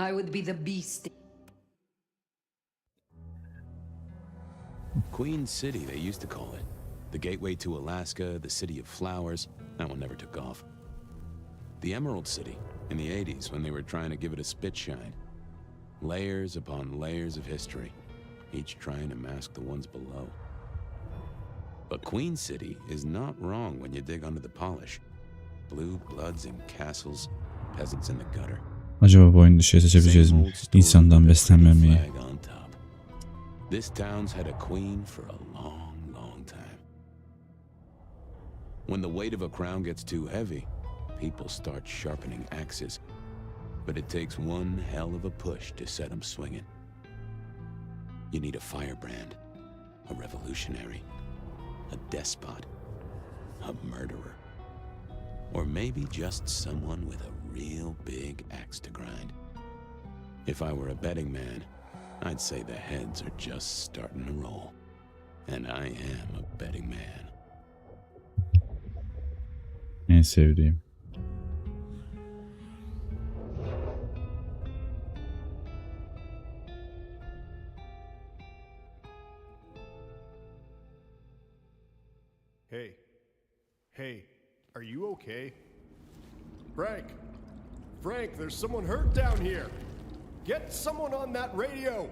I would be the beast. Queen City, they used to call it. The gateway to Alaska, the city of flowers. That one never took off. The Emerald City, in the 80s, when they were trying to give it a spit shine. Layers upon layers of history, each trying to mask the ones below. But Queen City is not wrong when you dig under the polish. Blue bloods in castles, peasants in the gutter. Acaba bu oyunda şey seçebileceğiz mi? İnsandan beslenmemeyi. This town's had a queen for a long, long time. When the weight of a crown gets too heavy, people start sharpening axes. But it takes one hell of a push to set them swinging. You need a firebrand, a revolutionary, a despot, a murderer, or maybe just someone with a real big axe to grind. If I were a betting man, I'd say the heads are just starting to roll. And I am a betting man. En sevdiğim. Hey, are you okay? Frank, there's someone hurt down here. Get someone on that radio.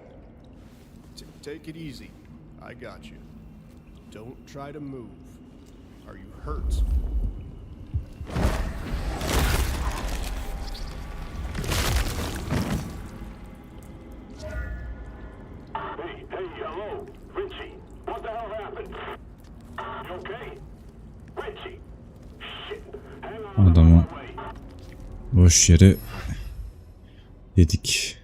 Take it easy. I got you. Don't try to move. Are you hurt? Hey, hello, Richie. What the hell happened? You okay? Richie. Shit. Hang on. Adamı boş yere yedik.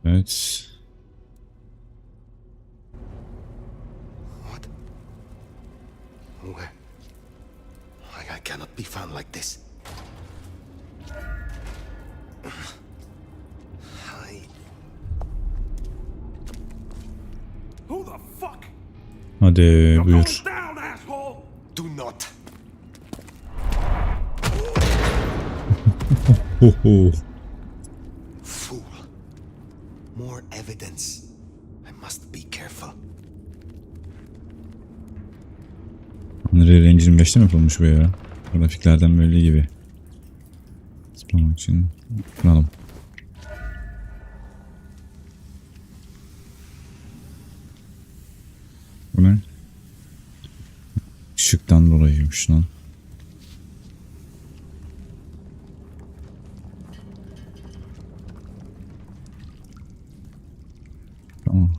Evet. What? Where? I cannot be found like this. Who the fuck? Hadi buyur. Down, asshole. Do not. Fool. More evidence. I must be careful. Unreal Engine 5'te mi yapılmış bu ya? Grafiklerden belli gibi. Spam için kullanalım. Bu ne? Işıktan dolayıymış lan. Tamam.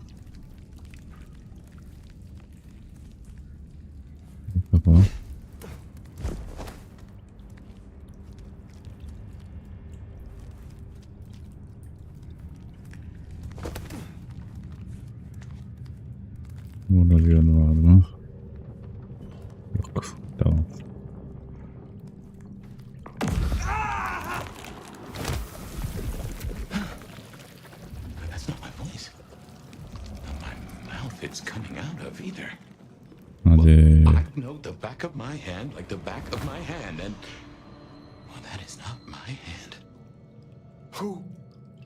Kapalı. Burada bir yol var mı? Yok. Tamam. That's not my voice. My mouth it's coming out of either. Hadi. I know the back of my hand like the back of my hand, and well, that is not my hand. Who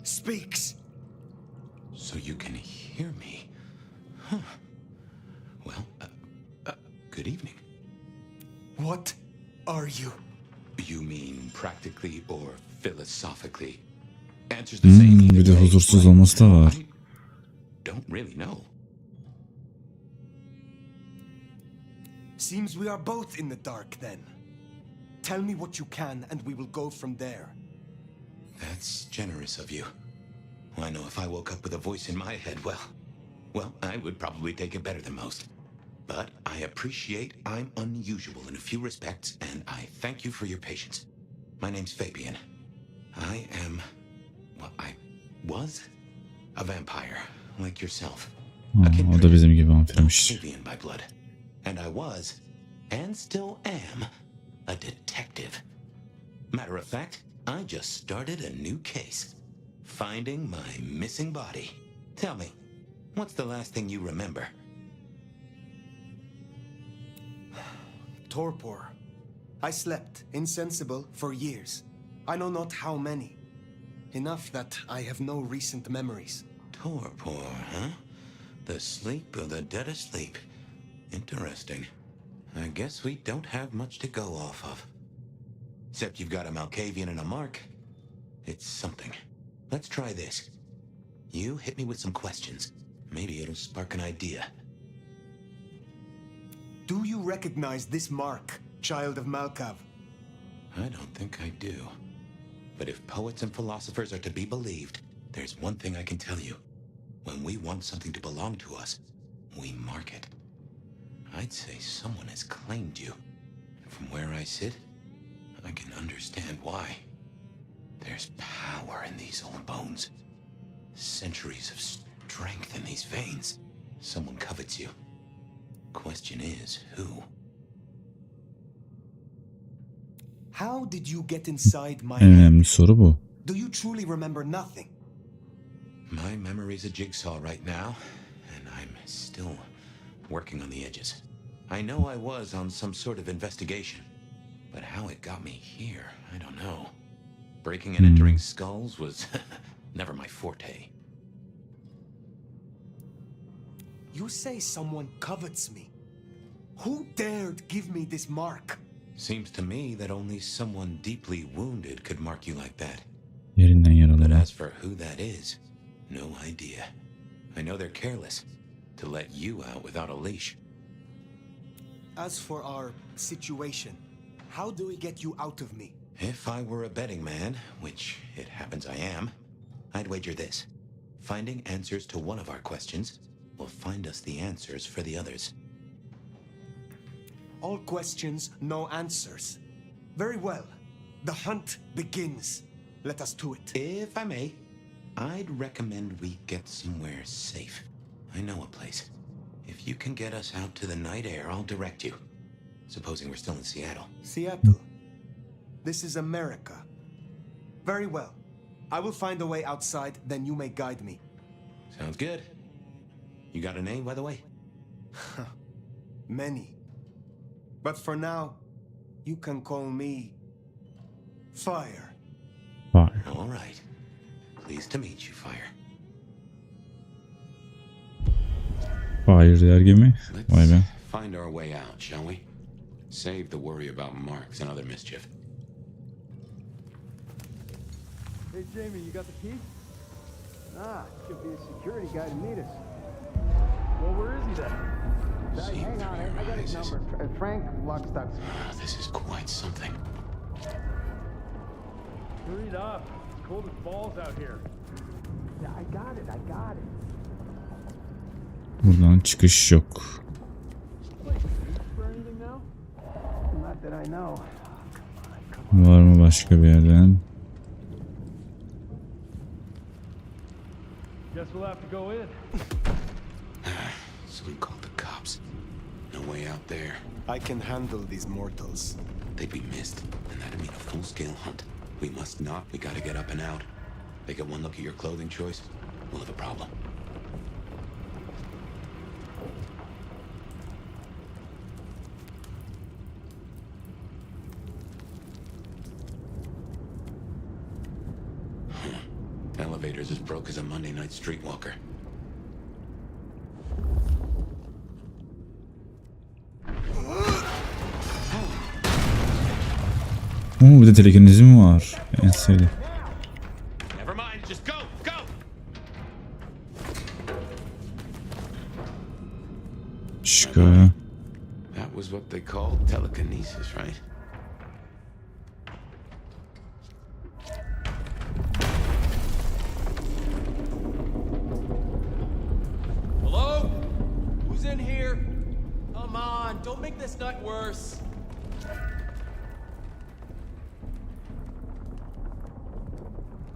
speaks? So you can hear me. Huh. Well, good evening. What are you? You mean practically or philosophically? Answers the same either Bir de way. huzursuz olması da var. I don't really know. Seems we are both in the dark then. Tell me what you can and we will go from there. That's generous of you. I know if I woke up with a voice in my head, well, I would probably take it better than most. But I appreciate I'm unusual in a few respects, and I thank you for your patience. My name's Fabian. I was a vampire, like yourself. O da bizim gibi vampirmiş. Fabian by blood. And I was, and still am, a detective. Matter of fact, I just started a new case. Finding my missing body. Tell me, what's the last thing you remember? Torpor. I slept, insensible, for years. I know not how many. Enough that I have no recent memories. Torpor, huh? The sleep of the dead asleep. Interesting. I guess we don't have much to go off of. Except you've got a Malkavian and a mark. It's something. Let's try this. You hit me with some questions. Maybe it'll spark an idea. Do you recognize this mark, child of Malkav? I don't think I do. But if poets and philosophers are to be believed, there's one thing I can tell you. When we want something to belong to us, we mark it. I'd say someone has claimed you. And from where I sit, I can understand why. There's power in these old bones. Centuries of strength in these veins. Someone covets you. Question is, who? How did you get inside my En head? önemli soru bu. Do you truly remember nothing? My memory's a jigsaw right now, and I'm still working on the edges. I know I was on some sort of investigation, but how it got me here, I don't know. Breaking and entering skulls was never my forte. You say someone covets me. Who dared give me this mark? Seems to me that only someone deeply wounded could mark you like that. Yerinden But yaralanan. as for who that is, no idea. I know they're careless to let you out without a leash. As for our situation, how do we get you out of me? If I were a betting man, which it happens I am, I'd wager this. Finding answers to one of our questions will find us the answers for the others. All questions, no answers. Very well. The hunt begins. Let us to it. If I may, I'd recommend we get somewhere safe. I know a place. If you can get us out to the night air, I'll direct you. Supposing we're still in Seattle. Seattle. This is America. Very well. I will find a way outside, then you may guide me. Sounds good. You got a name, by the way? Many. But for now, you can call me Fire. Var. All right. Pleased to meet you, Fire. Fire der gemi. Vay Let's be. find our way out, shall we? Save the worry about marks and other mischief. Hey, Jamie, you got the key? Ah, could be a security guy to meet us. Well, where is he then? See Hang on, through I your got his eyes. number. Frank Lockstock's. This is quite something. Hurry it up. It's cold as balls out here. Yeah, I got it. Buradan çıkış yok. Wait, for anything now? Not that I know. Var mı başka bir yerden? Guess we'll have to go in. Someone called the cops. No way out there. I can handle these mortals. They'd be missed, and that'd mean a full-scale hunt. We must not. We gotta get up and out. They get one look at your clothing choice, we'll have a problem. Elevator's as broke as a Monday night streetwalker. Bir de telekinezi mi var? En sevdiğim. Never mind, just go, go! Şaka. That was what they called telekinesis, right? Hello? Who's in here? Come on, don't make this night worse.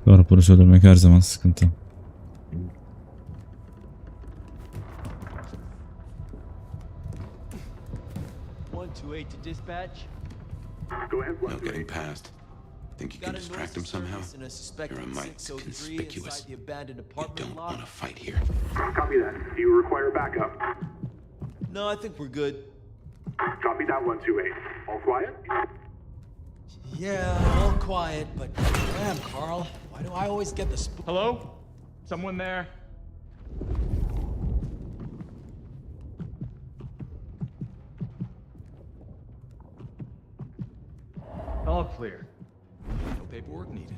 Raporu söylemek her zaman sıkıntı. 128 to dispatch. Go ahead, No getting past. Think you can Got a distract noise them of somehow? service and a suspected You're a mite 603 conspicuous. inside the abandoned You apartment don't lot. want to fight here. Copy that. Do you require backup? No, I think we're good. Copy that, 128. All quiet? Yeah, all quiet, but damn, Carl, why do I always get the Hello? Someone there? All clear. No paperwork needed.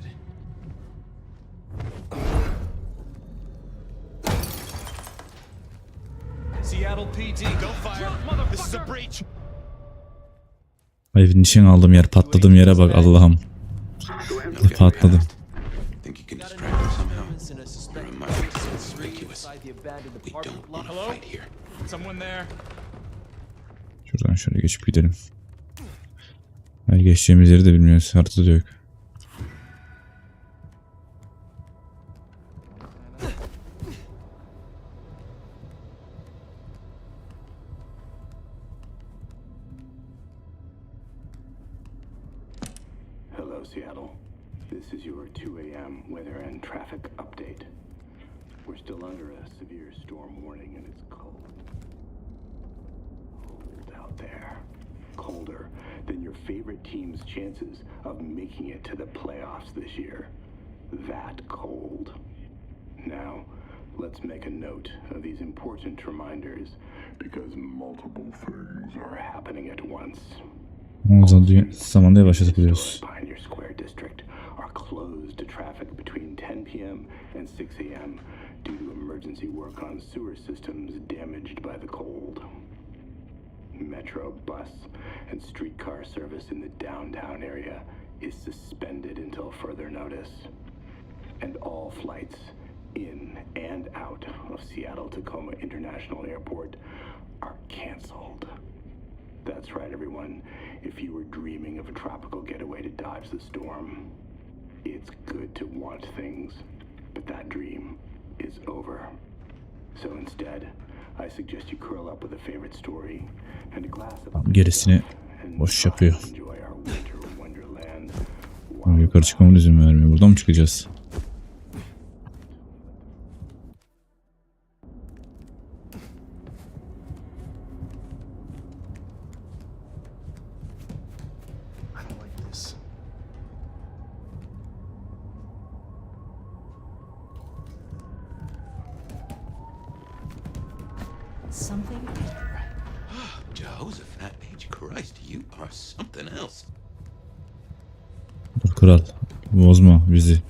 Seattle PD, go fire. This is a breach. Ay nişan aldığım yer, patladığım yere bak Allah'ım. Patladım. Think you can distract them somehow? Or am I conspicuous? We don't want to fight here. Someone there? Şuradan şöyle geçip gidelim. Her geçeceğimiz yeri de bilmiyoruz. Haritada yok. Hello, Seattle. This is your 2 a.m. weather and traffic update. We're still under a severe storm warning and it's cold. Cold out there. Colder than your favorite team's chances of making it to the playoffs this year. That cold. Now, let's make a note of these important reminders because multiple things are happening at once. O zaman zamanda yavaşlatabiliyoruz. Pioneer Square District are closed to traffic between 10 p.m. and 6 a.m. due to emergency work on sewer systems damaged by the cold. Metro bus and streetcar service in the downtown area is suspended until further notice. And all flights in and out of Seattle-Tacoma International Airport are canceled. That's right, everyone. If you were dreaming of a tropical getaway to dodge the storm, it's good to want things, but that dream is over. So instead, I suggest you curl up with a favorite story and a glass of Gerisini boş yapıyor. enjoy our winter wonderland. Yukarı çıkmamın izin vermiyor. Buradan mı çıkacağız? I don't like this. Something. Jehoshaphat H. Christ, you are something else. Dur kral. Bozma bizi.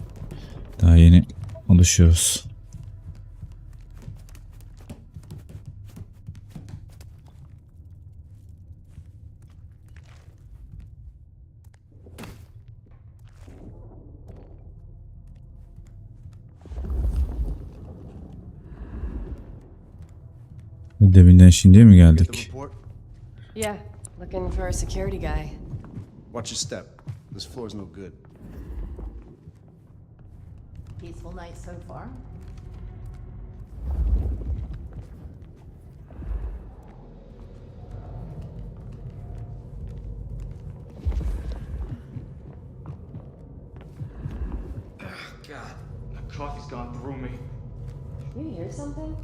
Daha yeni alışıyoruz. Deminden şimdiye mi Get the geldik? report? Yeah, looking for a security guy. Watch your step. This floor's no good. Peaceful night so far. God, the coffee's gone through me. You hear something?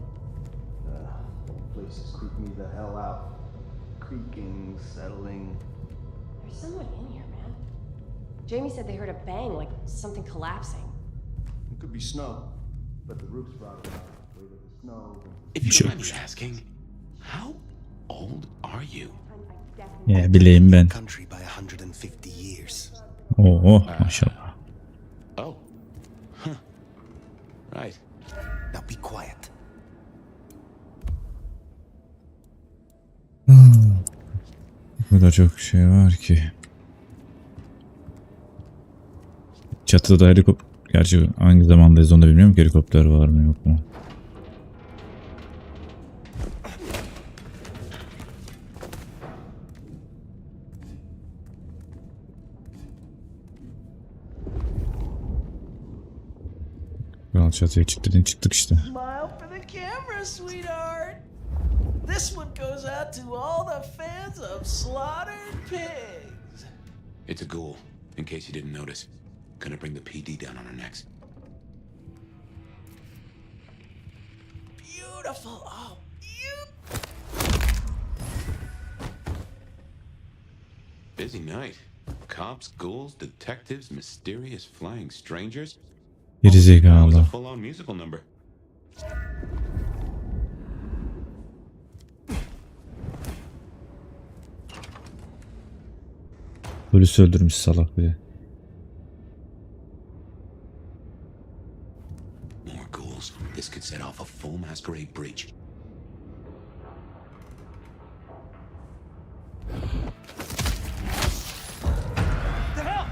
Whole place is creeping me the hell out. Creaking, settling. There's someone in here, man. Jamie said they heard a bang, like something collapsing. It could be snow. But the roof's rotted out. Weight of the snow. If you don't mind me asking, how old are you? Ya bileyim ben. Country by 150 years. Oo maşallah. Oh. Huh. Right. Now be quiet. Bu kadar çok şey var ki. Çatıda da helikopter. Gerçi hangi zamandayız onu da bilmiyorum ki, helikopter var mı yok mu? Kral çatıya çık dedin, çıktık işte. Smile for the camera, sweetheart. This one goes out to all the fans of slaughtered pigs. It's a ghoul, in case you didn't notice. Gonna bring the PD down on her necks. Beautiful. Oh, Busy night. Cops, ghouls, detectives, mysterious flying strangers. Gerizekalı. That was a full-on musical number. Polisi öldürmüş salak bir de. More ghouls. This could set off a full masquerade breach. The hell?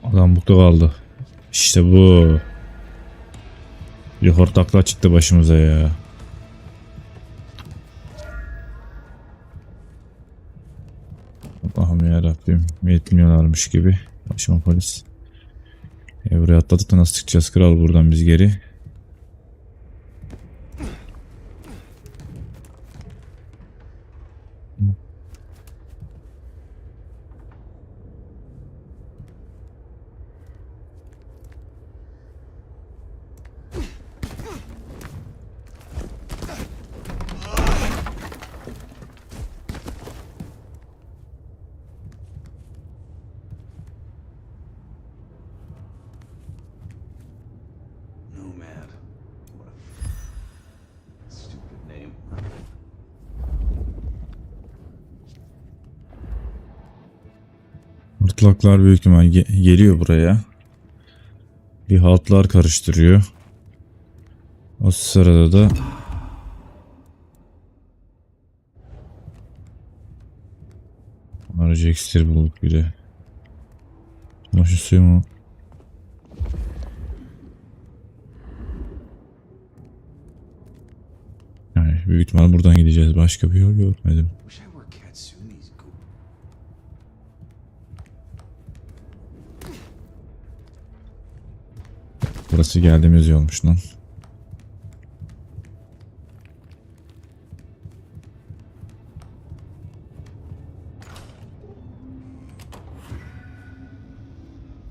Adam bukta kaldı. İşte bu. Bir hortlaklar çıktı başımıza ya. Allah'ım yarabbim. Yetmiyorlarmış gibi. Başıma polis. Buraya atladık da nasıl çıkacağız kral buradan biz geri. Nomad. What a stupid name. Hortlaklar büyük ihtimal geliyor buraya. Bir haltlar karıştırıyor. O sırada da aracı iksir bulduk bir de. Maşı suyu mu? Yani büyük ihtimal buradan gideceğiz. Başka bir yol görmedim. Wish I were Katsumi's ghoul. Burası geldiğimiz yolmuş lan.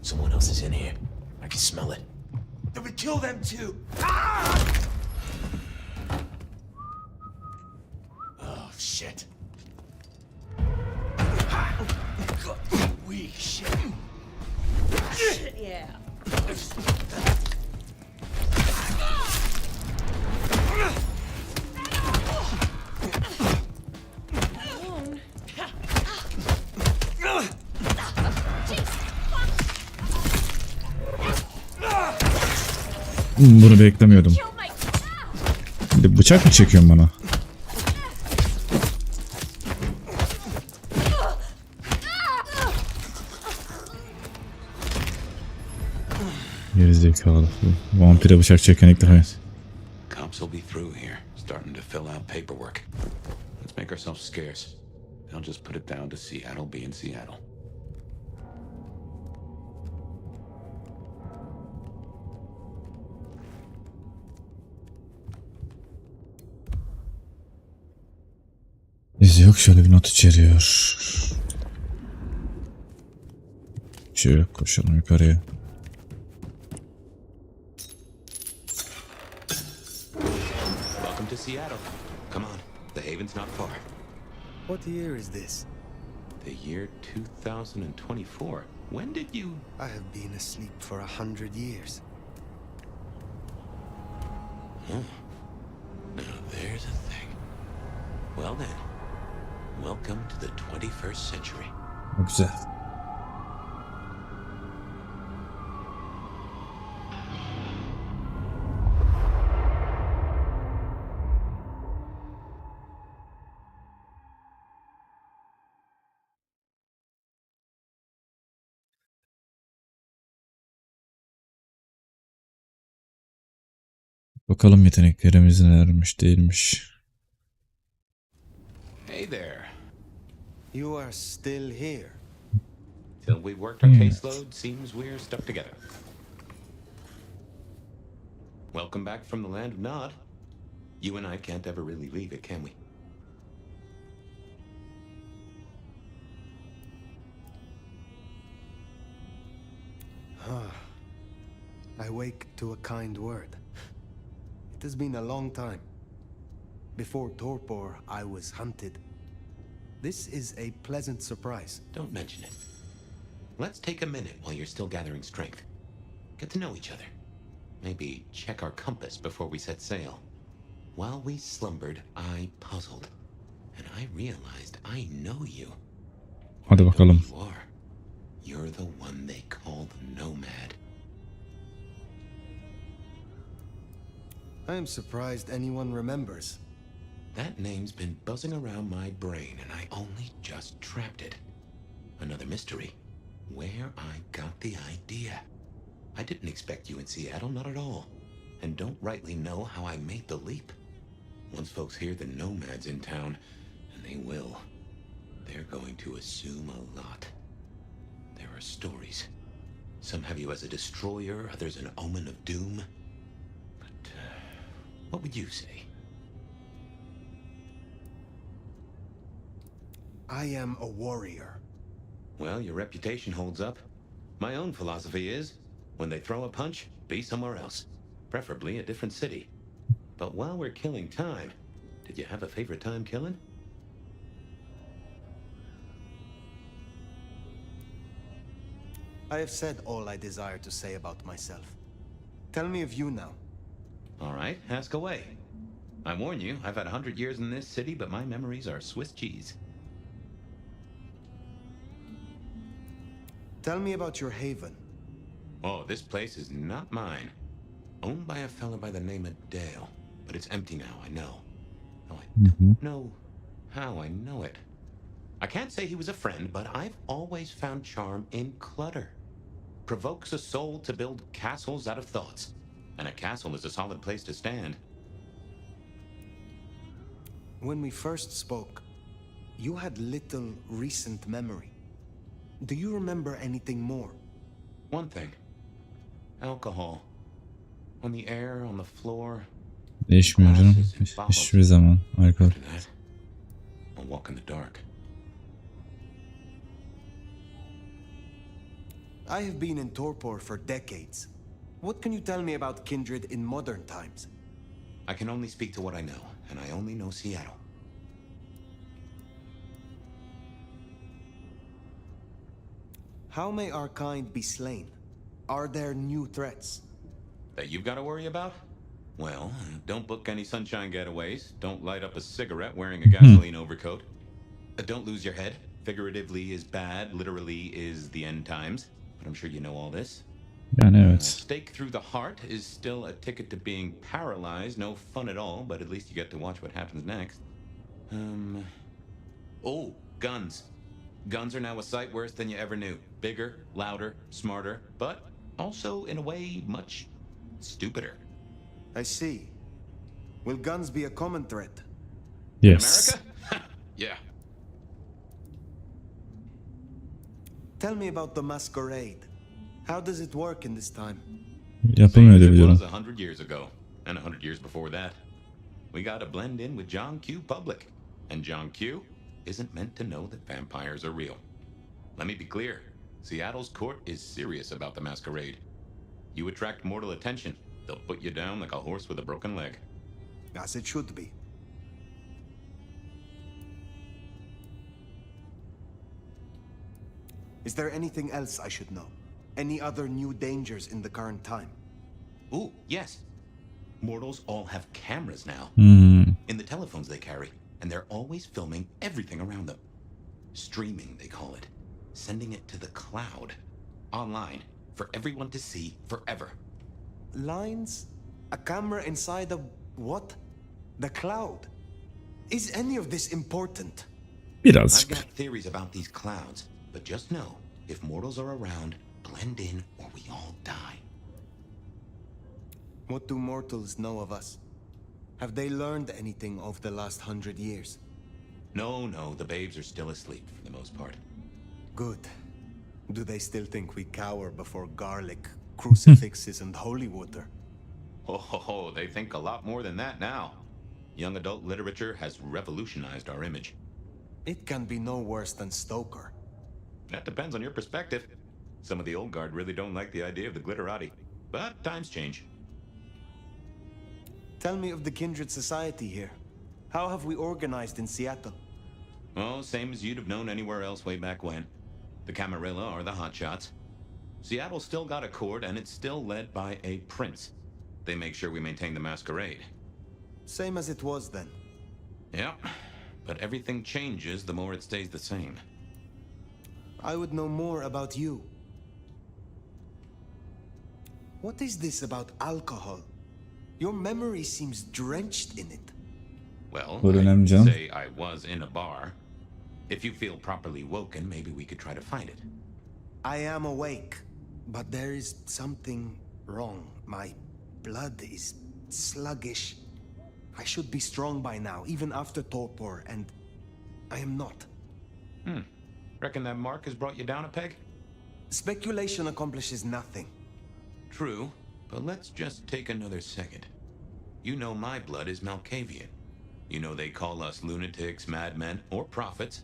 Someone else is in here. I can smell it. Then we kill them too. Oh, shit. Weak shit. Yeah. Bunu beklemiyordum. Bir de bıçak mı çekiyorsun bana? Gerizekalı. Vampire bıçak çeken ilk defa. Cops will be through here, starting to fill out paperwork. Let's make ourselves scarce. They'll just put it down to Seattle being Seattle. İz yok, şöyle bir not içeriyor. Şöyle koşalım yukarıya. Welcome to Seattle. Come on, the haven's not far. What year is this? The year 2024. When did you... I have been asleep for 100 years. Now there's a thing. Well then, welcome to the 21st century. Güzel. Bakalım yeteneklerimiz nelermiş değilmiş. Hey there. You are still here. Till we worked our caseload, seems we're stuck together. Welcome back from the land of Nod. You and I can't ever really leave it, can we? I wake to a kind word. It has been a long time. Before torpor, I was hunted. This is a pleasant surprise. Don't mention it. Let's take a minute while you're still gathering strength. Get to know each other. Maybe check our compass before we set sail. While we slumbered, I puzzled. And I realized I know you. Hadi bakalım. You are. You're the one they call the Nomad. I am surprised anyone remembers. That name's been buzzing around my brain, and I only just trapped it. Another mystery. Where I got the idea. I didn't expect you in Seattle, not at all. And don't rightly know how I made the leap. Once folks hear the Nomad's in town, and they will, they're going to assume a lot. There are stories. Some have you as a destroyer, others an omen of doom. But, what would you say? I am a warrior. Well, your reputation holds up. My own philosophy is, when they throw a punch, be somewhere else. Preferably a different city. But while we're killing time, did you have a favorite time killing? I have said all I desire to say about myself. Tell me of you now. All right, ask away. I warn you, I've had 100 years in this city, but my memories are Swiss cheese. Tell me about your haven. Oh, this place is not mine. Owned by a fella by the name of Dale. But it's empty now, I know. Oh, I don't know how I know it. I can't say he was a friend, but I've always found charm in clutter. Provokes a soul to build castles out of thoughts. And a castle is a solid place to stand. When we first spoke, you had little recent memory. Do you remember anything more? One thing. Alcohol. On the air, on the floor. Değişmiyor canım. Hiçbir zaman. Alkol. After that, I'll walk in the dark. I have been in torpor for decades. What can you tell me about Kindred in modern times? I can only speak to what I know, and I only know Seattle. How may our kind be slain? Are there new threats? That you've got to worry about? Well, don't book any sunshine getaways. Don't light up a cigarette wearing a gasoline overcoat. Don't lose your head. Figuratively is bad, literally is the end times. But I'm sure you know all this. Yani evet. Stake through the heart is still a ticket to being paralyzed. No fun at all, but at least you get to watch what happens next. Oh, guns. Guns are now a sight worse than you ever knew. Bigger, louder, smarter, but also, in a way, much stupider. I see. Will guns be a common threat? Yes. America? Yeah. Tell me about the Masquerade. How does it work in this time? Yapılmıyor diye It biliyorum. was 100 years ago, and 100 years before that. We gotta blend in with John Q. Public, and John Q. isn't meant to know that vampires are real. Let me be clear. Seattle's court is serious about the Masquerade. You attract mortal attention, they'll put you down like a horse with a broken leg. As it should be. Is there anything else I should know? Any other new dangers in the current time? Ooh, yes. Mortals all have cameras now. In the telephones they carry, and they're always filming everything around them. Streaming, they call it. Sending it to the cloud. Online. For everyone to see forever. Lines? A camera inside a... what? The cloud? Is any of this important? I've Birazcık. got theories about these clouds, but just know, if mortals are around, blend in or we all die. What do mortals know of us? Have they learned anything over the last 100 years? No, the babes are still asleep for the most part. Good. Do they still think we cower before garlic, crucifixes, and holy water? Oh, they think a lot more than that now. Young adult literature has revolutionized our image. It can be no worse than Stoker. That depends on your perspective. Some of the old guard really don't like the idea of the glitterati. But times change. Tell me of the kindred society here. How have we organized in Seattle? Oh, same as you'd have known anywhere else way back when. The Camarilla are the hotshots. Seattle's still got a court, and it's still led by a prince. They make sure we maintain the Masquerade. Same as it was then. Yep, but everything changes the more it stays the same. I would know more about you. What is this about alcohol? Your memory seems drenched in it. Well, Önemli I'd canım. say I was in a bar. If you feel properly woken, maybe we could try to find it. I am awake, but there is something wrong. My blood is sluggish. I should be strong by now, even after torpor, and I am not. Reckon that mark has brought you down a peg? Speculation accomplishes nothing. True, but let's just take another second. You know my blood is Malkavian. You know they call us lunatics, madmen, or prophets.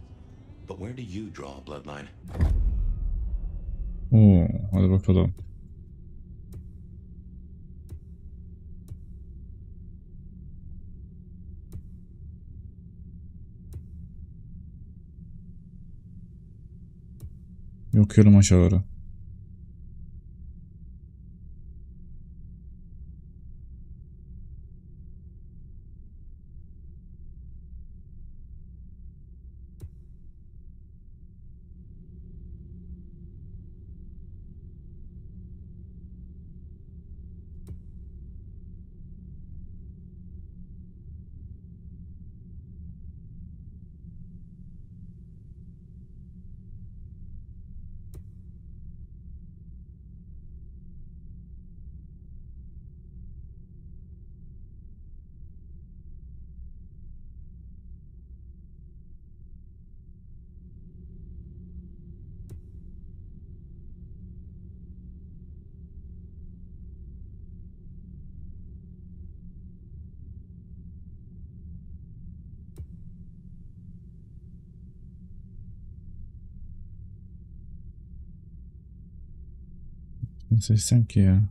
But where do you draw a bloodline? Oo, hadi bakalım. Okuyorum aşağılara. Ne seçsem ki ya?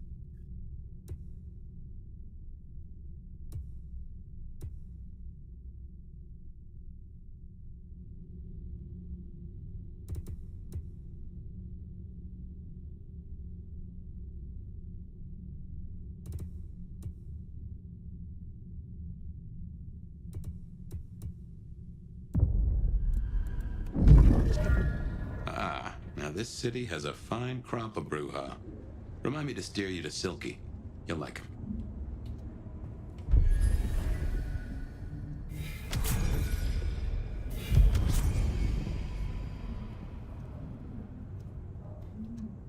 Now this city has a fine crop of Bruja. Remind me to steer you to Silky. You'll like him.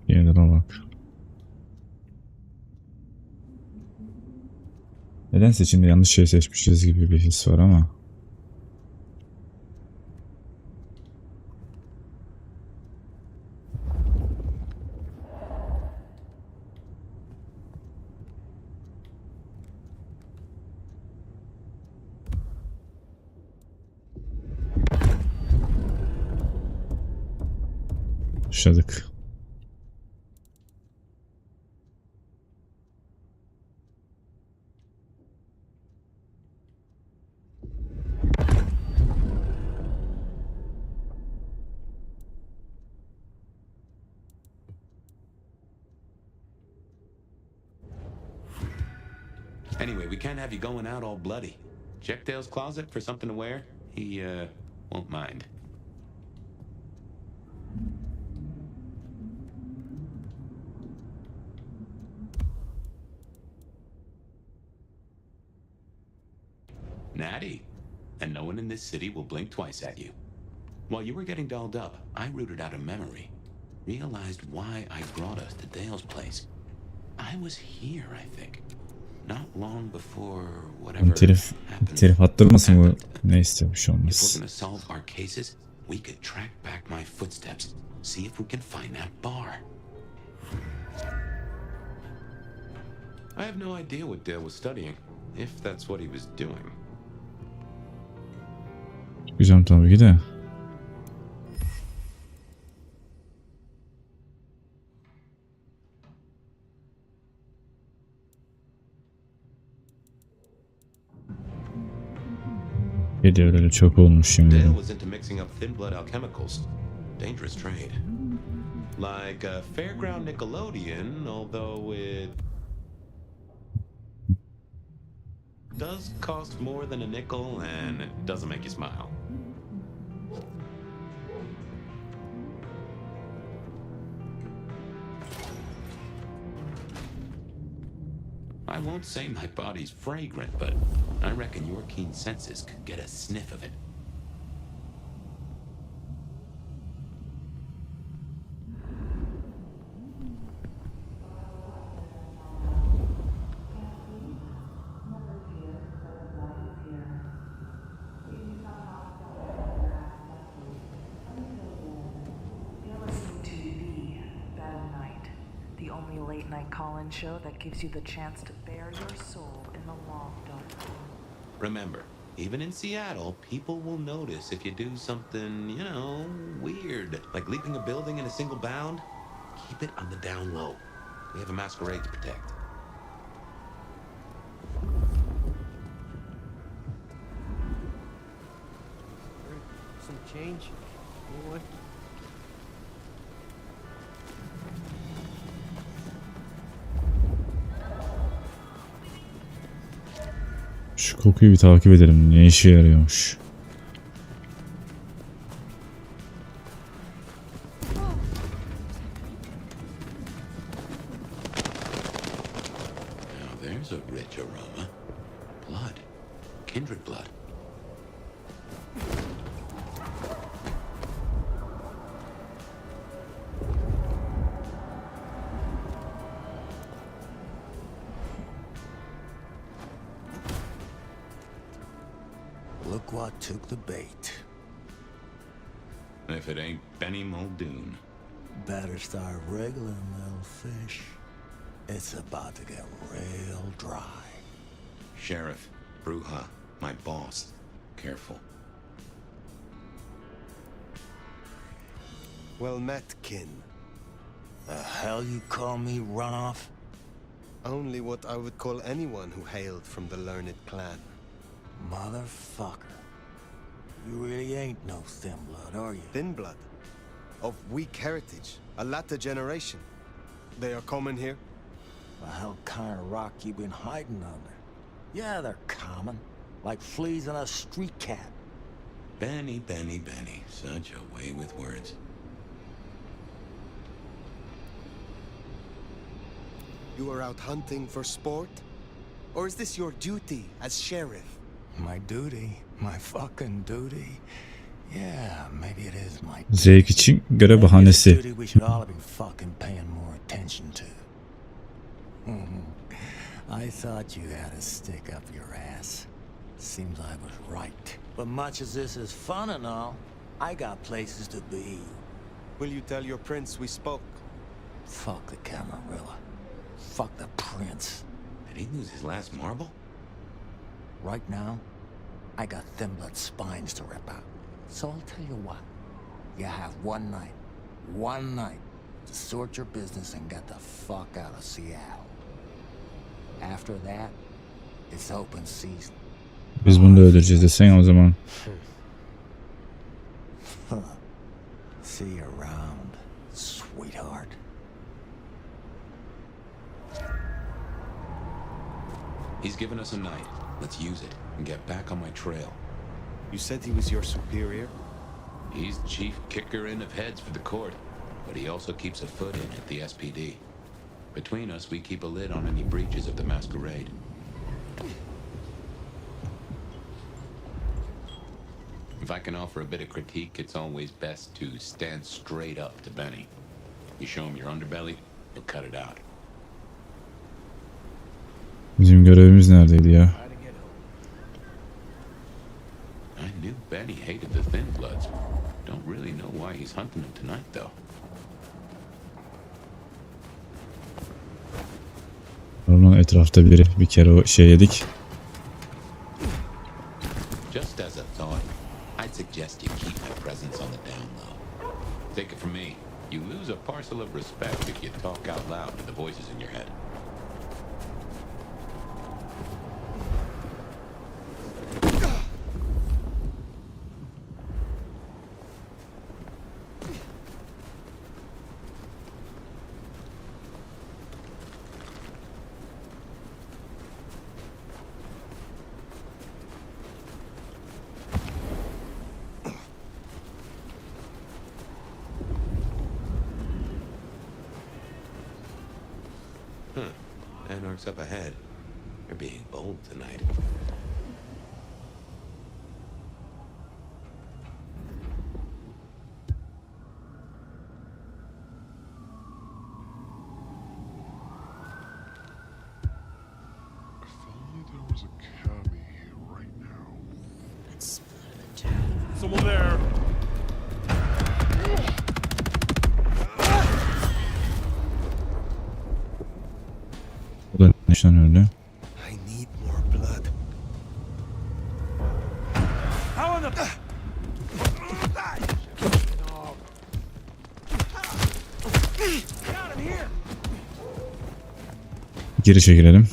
Yerlere bak. Nedense şimdi yanlış şey seçmişiz gibi bir his var ama. Başladık. Anyway, we can't have you going out all bloody. Check Dale's closet for something to wear. He, won't mind. Natty. And no one in this city will blink twice at you. While you were getting dolled up, I rooted out a memory. Realized why I brought us to Dale's place. I was here, I think. Not long before whatever Telif attırmasın bu. Neyse bir şey If olmaz. we're gonna solve our cases, we could track back my footsteps. See if we can find that bar. I have no idea what Dale was studying, if that's what he was doing. Güzel tabii ki de. Bir de öyle çok olmuş şimdi. Dale was into mixing up thin blood alchemicals. Dangerous trade. Like a fairground Nickelodeon, although it does cost more than a nickel and it doesn't make you smile. I won't say my body's fragrant, but I reckon your keen senses could get a sniff of it. Call-in show that gives you the chance to bare your soul in the long dark. Remember, even in Seattle, people will notice if you do something, you know, weird, like leaping a building in a single bound. Keep it on the down low. We have a masquerade to protect. Some change? Anyone? Şu kokuyu bir takip edelim. Ne işe yarıyormuş? Now there's a rich aroma. Blood. Kindred blood. Look what took the bait. If it ain't Benny Muldoon. Better start wriggling, little fish. It's about to get real dry. Sheriff, Bruja, my boss. Careful. Well met, kin. The hell you call me, runoff? Only what I would call anyone who hailed from the learned clan. Motherfucker. You really ain't no thin blood, are you? Thin blood? Of weak heritage. A latter generation. They are common here? The hell kind of rock you been hiding under? Yeah, they're common. Like fleas on a street cat. Benny, Benny, Benny. Such a way with words. You are out hunting for sport? Or is this your duty as sheriff? My duty? My fucking duty? Yeah, maybe it is my Zevk için görev bahanesi. duty we should all have been fucking paying more attention to. I thought you had a stick up your ass. Seems I was right. But much as this is fun and all, I got places to be. Will you tell your prince we spoke? Fuck the Camarilla. Fuck the prince. Did he lose his last marble? Right now, I got thin blood spines to rip out. So I'll tell you what. You have one night, to sort your business and get the fuck out of Seattle. After that, it's open season. Biz bunu da öldüreceğiz desene o zaman. See you around, sweetheart. He's given us a night. Let's use it and get back on my trail. You said he was your superior? He's chief kicker in of heads for the court, but he also keeps a foot in at the SPD. Between us, we keep a lid on any breaches of the Masquerade. If I can offer a bit of critique, it's always best to stand straight up to Benny. You show him your underbelly, he'll cut it out. Bizim görevimiz neredeydi ya? I knew Benny hated the Thin Bloods. Don't really know why he's hunting them tonight, though. Normal etrafta bir kere o şey yedik. Just as a thought, I'd suggest you keep my presence on the down low. Take it from me, you lose a parcel of respect if you talk out loud to the voices in your head. marks up ahead. You're being bold tonight. Someone there. O da nişan öyle. I need more blood. How in the... Geri çekilelim.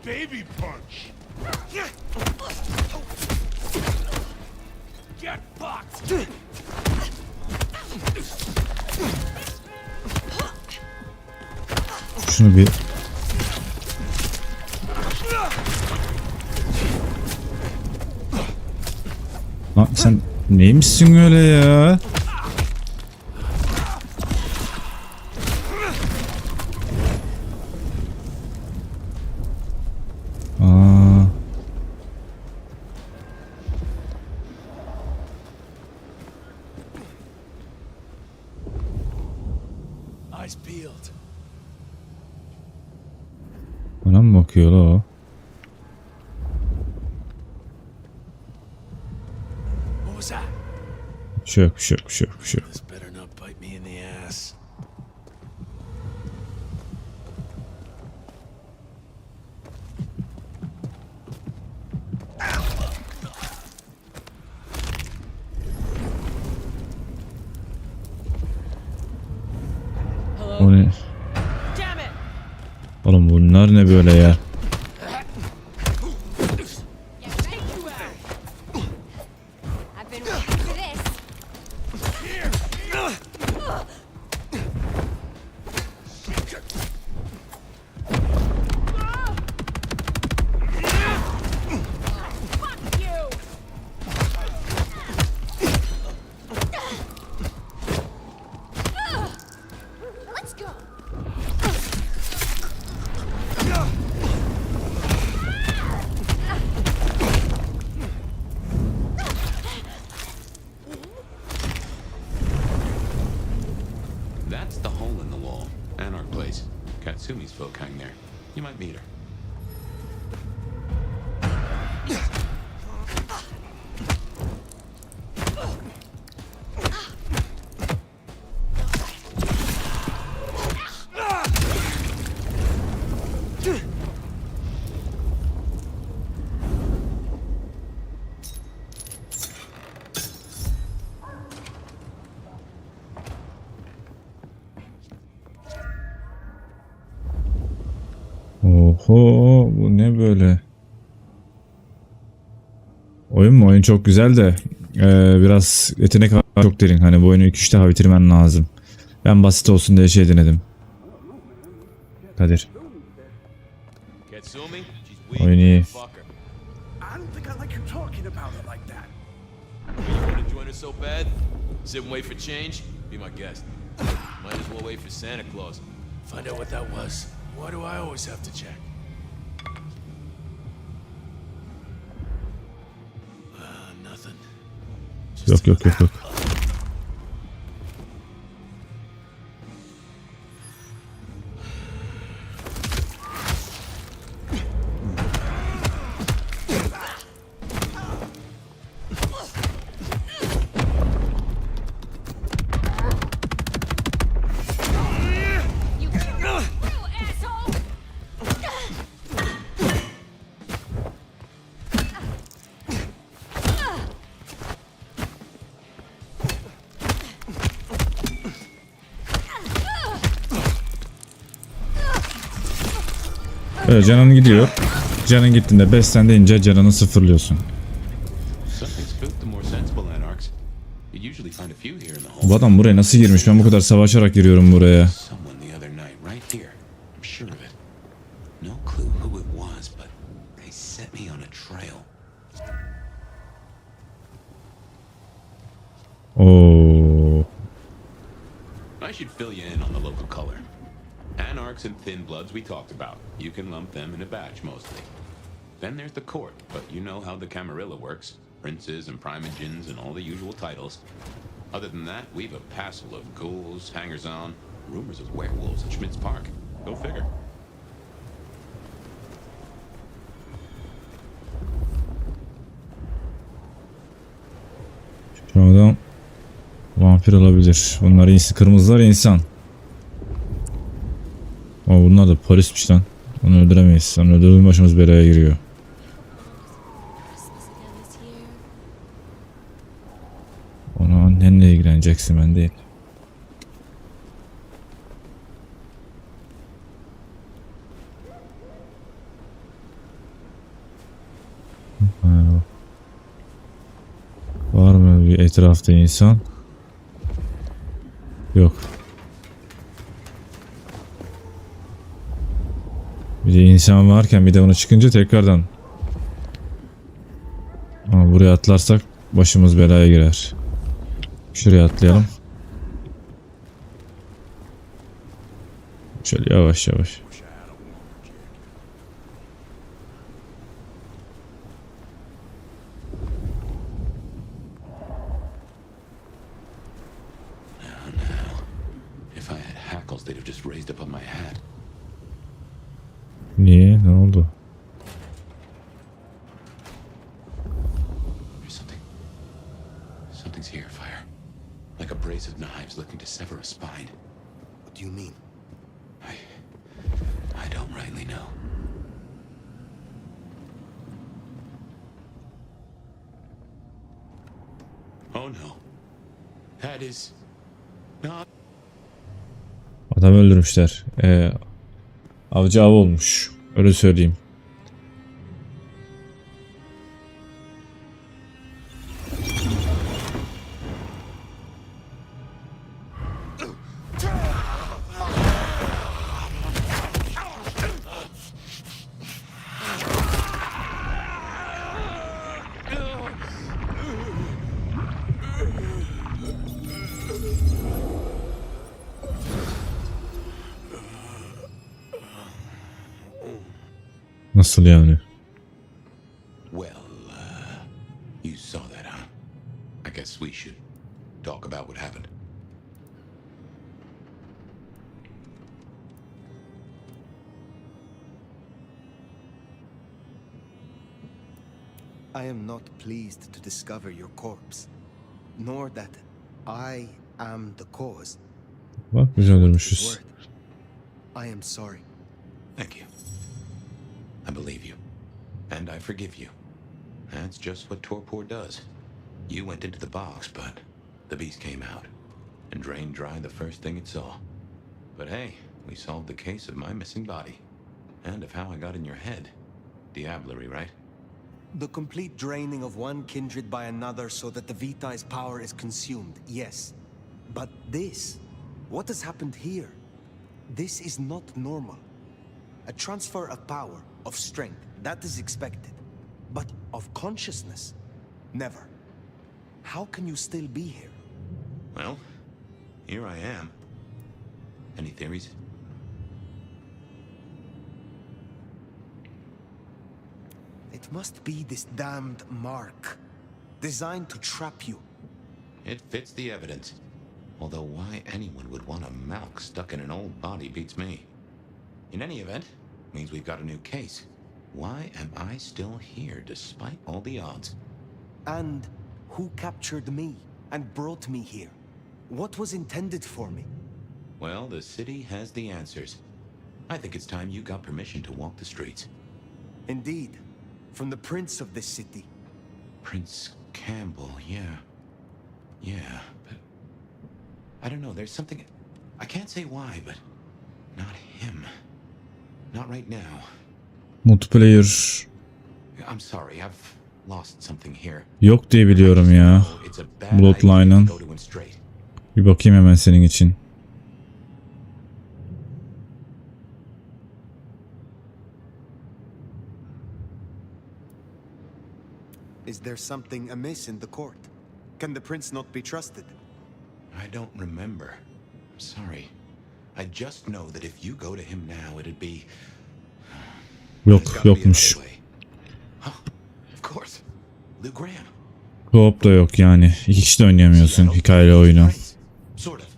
Baby punch. Get fucked. Şunu bir lan sen neymişsin öyle ya? Bana mı bakıyor la o? Bir şey yok, bir şey yok, bir şey yok, bir şey yok. O ne? Oğlum bunlar ne böyle ya? That's the hole in the wall. Anarch place. Katsumi's folk hang there. You might meet her. Oho, bu ne böyle? Oyun mu? Oyun çok güzel de biraz yetenek çok derin. Hani bu oyunu 2-3 daha bitirmen lazım. Ben basit olsun diye şey denedim. Kadir. Oyun iyi. Why do I always have to check? Nothing. Yok yok yok yok. Evet, canın gidiyor. Canın gittiğinde 5 sen deyince canını sıfırlıyorsun. Bu adam buraya nasıl girmiş? Ben bu kadar savaşarak giriyorum buraya. No clue a trail. Oo. I should fill you in on the local color. Anarchs and thin bloods we talked about. You can lump them in a batch mostly. Then there's the court, but you know how the Camarilla works. Princes and primogens and all the usual titles. Other than that, we've a passel of ghouls, hangers-on, rumors of werewolves at Schmidt's Park. Go figure. Şu adam vampir olabilir. Bunlar kırmızılar insan. Ama bunlar da polismiş lan. Onu öldüremeyiz. Onu öldürdüğüm başımız belaya giriyor. Onu annenle ilgileneceksin, ben değil. Var mı bir etrafta insan? Yok. Bir de insan varken bir de ona çıkınca tekrardan. Ama buraya atlarsak başımız belaya girer. Şuraya atlayalım. Şöyle yavaş yavaş. They'd have just raised up on my hat. Niye? Ne oldu? There's something. Something's here, Fire. Like a brace of knives looking to sever a spine. What do you mean? I don't rightly know. Oh no. That is not. Adam öldürmüşler. Avcı av olmuş. Öyle söyleyeyim. Nasıl yani? Well, you saw that, huh? I guess we should talk about what happened. I am not pleased to discover your corpse, nor that I am the cause. Bak biz öldürmüşüz. I am sorry. Thank you. I believe you. And I forgive you. That's just what torpor does. You went into the box, but the beast came out and drained dry the first thing it saw. But hey, we solved the case of my missing body. And of how I got in your head. Diablerie, right? The complete draining of one kindred by another so that the Vitae's power is consumed, yes. But this, what has happened here? This is not normal. A transfer of power, of strength, that is expected. But of consciousness, never. How can you still be here? Well, here I am. Any theories? It must be this damned mark, designed to trap you. It fits the evidence. Although why anyone would want a malk stuck in an old body beats me. In any event, means we've got a new case. Why am I still here despite all the odds? And who captured me and brought me here? What was intended for me? Well, the city has the answers. I think it's time you got permission to walk the streets. Indeed. From the prince of this city. Prince Campbell, yeah. Yeah, but... I don't know, there's something... I can't say why, but... Not him. Not right now. Multiplayer I'm sorry, I've lost something here. yok diye biliyorum ya. Bloodline'ın. Bir bakayım hemen senin için. Is there something amiss in the court? Can the prince not be trusted? I don't remember. I'm sorry. I just know that if you go to him now, it'd be... Yok, yokmuş. Of course. Lou Graham. Co-op da yok yani. İki kişi de oynayamıyorsun hikayeli oyunu. Sort of.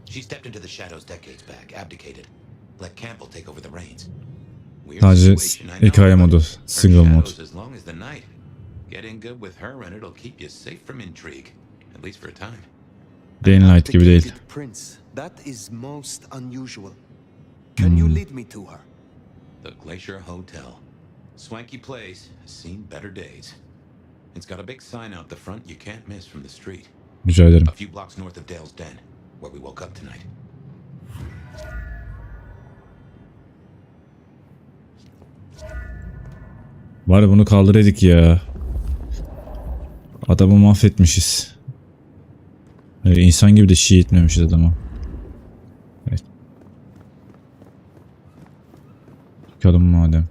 She stepped into the shadows decades back, abdicated. Let Campbell take over the reins. Sadece hikaye modu, single mod. As long as the night. Get in good with her and it'll keep you safe from intrigue. At least for a time. Day and Night gibi değil. Prince, that is most unusual. Can you lead me to her? The Glacier Hotel. Swanky place, has seen better days. It's got a big sign out the front you can't miss from the street. Rica ederim. A few blocks north of Dale's Den, where we woke up tonight. Bari bunu kaldıraydık ya. Adamı mahvetmişiz. İnsan gibi de şii etmemişiz adama. Evet. Çıkalım madem.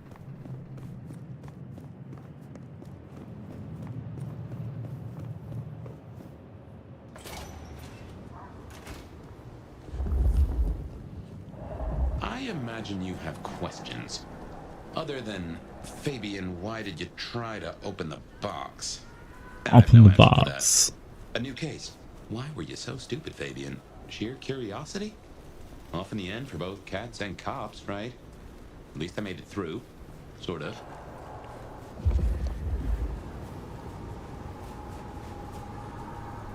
I imagine you have questions. Other than, Fabian, why did you try to open the box? Open the box. A new case. Why were you so stupid, Fabian? Sheer curiosity? Off in the end for both cats and cops, right? At least I made it through. Sort of.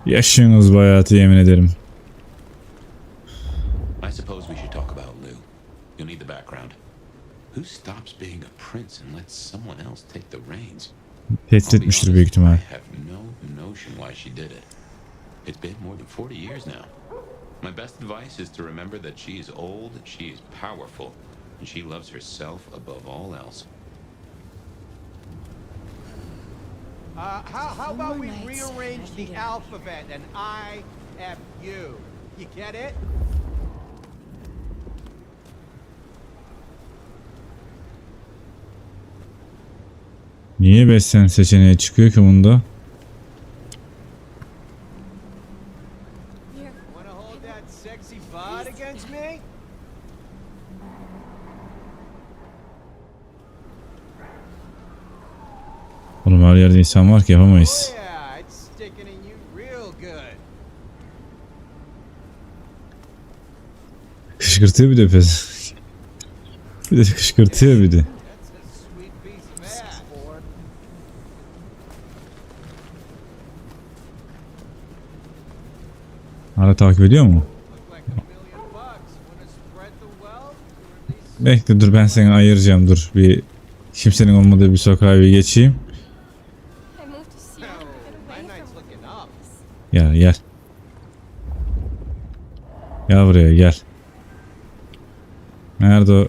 Yaşıyorsunuz bu hayatı, yemin ederim. I suppose we should talk about Lou. You'll need the background. Who stops being a prince and lets someone else take the reins? Tehdit etmiştir büyük ihtimal. I have no notion why she did it. It's been more than 40 years now. My best advice is to remember that she is old, she is powerful, and she loves herself above all else. How about we rearrange the alphabet and I F U? You get it? Niye beslen seçeneği çıkıyor ki bunda? Wanna hold that sexy bod against me? Oğlum her yerde insan var ki yapamayız. Oh yeah, it's sticking in you real good. Kışkırtıyor bir de pes. Bir de kışkırtıyor bir de. Hala takip ediyor mu? Bekle dur, ben seni ayıracağım, dur. Bir kimsenin olmadığı bir sokağa bir geçeyim. Gel gel. Gel buraya gel. Nerede o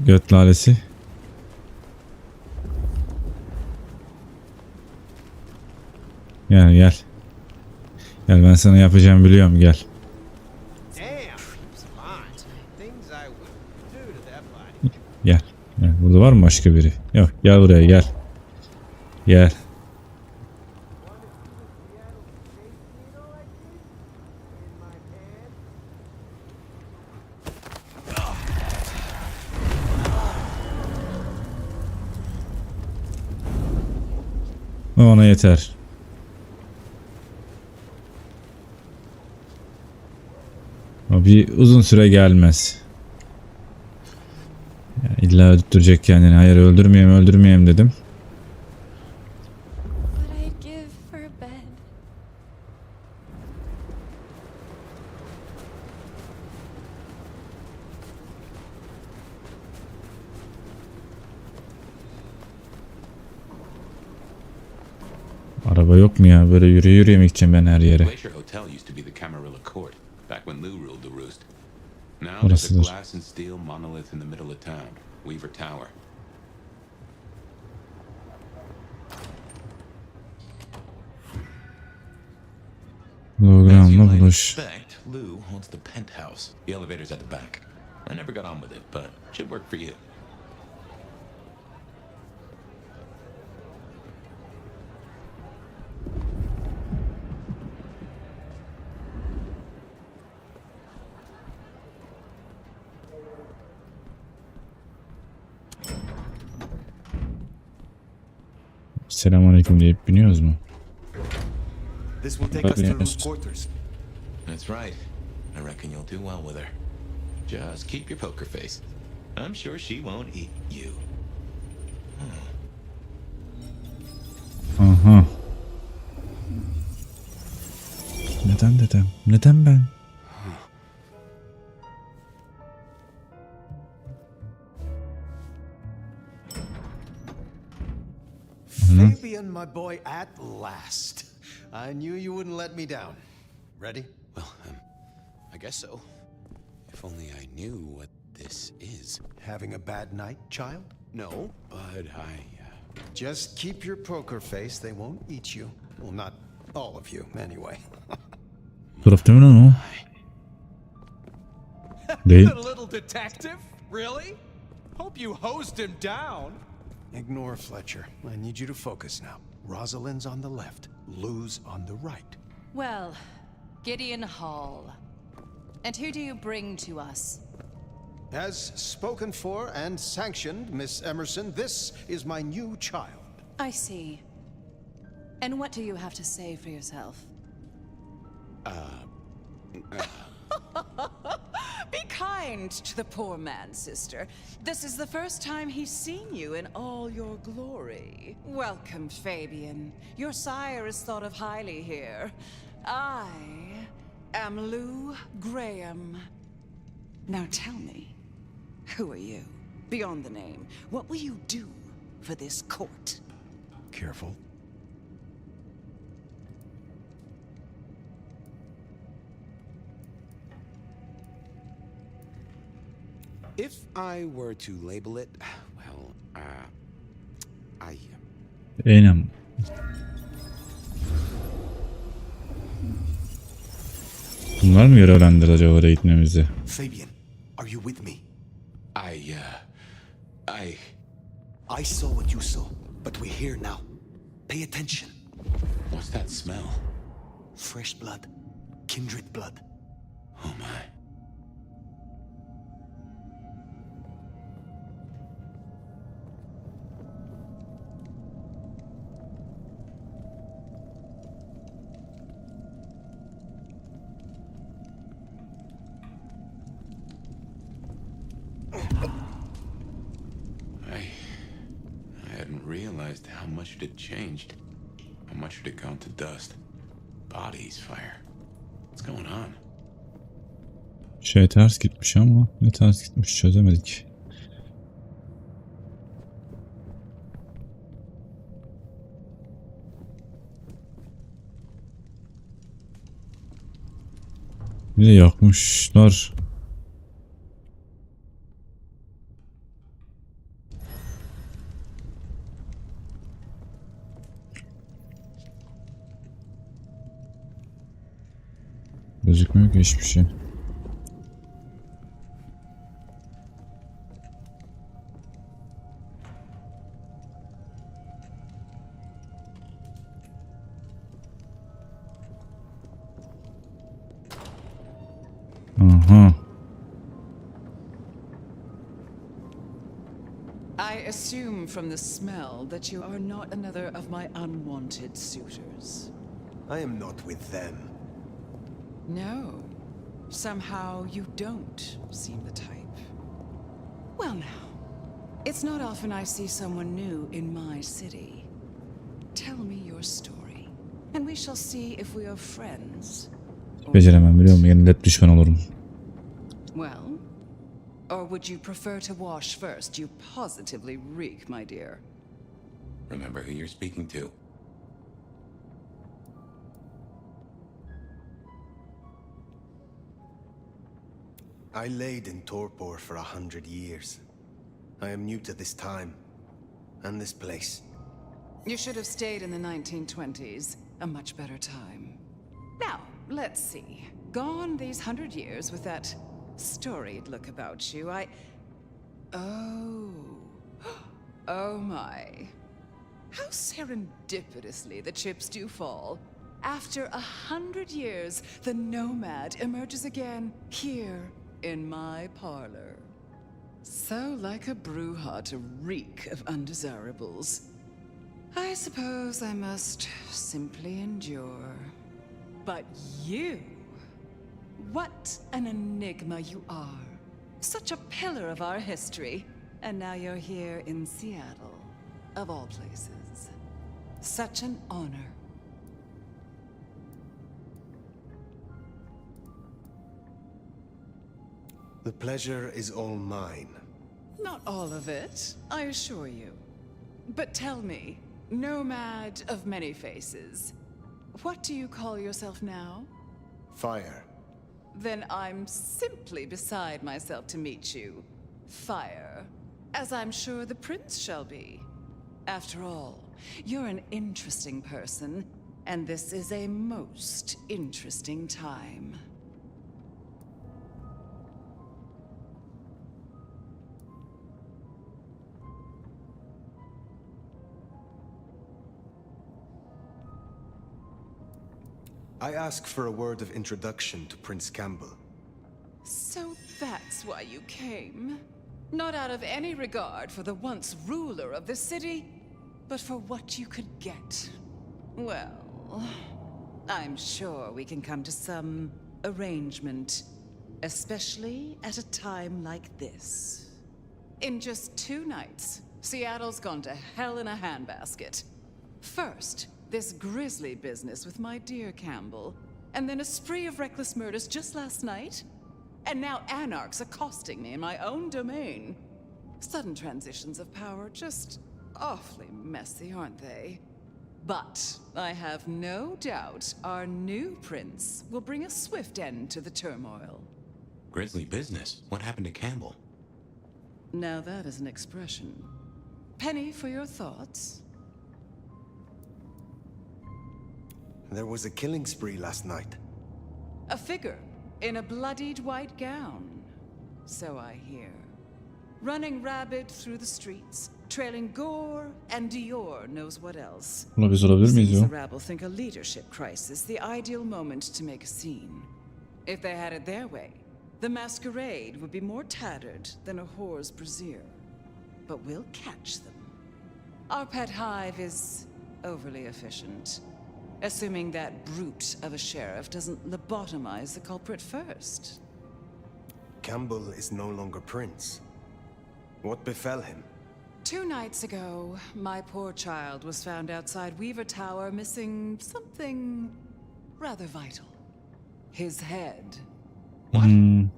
göt lalesi? Gel gel. Gel, ben sana yapacağım biliyorum, gel. Gel. Gel. Burada var mı başka biri? Yok, gel buraya gel. Gel. Ona yeter. O bir uzun süre gelmez. Ya illa öldürecek kendini. Hayır, öldürmeyeyim dedim. Araba yok mu ya? Böyle yürüye mi gideceğim ben her yere? Burasıdır. Hologramla buluş. Lou owns the penthouse. The elevator's at the back. I never got on with it, but should work for you. Selamünaleyküm deyip biniyoruz mu? This will take us to Biniyoruz. quarters. That's right. I reckon you'll do well with her. Just keep your poker face. I'm sure she won't eat you. Aha. Neden dedem? Neden ben? Fabian, my boy, at last. I knew you wouldn't let me down. Ready? Well, I guess so. If only I knew what this is. Having a bad night, child? No, but Just keep your poker face. They won't eat you. Well, not all of you, anyway. Tarafta mı lan o? Değil. The little detective? Really? Hope you hosed him down. Ignore Fletcher. I need you to focus now. Rosalind's on the left, Lou's on the right. Well, Gideon Hall. And who do you bring to us? As spoken for and sanctioned, Miss Emerson, this is my new child. I see. And what do you have to say for yourself? Be kind to the poor man, sister. This is the first time he's seen you in all your glory. Welcome, Fabian. Your sire is thought of highly here. I am Lou Graham. Now tell me, who are you? Beyond the name, what will you do for this court? Careful. if I were to label it, well, Aynen. Bunlar mı görevlendirdi acaba oraya gitmemizi? Fabian, are you with me? I saw what you saw, but we're here now. Pay attention. What's that smell? Fresh blood. Kindred blood. Oh my. I hadn't realized how much it had changed. How much it had gone to dust. Bodies, fire. What's going on? Şey ters gitmiş ama ne ters gitmiş çözemedik. Bir de yakmışlar. Gözükmüyor ki hiçbir şey. Aha. I assume from the smell that you are not another of my unwanted suitors. I am not with them. No. Somehow you don't seem the type. Well now, it's not often I see someone new in my city. Tell me your story, and we shall see if we are friends. Beceremem biliyor musun? Yine net düşman olurum. Well, or would you prefer to wash first? You positively reek, my dear. Remember who you're speaking to. I laid in torpor for 100 years. I am new to this time and this place. You should have stayed in the 1920s, a much better time. Now, let's see. Gone these 100 years with that storied look about you, Oh my. How serendipitously the chips do fall. After 100 years, the nomad emerges again here in my parlor. So like a brouhaha to reek of undesirables. I suppose I must simply endure. But you... What an enigma you are. Such a pillar of our history. And now you're here in Seattle, of all places. Such an honor. The pleasure is all mine. Not all of it, I assure you. But tell me, nomad of many faces, what do you call yourself now? Fire. Then I'm simply beside myself to meet you. Fire. As I'm sure the prince shall be. After all, you're an interesting person, and this is a most interesting time. I ask for a word of introduction to Prince Campbell. So that's why you came? Not out of any regard for the once ruler of the city, but for what you could get. Well, I'm sure we can come to some arrangement, especially at a time like this. In just 2 nights, Seattle's gone to hell in a handbasket. First, this grisly business with my dear Campbell, and then a spree of reckless murders just last night. And now anarchs accosting me in my own domain. Sudden transitions of power, just awfully messy, aren't they? But I have no doubt our new prince will bring a swift end to the turmoil. Grisly business? What happened to Campbell? Now that is an expression. Penny for your thoughts? There was a killing spree last night. A figure in a bloodied white gown. So I hear. Running rabid through the streets, trailing gore and Dior knows what else. Buna biz olabilir miyiz Seems ya? the rabble think a leadership crisis the ideal moment to make a scene. If they had it their way, the masquerade would be more tattered than a whore's brassiere. But we'll catch them. Our pet hive is overly efficient. Assuming that brute of a sheriff doesn't lobotomize the culprit first. Campbell is no longer prince. What befell him? 2 nights ago, my poor child was found outside Weaver Tower missing something rather vital. His head. What?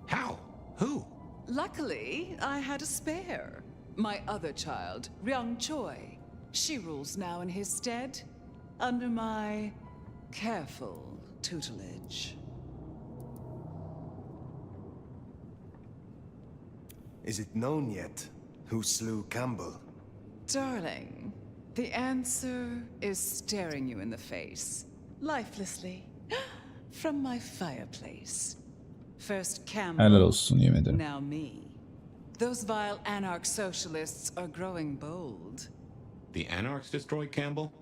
How? Who? Luckily, I had a spare. My other child, Ryung Choi. She rules now in his stead. Under my careful tutelage. Is it known yet who slew Campbell? Darling, the answer is staring you in the face, lifelessly, from my fireplace. First Helal Campbell, olsun yemin ederim. now me. Those vile anarch socialists are growing bold. The anarchs destroyed Campbell?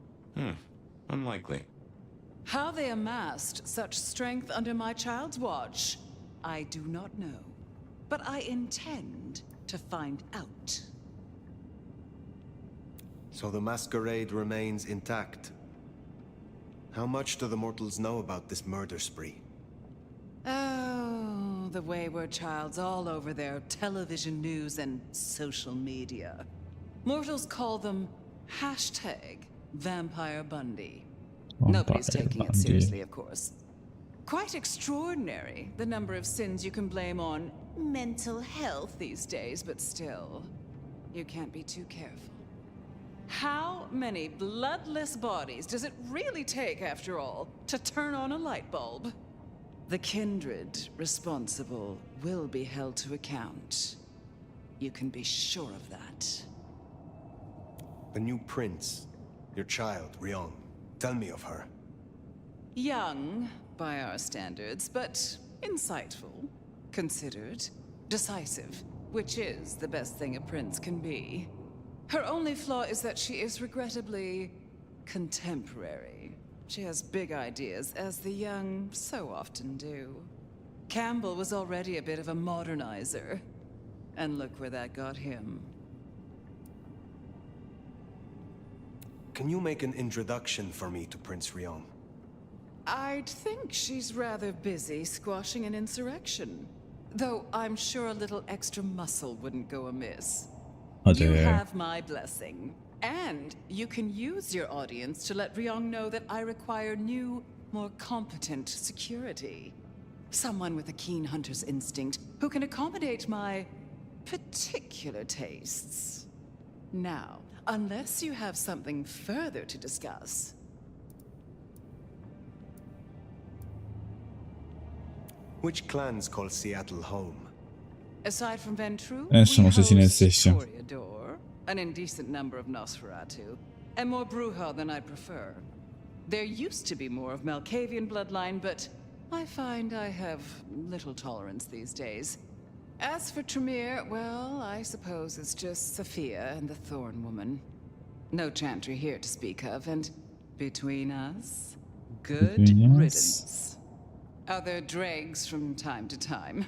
Unlikely. How they amassed such strength under my child's watch, I do not know. But I intend to find out. So the masquerade remains intact. How much do the mortals know about this murder spree? Oh, the wayward child's all over their television news and social media. Mortals call them #Vampire Bundy. Nobody's taking it seriously, of course. Quite extraordinary, the number of sins you can blame on mental health these days, but still, you can't be too careful. How many bloodless bodies does it really take, after all, to turn on a light bulb? The kindred responsible will be held to account. You can be sure of that. The new prince, your child, Ryung. Tell me of her. Young, by our standards, but insightful, considered, decisive, which is the best thing a prince can be. Her only flaw is that she is regrettably contemporary. She has big ideas, as the young so often do. Campbell was already a bit of a modernizer, and look where that got him. can you make an introduction for me to Prince Rion? I'd think she's rather busy squashing an insurrection. Though I'm sure a little extra muscle wouldn't go amiss. You have my blessing. And you can use your audience to let Rion know that I require new, more competent security. Someone with a keen hunter's instinct who can accommodate my particular tastes. Now, unless you have something further to discuss. Which clans call Seattle home? Aside from Ventru, En son o we sesini host seçeceğim. Toreador, an indecent number of Nosferatu, and more Bruja than I'd prefer. There used to be more of Malkavian bloodline, but I find I have little tolerance these days. As for Tremere, well, I suppose it's just Sophia and the Thorn Woman. No Chantry here to speak of, and between us, good riddance. Other dregs from time to time.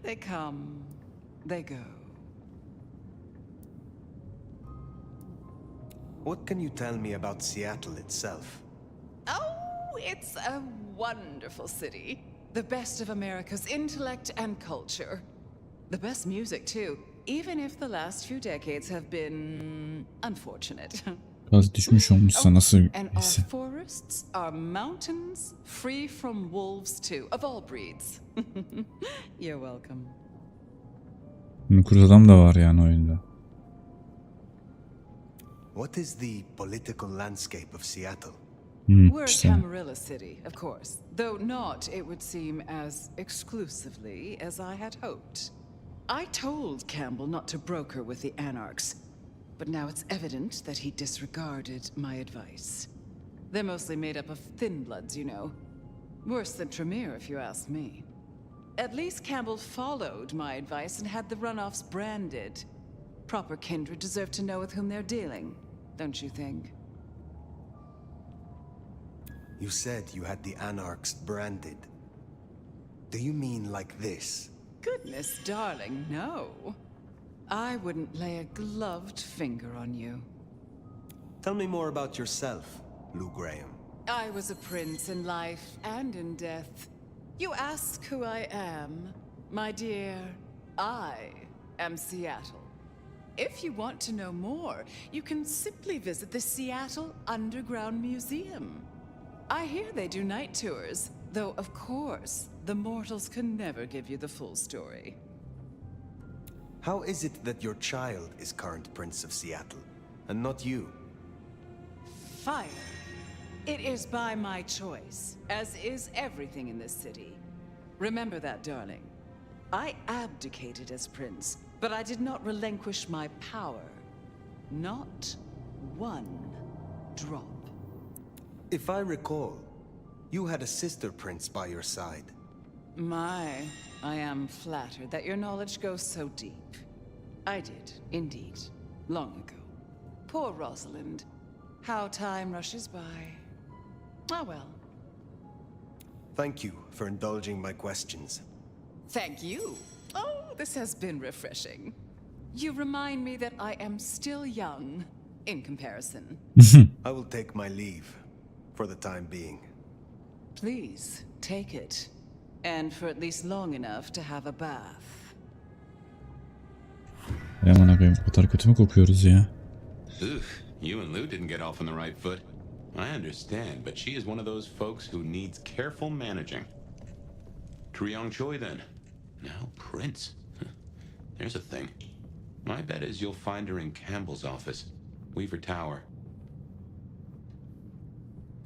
They come, they go. What can you tell me about Seattle itself? Oh, it's a wonderful city. The best of America's intellect and culture. The best music, too, even if the last few decades have been unfortunate. Gaz düşmüş olmuşsa nasıl And our forests are mountains free from wolves, too, of all breeds. You're welcome. Kurt adam da var yani oyunda. What is the political landscape of Seattle? We're a Camarilla city, of course, though not, it would seem, as exclusively as I had hoped. I told Campbell not to broker with the Anarchs, but now it's evident that he disregarded my advice. They're mostly made up of thin bloods, you know. Worse than Tremere, if you ask me. At least Campbell followed my advice and had the runoffs branded. Proper kindred deserve to know with whom they're dealing, don't you think? You said you had the Anarchs branded. Do you mean like this? Goodness, darling, no. I wouldn't lay a gloved finger on you. Tell me more about yourself, Lou Graham. I was a prince in life and in death. You ask who I am. My dear, I am Seattle. If you want to know more, you can simply visit the Seattle Underground Museum. I hear they do night tours, though of course, the mortals can never give you the full story. How is it that your child is current Prince of Seattle, and not you? Fire. It is by my choice, as is everything in this city. Remember that, darling. I abdicated as prince, but I did not relinquish my power. Not one drop. If I recall, you had a sister prince by your side. I am flattered that your knowledge goes so deep. I did, indeed, long ago. Poor Rosalind. How time rushes by. Ah, well. Thank you for indulging my questions. Thank you. Oh, this has been refreshing. You remind me that I am still young, in comparison. I will take my leave, for the time being. Please, take it. And for at least long enough to have a bath. Aman akıyım, bu kadar kötü mü kokuyoruz ya? You and Lou didn't get off on the right foot. I understand, but she is one of those folks who needs careful managing. Triong Choi, then. Now Prince. There's a thing. My bet is you'll find her in Campbell's office, Weaver Tower.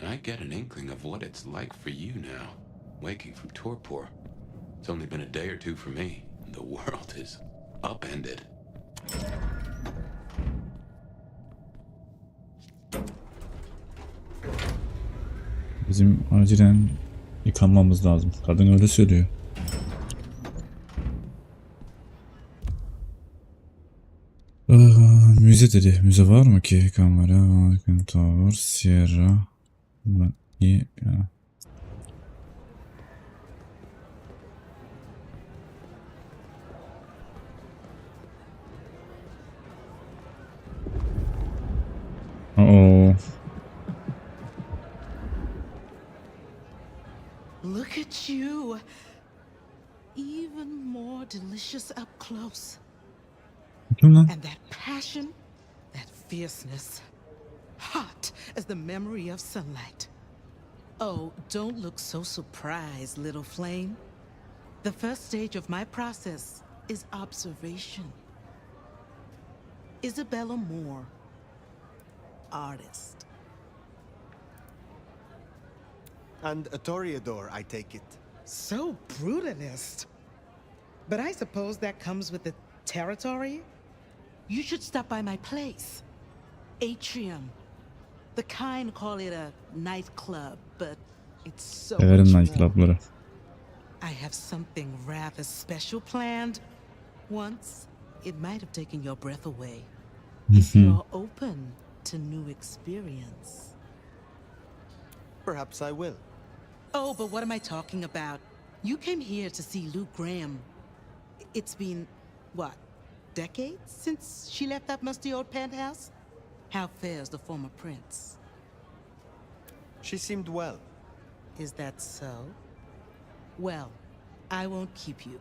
I get an inkling of what it's like for you now, waking from torpor. It's only been a day or two for me. The world is upended. Bizim acilen yıkanmamız lazım. Kadın öyle söylüyor. Müze dedi. Müze var mı ki? Kamera, Tower, Sierra. İyi ya. get you. Even more delicious up close. Kim lan? And that passion, that fierceness, hot as the memory of sunlight. Oh, don't look so surprised, little flame. The first stage of my process is observation. Isabella Moore, artist. And a toreador, I take it. So brutalist. But I suppose that comes with the territory? You should stop by my place. Atrium. The kind call it a nightclub, but it's so Severim much more. nightclubları. I have something rather special planned. Once, it might have taken your breath away. If you're open to new experience. Perhaps I will. Oh, but what am I talking about? You came here to see Lou Graham. It's been, what, decades since she left that musty old penthouse? How fares the former prince? She seemed well. Is that so? Well, I won't keep you.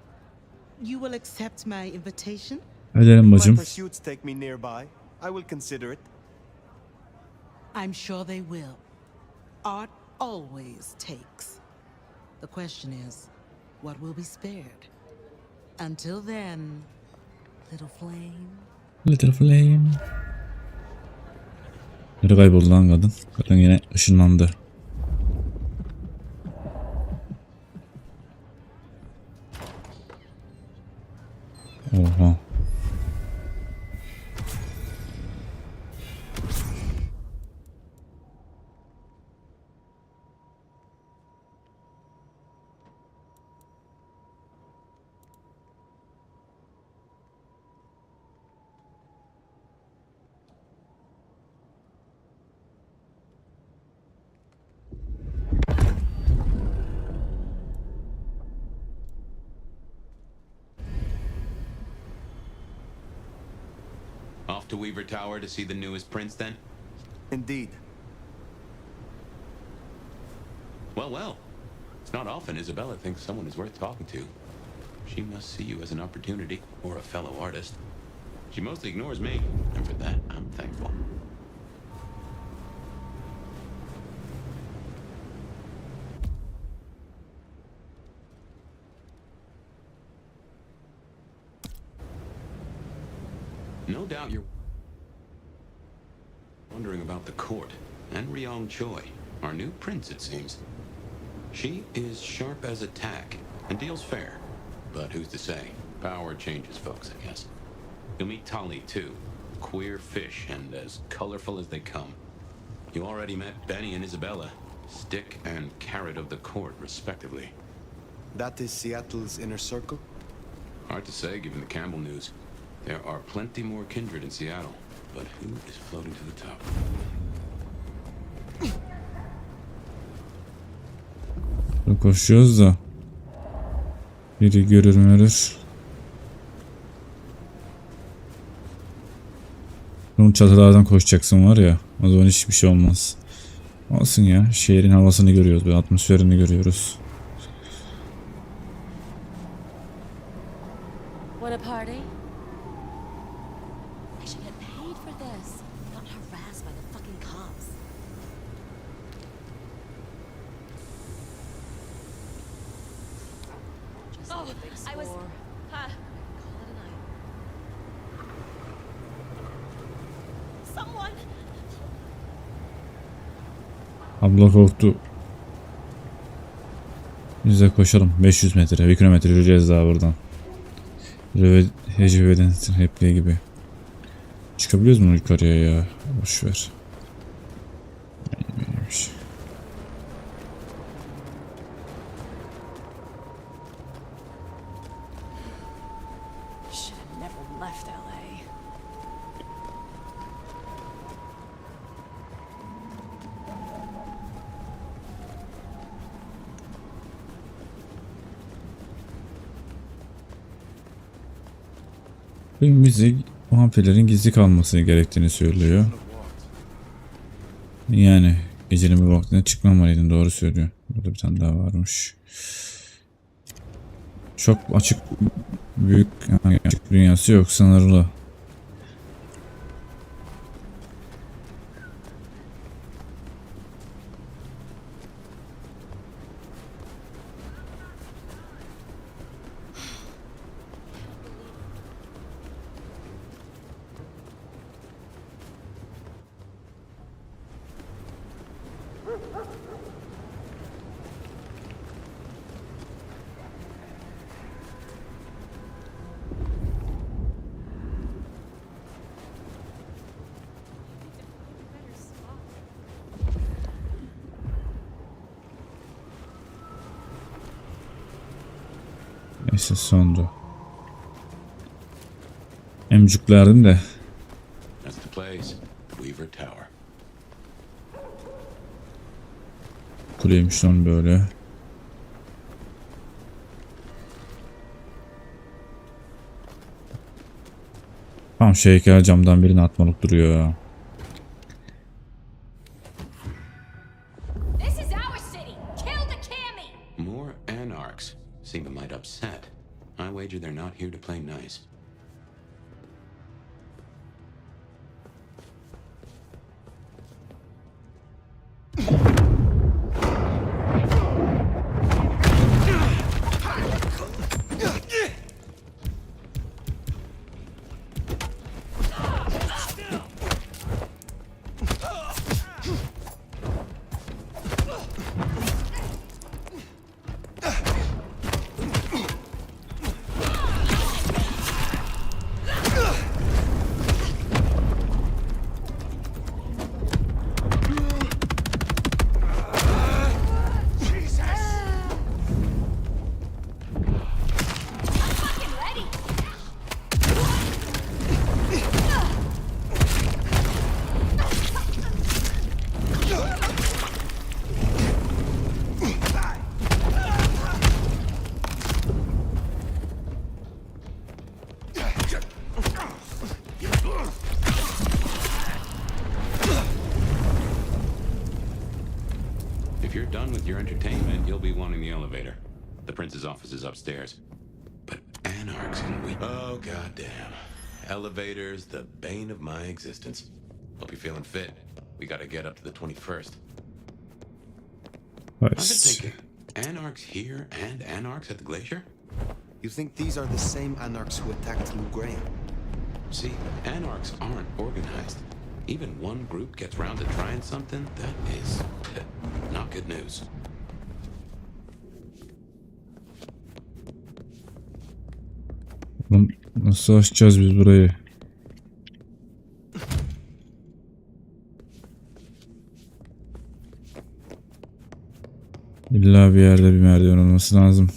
You will accept my invitation? Ederim My bacım. pursuits take me nearby. I will consider it. I'm sure they will. Art always takes. The question is, what will be spared? Until then, little flame. Little flame. Nereye kayboldu lan kadın? Kadın yine ışınlandı. Oha. Off to Weaver Tower to see the newest prince, then? Indeed. Well, well. It's not often Isabella thinks someone is worth talking to. She must see you as an opportunity, or a fellow artist. She mostly ignores me, and for that, I'm thankful. No doubt you're wondering about the court and Ryong Choi, our new prince, it seems. She is sharp as a tack and deals fair, but who's to say? Power changes folks, I guess. You'll meet Tali, too. Queer fish and as colorful as they come. You already met Benny and Isabella, stick and carrot of the court, respectively. That is Seattle's inner circle? Hard to say, given the Campbell news. There are plenty more kindred in Seattle, but who is floating to the top? Koşuyoruz da biri görür mü ölür. Bunun çatılardan koşacaksın var ya, o zaman hiçbir şey olmaz. Olsun ya, şehrin havasını görüyoruz, böyle atmosferini görüyoruz. Want a party? I should get paid for this, not harassed by the fucking cops. Just Oh, like a big I was... score. Huh. Call it a night. Someone... Abla korktu. Biz de koşalım. 500 metre, 1 kilometre yürüyeceğiz daha buradan. Heciveden repliği gibi. Çıkabiliyoruz mu yukarıya ya? Boşver. Neymiş? Should have never left LA. Bu müzik vampirlerin gizli kalması gerektiğini söylüyor. Yani gecenin bir vaktinde çıkmamalıydın, doğru söylüyor. Burada bir tane daha varmış. Çok açık, büyük, yani açık dünyası yok, sınırlı. Neyse sondu. Emcüklerdim de. That's the place. Weaver Tower. Kuleymiş lan böyle. Tam heykel camdan birini atmalık duruyor ya. More anarchs seem a mite upset. I wager they're not here to play nice. If you're done with your entertainment, you'll be wanting the elevator. The prince's office is upstairs. But anarchs and we... Oh, goddamn. Elevators, the bane of my existence. Hope you're feeling fit. We gotta get up to the 21st. Nice. I've been thinking, anarchs here and anarchs at the glacier? You think these are the same anarchs who attacked Lou Graham? See, anarchs aren't organized. Even one group gets round to trying something, that is not good news. Nasıl aşacağız biz burayı? İlla bir yerde bir merdiven olması lazım.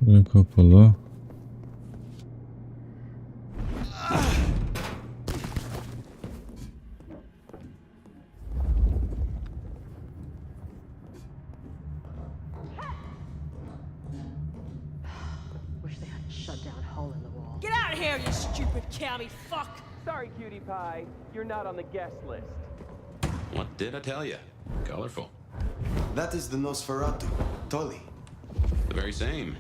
Buraya kapalı. Wish they had a shut down hole in the wall. Get out of here, you stupid county fuck! Sorry, cutie pie. You're not on the guest list. What did I tell you? Colorful. That is the Nosferatu, Tolly. The very same.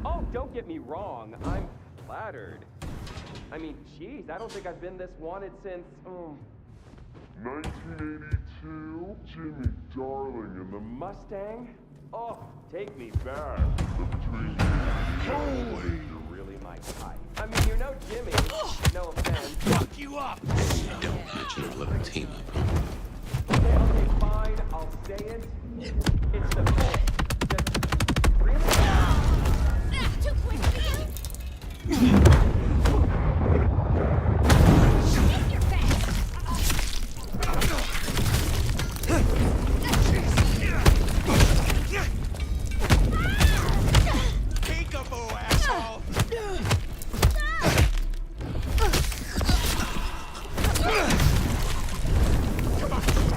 Oh, don't get me wrong. I'm flattered. I mean, geez, I don't think I've been this wanted since, 1982, Jimmy Darling and the Mustang? Oh, take me back. Holy! You're really my type. I mean, you're no Jimmy. No offense. Fuck you up! Don't mention a little team up, huh? Okay, fine. I'll say it. It's the best. Just really? Too quick for you? Take your back. Peekaboo, asshole! Bak.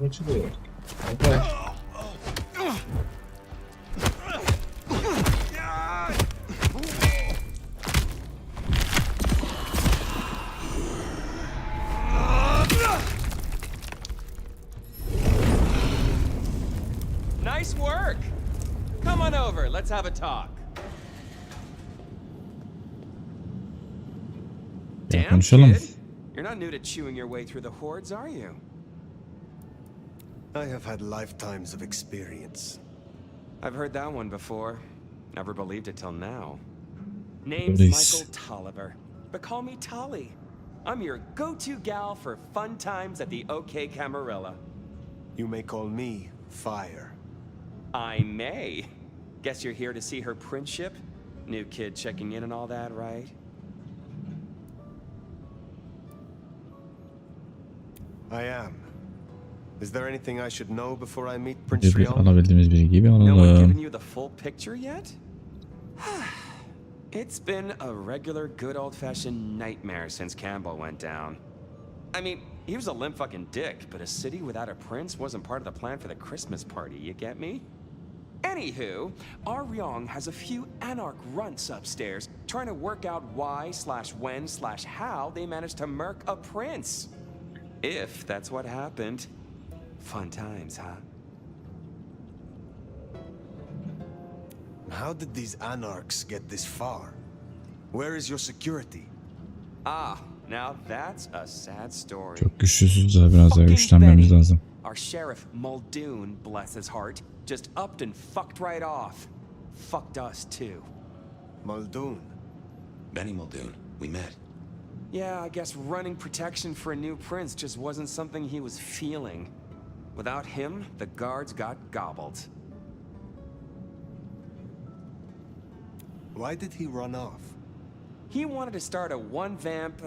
Açılıyor. Okay. Nice work. Come on over. Let's have a talk. Ya Damn, konuşalım. kid. You're not new to chewing your way through the hordes, are you? I have had lifetimes of experience. I've heard that one before. Never believed it till now. Name's Please. Michael Tolliver, but call me Tolly. I'm your go-to gal for fun times at the OK Camarilla. You may call me Fire. I may. Guess you're here to see her principship? New kid checking in and all that, right? I am. Is there anything I should know before I meet Bir Prince Rion? alabildiğimiz bilgiyi bir No one alalım. given you the full picture yet? It's been a regular good old-fashioned nightmare since Campbell went down. I mean, he was a limp fucking dick, but a city without a prince wasn't part of the plan for the Christmas party, you get me? Anywho, our Ryong has a few anarch runts upstairs trying to work out why/when/how they managed to murk a prince. If that's what happened. Fun times, huh? How did these anarchs get this far? Where is your security? Ah, now that's a sad story. Çok güçlüsüz daha biraz daha Fucking güçlenmemiz Benny, lazım. Our sheriff, Muldoon, bless his heart, just upped and fucked right off. Fucked us too. Muldoon? Benny Muldoon, we met. Yeah, I guess running protection for a new prince just wasn't something he was feeling. Without him, the guards got gobbled. Why did he run off? He wanted to start a one-vamp,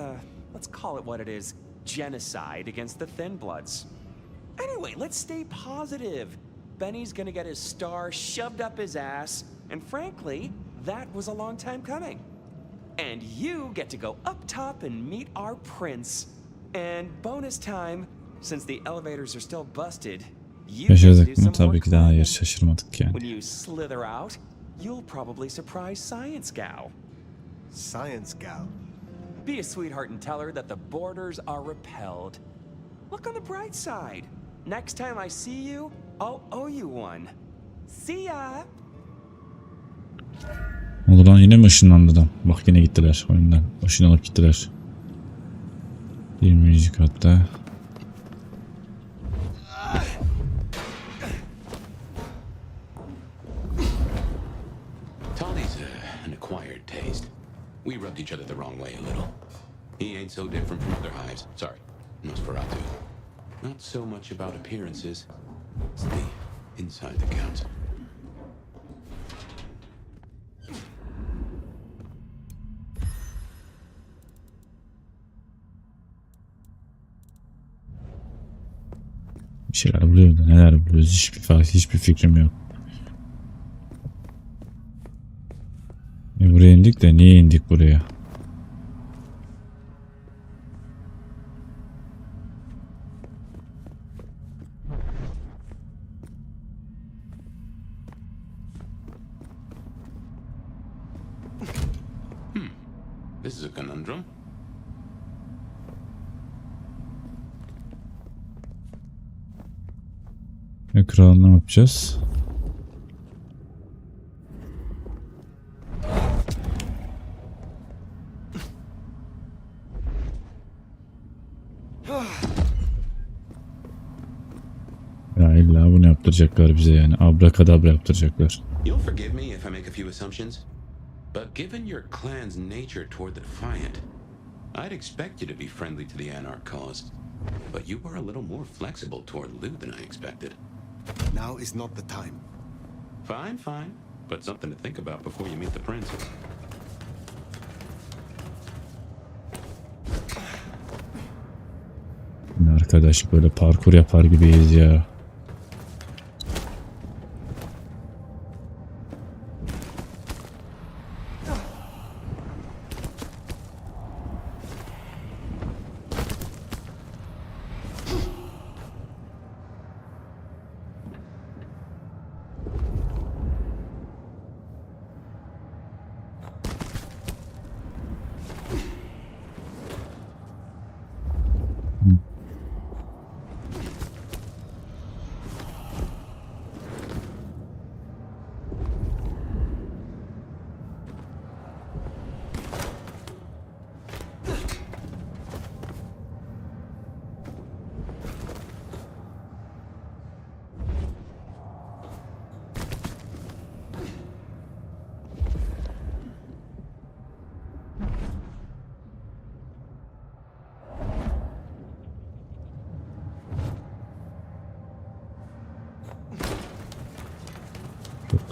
let's call it what it is, genocide against the Thin Bloods. Anyway, let's stay positive. Benny's gonna get his star shoved up his ass, and frankly, that was a long time coming. And you get to go up top and meet our prince. And bonus time, since the elevators are still busted, you get to do Şaşırdık mı? some Tabii more ki de hayır, climbing. şaşırmadık yani. When you slither out, you'll probably surprise Science Gal. Science Gal? Be a sweetheart and tell her that the borders are repelled. Look on the bright side. Next time I see you, I'll owe you one. See ya! Oldu lan, yine mi ışınlandı adam? Bak yine gittiler oyundan. Işınlanıp gittiler. 20. katta. Tolly's an acquired taste. We rubbed each other the wrong way a little. He ain't so different from other hives. Sorry, Nosferatu. Not so much about appearances. It's the inside that counts. Bir şeyler buluyor da neler buluyoruz hiçbir fikrim yok. Buraya indik de niye indik buraya? Ekran ne yapacağız? Ya illa bunu yaptıracaklar bize yani. Abrakadabra yaptıracaklar. You'll forgive me if I make a few assumptions, but given your clan's nature toward the Defiant, I'd expect you to be friendly to the Anarch cause. But you were a little more flexible toward loot than I expected. Now is not the time. Fine, fine. But something to think about before you meet the prince. Arkadaş böyle parkur yapar gibiyiz ya.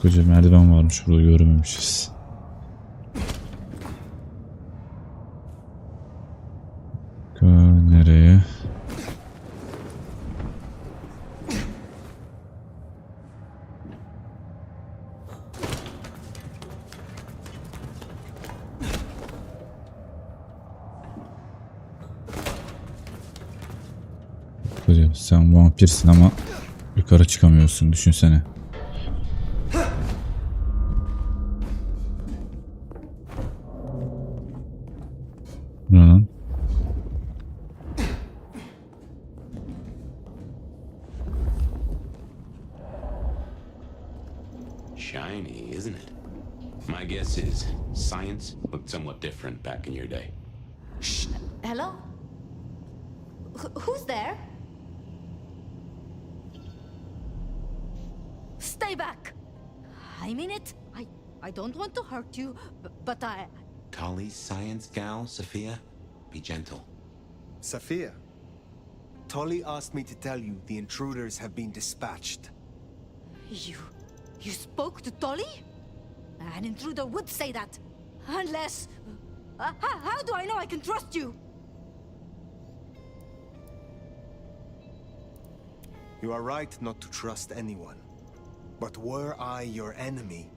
Koca merdiven varmış, burada görmemişiz. Nereye? Koca sen vampirsin ama yukarı çıkamıyorsun, düşünsene. Shiny, isn't it? My guess is science looked somewhat different back in your day. Shh. Hello? Who's there? Stay back! I mean it. I don't want to hurt you, but I... Tolly's science gal, Sophia? Be gentle. Sophia, Tolly asked me to tell you the intruders have been dispatched. You spoke to Tolly? An intruder would say that. Unless... how do I know I can trust you? You are right not to trust anyone. But were I your enemy,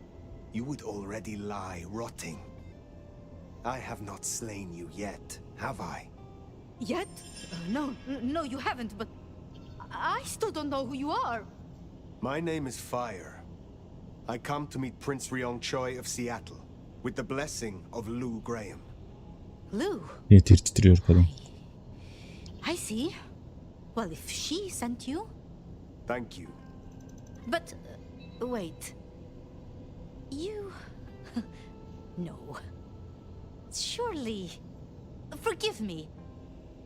you would already lie rotting. I have not slain you yet, have I? Yet? No, you haven't, but... I still don't know who you are. My name is Fire. I come to meet Prince Ryong Choi of Seattle, with the blessing of Lou Graham. Lou? Yeter titriyor kadın. I see. Well, if she sent you... Thank you. But, wait. You... No. Surely... Forgive me.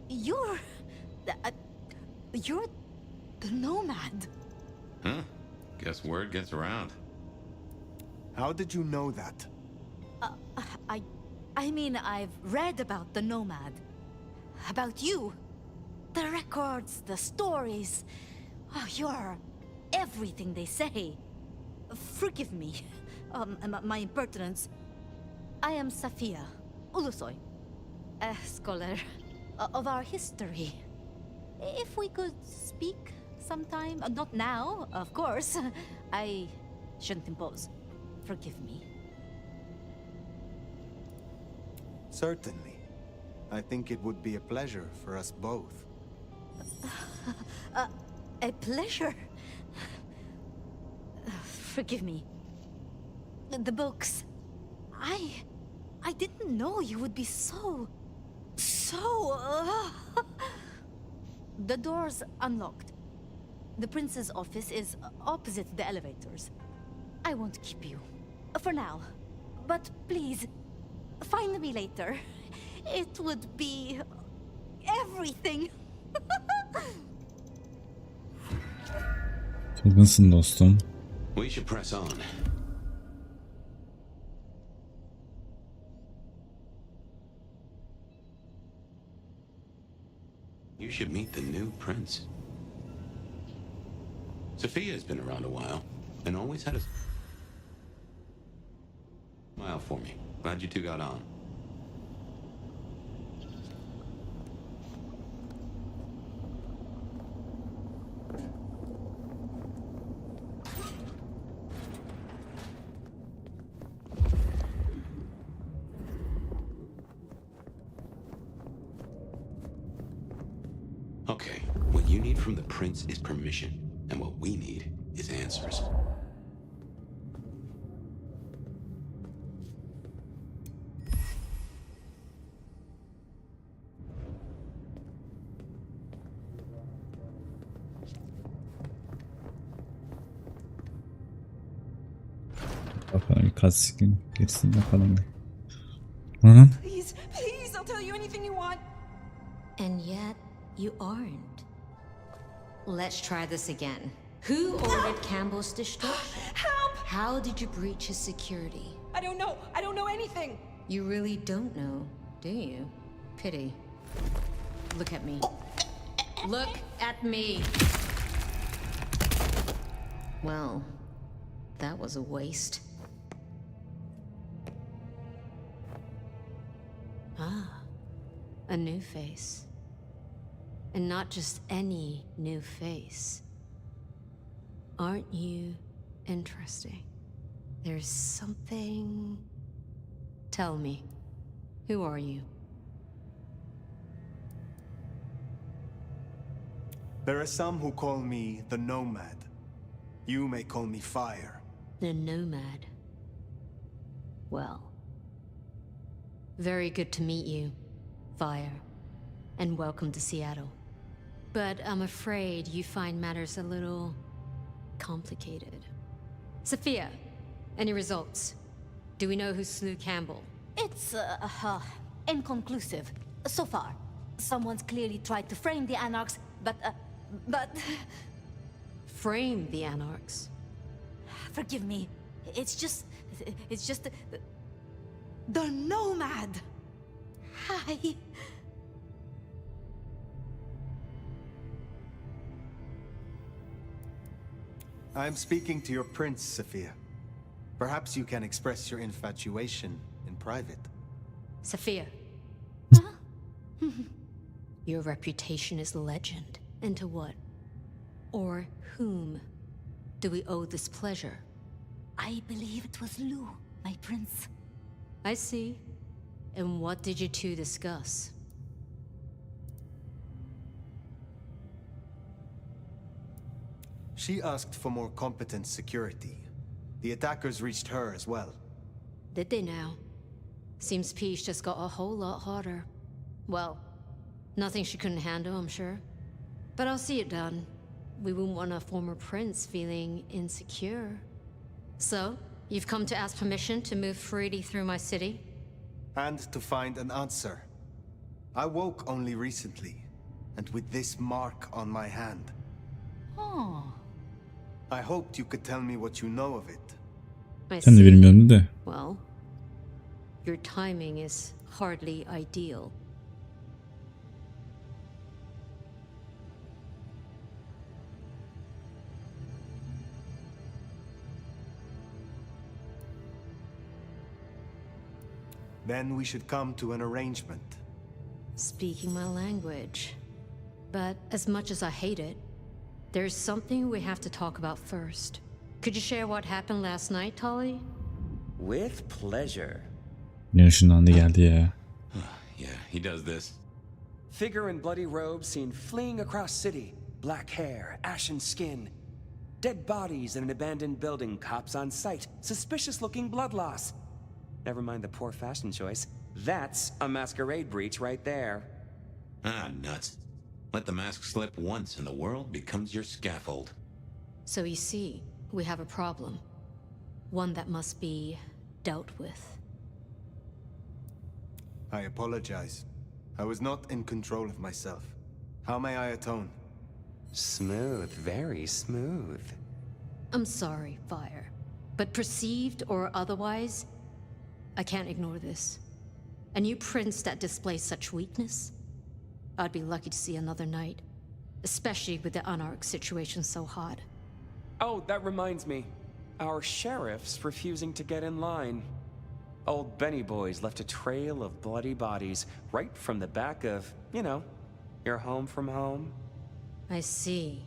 You're the nomad. Huh? Guess word gets around. How did you know that? I mean, I've read about the nomad. About you. The records, the stories. Oh, you're everything they say. Forgive me. My impertinence. I am Safia Ulusoy, a scholar of our history. If we could speak sometime, not now, of course. I shouldn't impose. Forgive me. Certainly. I think it would be a pleasure for us both. A pleasure? Forgive me. The books. I didn't know you would be so... The door's unlocked. The prince's office is opposite the elevators. I won't keep you. For now. But please, find me later. It would be... everything. Çılgınsın dostum. We should press on. You should meet the new prince. Sophia's been around a while and always had a smile for me. Glad you two got on. Okay, what you need from the prince is permission, and what we need is answers. Bakalım cutscene geçsin bakalım. Hı? Please, please, I'll tell you anything you want. And yet, you aren't. Let's try this again. Who ordered Campbell's destruction? Help! How did you breach his security? I don't know. I don't know anything. You really don't know, do you? Pity. Look at me. Look at me! Well, that was a waste. Ah, a new face. And not just any new face. Aren't you interesting? There's something... Tell me, who are you? There are some who call me the Nomad. You may call me Fire. The Nomad. Well, very good to meet you, Fire, and welcome to Seattle. But I'm afraid you find matters a little complicated. Sophia, any results? Do we know who slew Campbell? It's, inconclusive. So far. Someone's clearly tried to frame the Anarchs, but... Frame the Anarchs? Forgive me. It's just... The Nomad! Hi. I'm speaking to your prince, Sophia. Perhaps you can express your infatuation in private. Sophia. Your reputation is legend. And to what? Or whom do we owe this pleasure? I believe it was Lou, my prince. I see. And what did you two discuss? She asked for more competent security. The attackers reached her as well. Did they now? Seems Peach just got a whole lot harder. Well, nothing she couldn't handle, I'm sure. But I'll see it done. We wouldn't want a former prince feeling insecure. So, you've come to ask permission to move freely through my city? And to find an answer. I woke only recently, and with this mark on my hand. Oh. I hoped you could tell me what you know of it. Sen de bilmiyorum de. Well, your timing is hardly ideal. Then we should come to an arrangement. Speaking my language. But as much as I hate it, there's something we have to talk about first. Could you share what happened last night, Tolly? With pleasure. Ne ışınlandı geldi ya. Yeah, he does this. Figure in bloody robes seen fleeing across city. Black hair, ashen skin. Dead bodies in an abandoned building, cops on site. Suspicious looking blood loss. Never mind the poor fashion choice. That's a masquerade breach right there. Ah, nuts. Let the mask slip once and the world becomes your scaffold. So you see, we have a problem. One that must be dealt with. I apologize. I was not in control of myself. How may I atone? Smooth, very smooth. I'm sorry, Fire. But perceived or otherwise, I can't ignore this. A new prince that displays such weakness? I'd be lucky to see another night. Especially with the Anarch situation so hot. Oh, that reminds me. Our sheriff's refusing to get in line. Old Benny Boys left a trail of bloody bodies right from the back of, you know, your home from home. I see.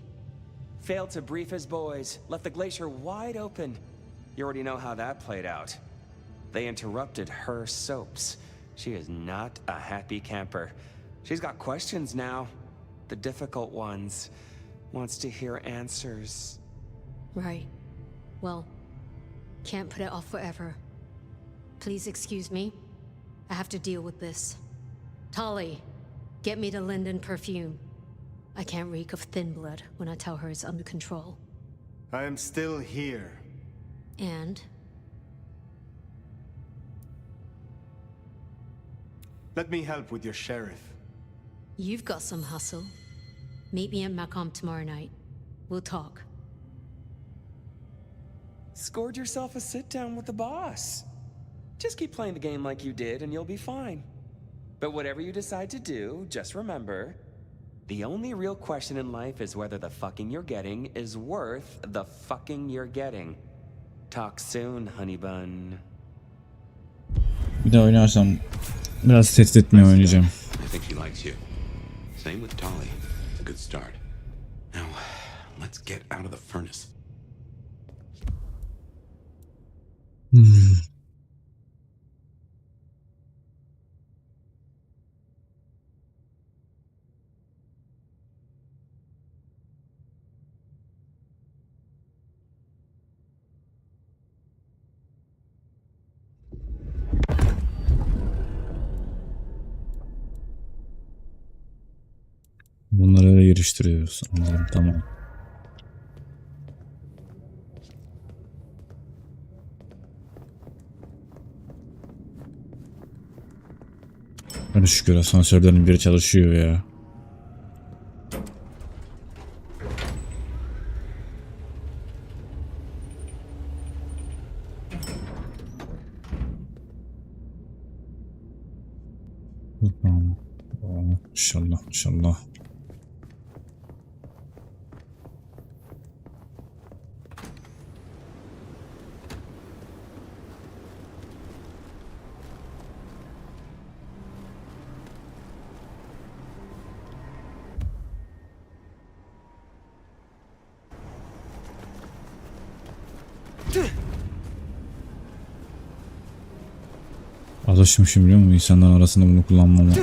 Failed to brief his boys, left the glacier wide open. You already know how that played out. They interrupted her soaps. She is not a happy camper. She's got questions now. The difficult ones. Wants to hear answers. Right. Well, can't put it off forever. Please excuse me. I have to deal with this. Tolly, get me the linden perfume. I can't reek of thin blood when I tell her it's under control. I am still here. And? Let me help with your sheriff. You've got some hustle. Meet me at Macomb tomorrow night. We'll talk. Scored yourself a sit-down with the boss. Just keep playing the game like you did and you'll be fine. But whatever you decide to do, just remember, the only real question in life is whether the fucking you're getting is worth the fucking you're getting. Talk soon, honey bun. Bir daha oynarsam biraz tehdit etmeye oynayacağım. I think she likes you. Same with Tolly. It's a good start. Now, let's get out of the furnace. Bunları öyle giriştiriyoruz. Anladım, tamam. Hadi şükür asansörlerin biri çalışıyor ya. Tamam. İnşallah, inşallah. Alışmışım biliyor musun? İnsanların arasında bunu kullanmama.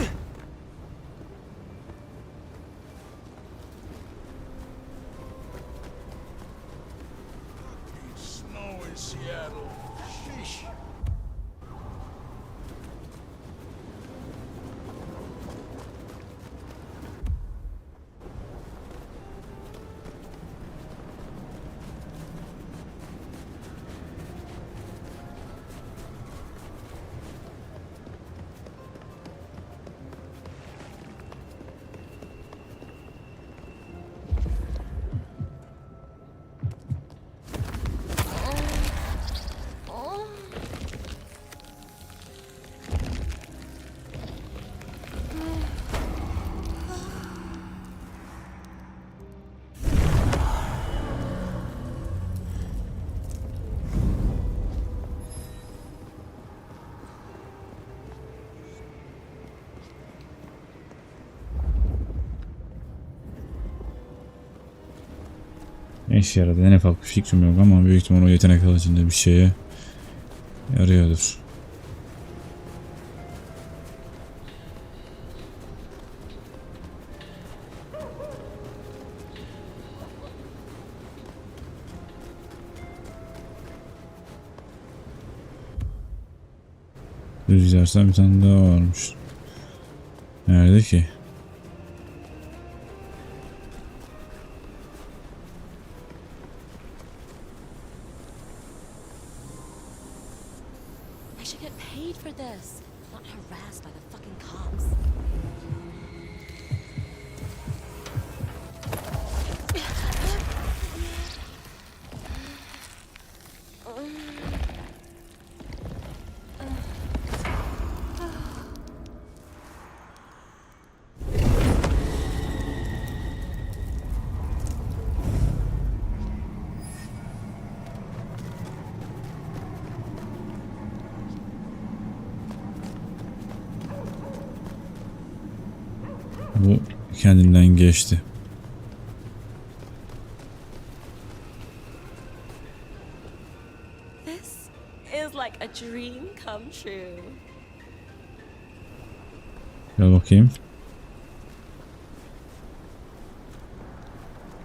Ne işe yaradı? En ufak bir fikrim yok ama büyük ihtimal o yetenek alıcında bir şeye yarıyordur. Düz gidersen bir tane daha varmış. Nerede ki? should get paid for this, not harassed by the fucking cops. Bu kendinden geçti. This is like a dream come true. Gel bakayım.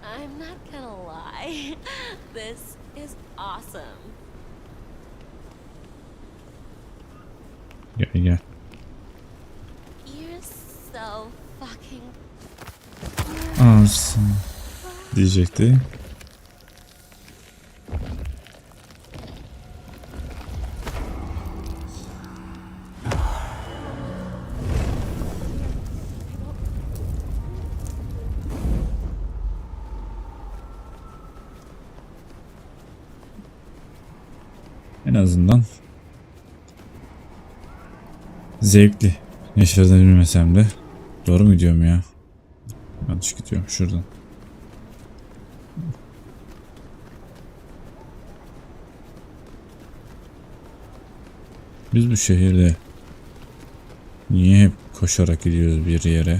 I'm not gonna lie. This is awesome. Gel gel. You're so fucking Anasını diyecekti. En azından zevkli. Yaşadığını bilmesem de. Doğru mu gidiyorum ya? Yanlış gidiyorum şuradan. Biz bu şehirde niye hep koşarak gidiyoruz bir yere?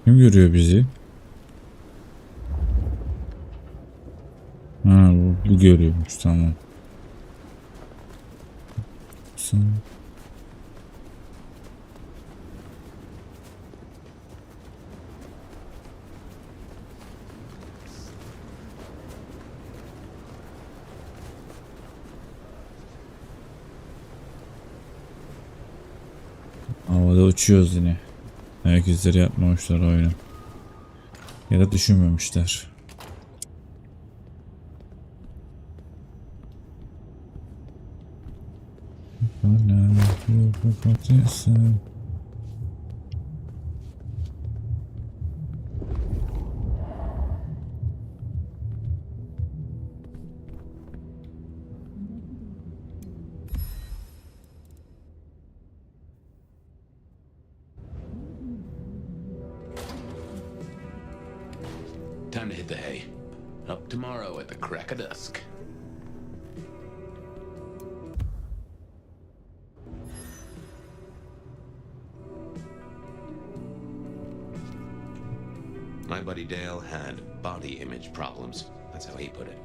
Kim görüyor bizi? Ha, bu görüyormuş, tamam. Havada uçuyoruz yine. Ayak izleri yapmamışlar oyunu. Ya da düşünmemişler. Time to hit the hay. Up tomorrow at the crack of dusk. My buddy Dale had body image problems. That's how he put it.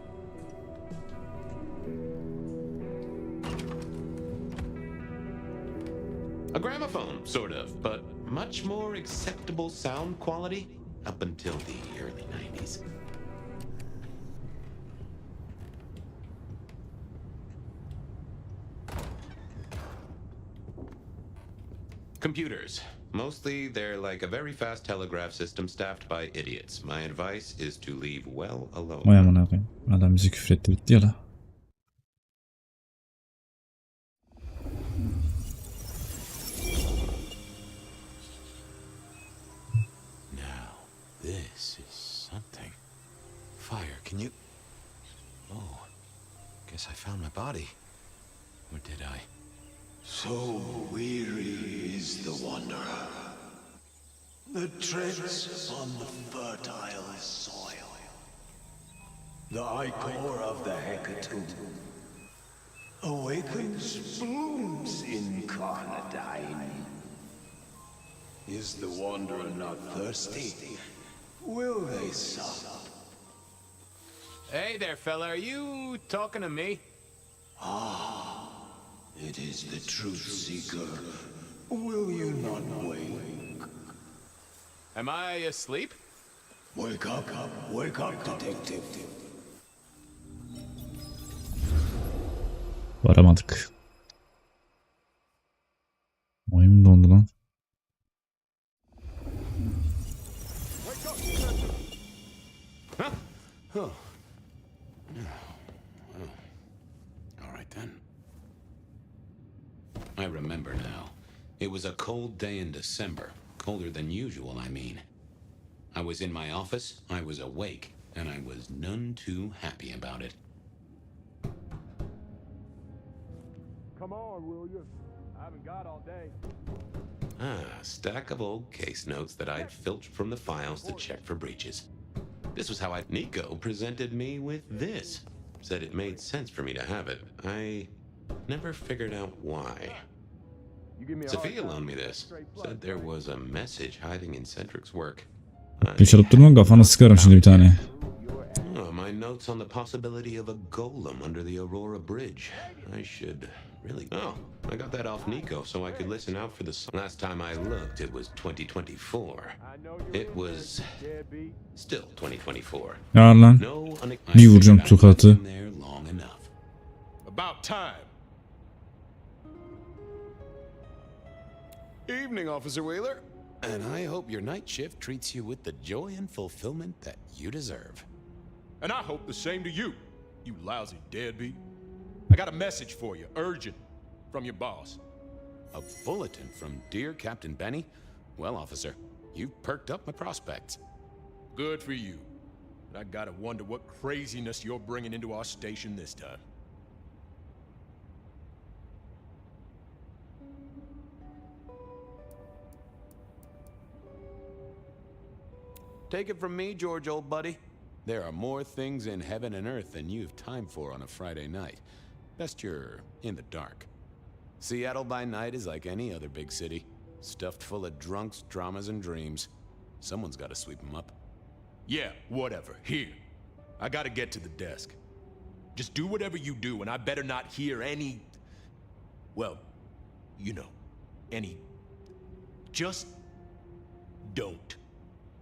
A gramophone, sort of, but much more acceptable sound quality up until the early 90s. Computers. Mostly, they're like a very fast telegraph system staffed by idiots. My advice is to leave well alone. Vay amına koyayım. Adam bizi küfretti gitti ya la. Now, this is something. Fire, can you... Oh, guess I found my body. Or did I? So weary is the wanderer that treads on the fertile soil. The ichor of the hecatomb awakens blooms incarnadine. Is the wanderer not thirsty? Will they sup? Hey there, fella. Are you talking to me? Ah, it is the truth seeker. Will you not wake? Am I asleep? Wake up, detective. Varamadık. Oyun dondu lan. It was a cold day in December. Colder than usual, I mean. I was in my office, I was awake, and I was none too happy about it. Come on, will you? I haven't got all day. A stack of old case notes that I'd filched from the files to check for breaches. This was how Nico presented me with this. Said it made sense for me to have it. I never figured out why. Sophia loaned me this. Said there was a message hiding in Cedric's work. Çalıp durma, kafanı sıkarım şimdi bir tane. Oh, my notes on the possibility of a golem under the Aurora Bridge. I should really... Oh, I got that off Nico so I could listen out for the... Last time I looked, it was 2024. It was... still 2024. Ya lan. Bir vuracağım tokatı. About time. Evening, Officer Wheeler. And I hope your night shift treats you with the joy and fulfillment that you deserve. And I hope the same to you, you lousy deadbeat. I got a message for you, urgent, from your boss. A bulletin from dear Captain Benny? Well, officer, you've perked up my prospects. Good for you. But I gotta wonder what craziness you're bringing into our station this time. Take it from me, George, old buddy. There are more things in heaven and earth than you've time for on a Friday night. Best you're in the dark. Seattle by night is like any other big city. Stuffed full of drunks, dramas, and dreams. Someone's got to sweep them up. Yeah, whatever. Here. I gotta get to the desk. Just do whatever you do, and I better not hear any... Well, you know, any... Just don't.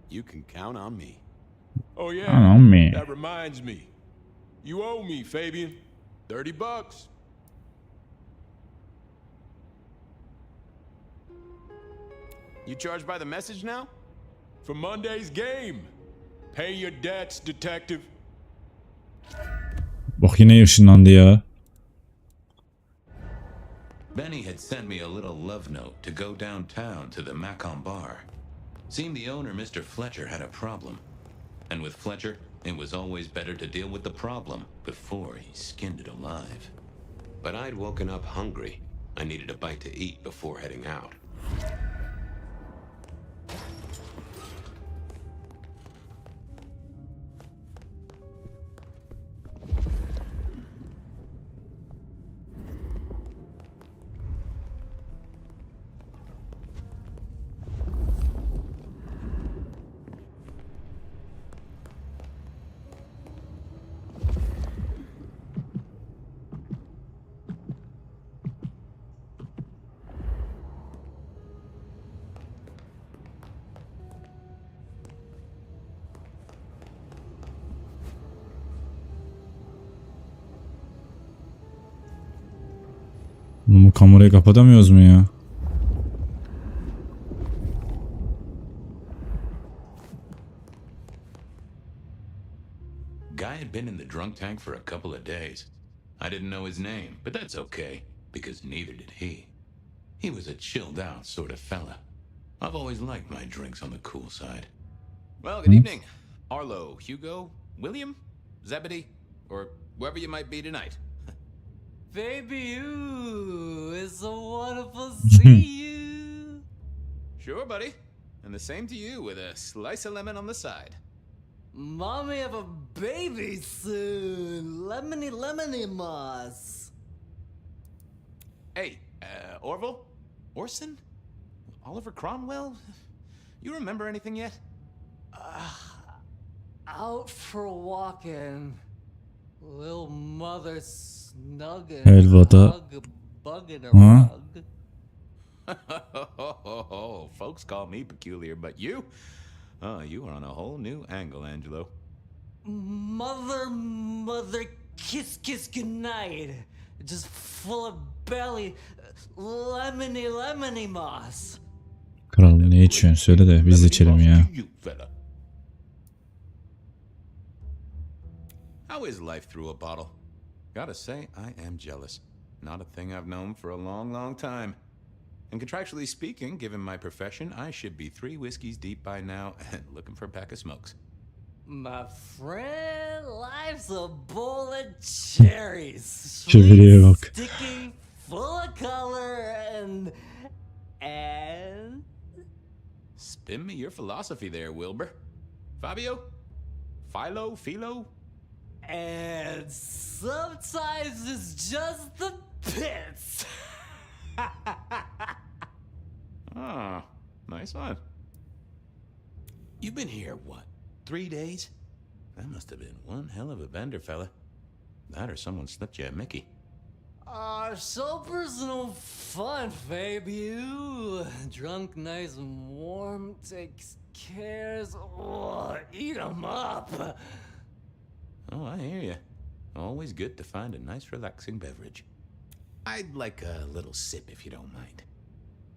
You can count on me. Oh yeah, Count on me. That reminds me. You owe me, Fabian. $30. You charged by the message now? For Monday's game. Pay your debts, detective. Bak yine ışınlandı ya. Benny had sent me a little love note to go downtown to the Macon bar. Seemed the owner, Mr. Fletcher, had a problem. And with Fletcher, it was always better to deal with the problem before he skinned it alive. But I'd woken up hungry. I needed a bite to eat before heading out. Bu kamerayı kapatamıyoruz mu ya? Guy had been in the drunk tank for a couple of days. I didn't know his name, but that's okay, because neither did he. He was a chilled out sort of fella. I've always liked my drinks on the cool side. Well, good evening. Arlo, Hugo, William, Zebedee, or whoever you might be tonight. Baby, you, it's so wonderful to see you. Sure, buddy. And the same to you with a slice of lemon on the side. Mommy have a baby soon. Lemony, lemony moss. Hey, Orville? Orson? Oliver Cromwell? You remember anything yet? Out for walking. Little mother snugging. Helvata. Bugging a Huh? rug. Folks call me peculiar, but you? Oh, you are on a whole new angle, Angelo. Mother, kiss, kiss, goodnight. Just full of belly. Lemony moss. Kral ne içiyorsun söyle de biz de içelim ya. How is life through a bottle? Gotta say, I am jealous. Not a thing I've known for a long, long time. And contractually speaking, given my profession, I should be 3 whiskeys deep by now and looking for a pack of smokes. My friend, life's a bowl of cherries. Çeviriye Sweet, bak. sticky, full of color, and... Spin me your philosophy there, Wilbur. Fabio? Philo? And sometimes it's just the pits. Ah, nice one. You've been here, what, 3 days? That must have been one hell of a bender, fella. That or someone slipped you a Mickey. So personal fun, Fabio. Drunk, nice and warm, takes cares. Oh, eat 'em up. Oh, I hear you. Always good to find a nice, relaxing beverage. I'd like a little sip if you don't mind.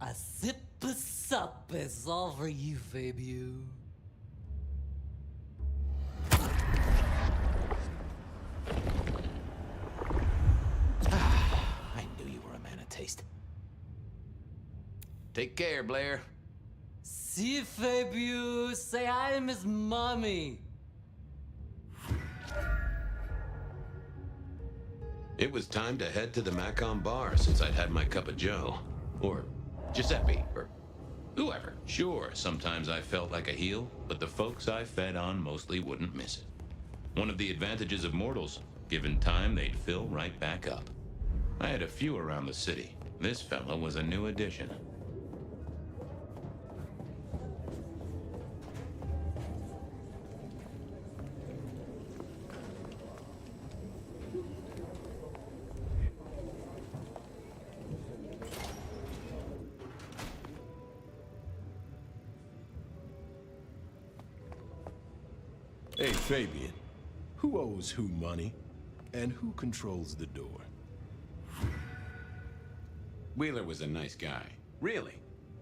A sip of sup is all for you, Fabio. I knew you were a man of taste. Take care, Blair. See you, Fabio. Say hi to Miss Mommy. It was time to head to the Macon bar since I'd had my cup of joe. Or Giuseppe, or whoever. Sure, sometimes I felt like a heel, but the folks I fed on mostly wouldn't miss it. One of the advantages of mortals, given time, they'd fill right back up. I had a few around the city. This fella was a new addition. Hey, Fabian. Who owes who money? And who controls the door? Wheeler was a nice guy. Really.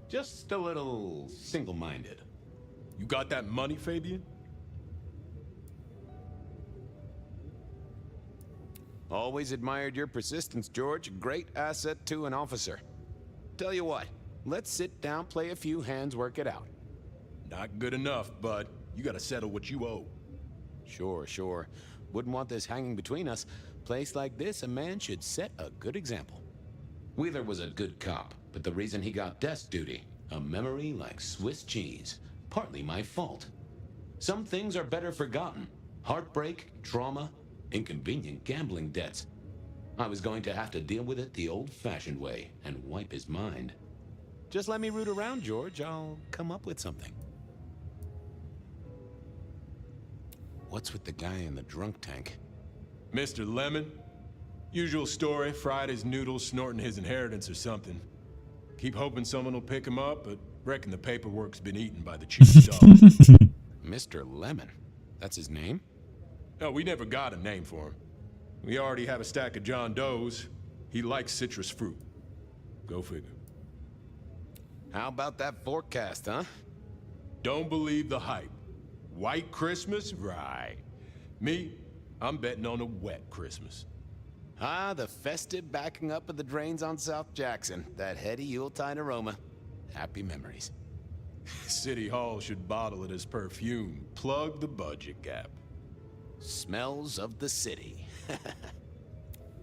Just a little single-minded. You got that money, Fabian? Always admired your persistence, George. Great asset to an officer. Tell you what, let's sit down, play a few hands, work it out. Not good enough, bud. You gotta settle what you owe. Sure. Wouldn't want this hanging between us. Place like this, a man should set a good example. Wheeler was a good cop, but the reason he got desk duty, a memory like Swiss cheese. Partly my fault. Some things are better forgotten. Heartbreak, trauma, inconvenient gambling debts. I was going to have to deal with it the old-fashioned way and wipe his mind. Just let me root around, George. I'll come up with something. What's with the guy in the drunk tank? Mr. Lemon? Usual story, fried his noodles, snorting his inheritance or something. Keep hoping someone will pick him up, but reckon the paperwork's been eaten by the chief dog. Mr. Lemon? That's his name? No, we never got a name for him. We already have a stack of John Does. He likes citrus fruit. Go figure. How about that forecast, huh? Don't believe the hype. White Christmas? Right. Me, I'm betting on a wet Christmas. Ah, the festive backing up of the drains on South Jackson. That heady Yuletide aroma. Happy memories. City Hall should bottle it as perfume. Plug the budget gap. Smells of the city.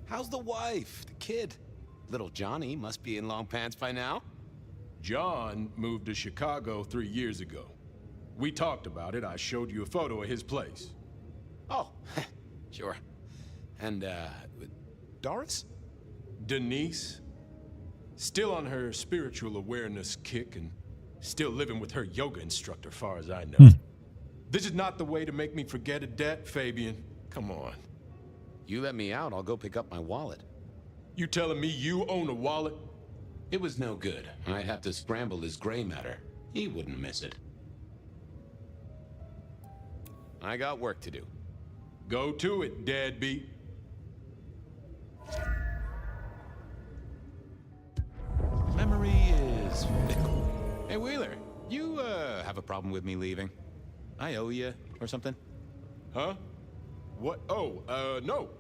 How's the wife, the kid? Little Johnny must be in long pants by now. John moved to Chicago 3 years ago. We talked about it. I showed you a photo of his place. Oh, sure. And, Doris? Denise? Still on her spiritual awareness kick and still living with her yoga instructor, far as I know. This is not the way to make me forget a debt, Fabian. Come on. You let me out, I'll go pick up my wallet. You telling me you own a wallet? It was no good. I'd have to scramble his gray matter. He wouldn't miss it. I got work to do. Go to it, deadbeat. Memory is fickle. Hey, Wheeler, you, have a problem with me leaving? I owe you, or something? Huh? What? Oh, no.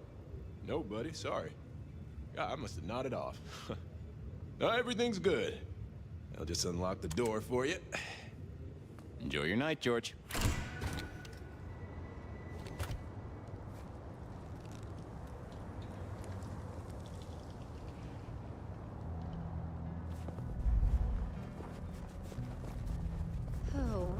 No, buddy, sorry. God, I must have nodded off. No, everything's good. I'll just unlock the door for you. Enjoy your night, George. Oh.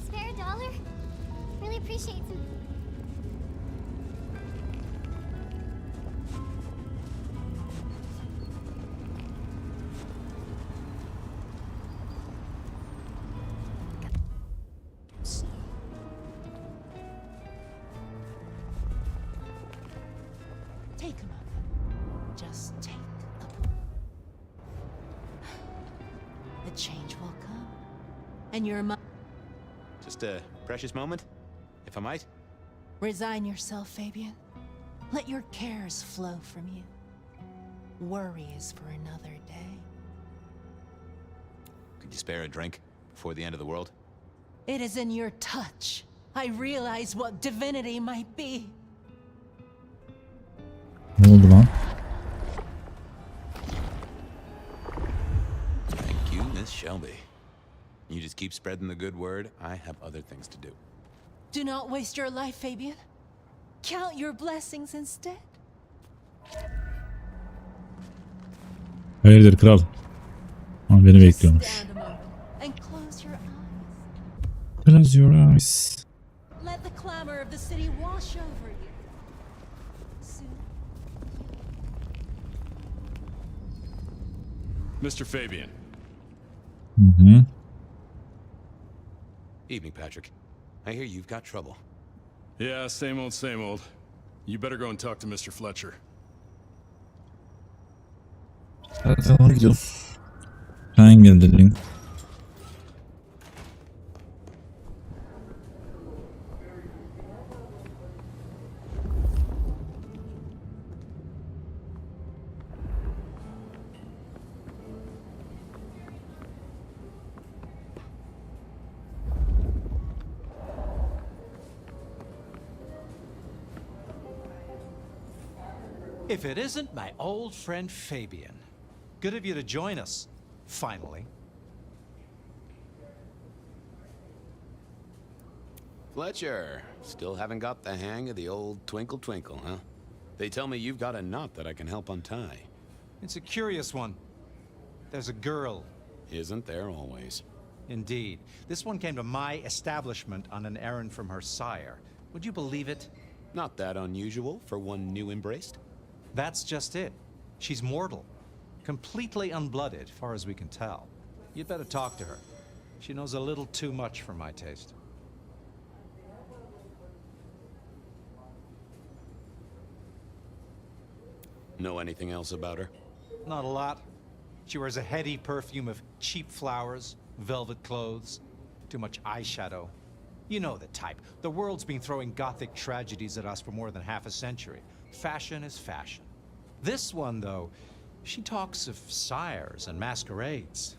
Spare a dollar? Really appreciate some. Take a moment. Just take a moment. The change will come. And your mind. Just a precious moment, if I might. Resign yourself, Fabian. Let your cares flow from you. Worry is for another day. Could you spare a drink before the end of the world? It is in your touch. I realize what divinity might be. Ne oldu lan? Thank you, Miss Shelby. You just keep spreading the good word. I have other things to do. Do not waste your life, Fabian. Count your blessings instead. Hayırdır kral? Ama beni bekliyormuş. Stand a moment and close your eyes. Close your eyes. Let the clamor of the city wash over you. Soon. Mr. Fabian. Hı. Evening, Patrick. I hear you've got trouble. Yeah, same old, same old. You better go and talk to Mr. Fletcher. Tamam gidiyorum. Sen geldin. If it isn't my old friend Fabian. Good of you to join us, finally. Fletcher, still haven't got the hang of the old twinkle twinkle, huh? They tell me you've got a knot that I can help untie. It's a curious one. There's a girl. Isn't there always? Indeed. This one came to my establishment on an errand from her sire. Would you believe it? Not that unusual for one new embraced. That's just it. She's mortal. Completely unblooded, far as we can tell. You'd better talk to her. She knows a little too much for my taste. Know anything else about her? Not a lot. She wears a heady perfume of cheap flowers, velvet clothes, too much eyeshadow. You know the type. The world's been throwing gothic tragedies at us for more than half a century. Fashion is fashion. This one, though, she talks of sires and masquerades.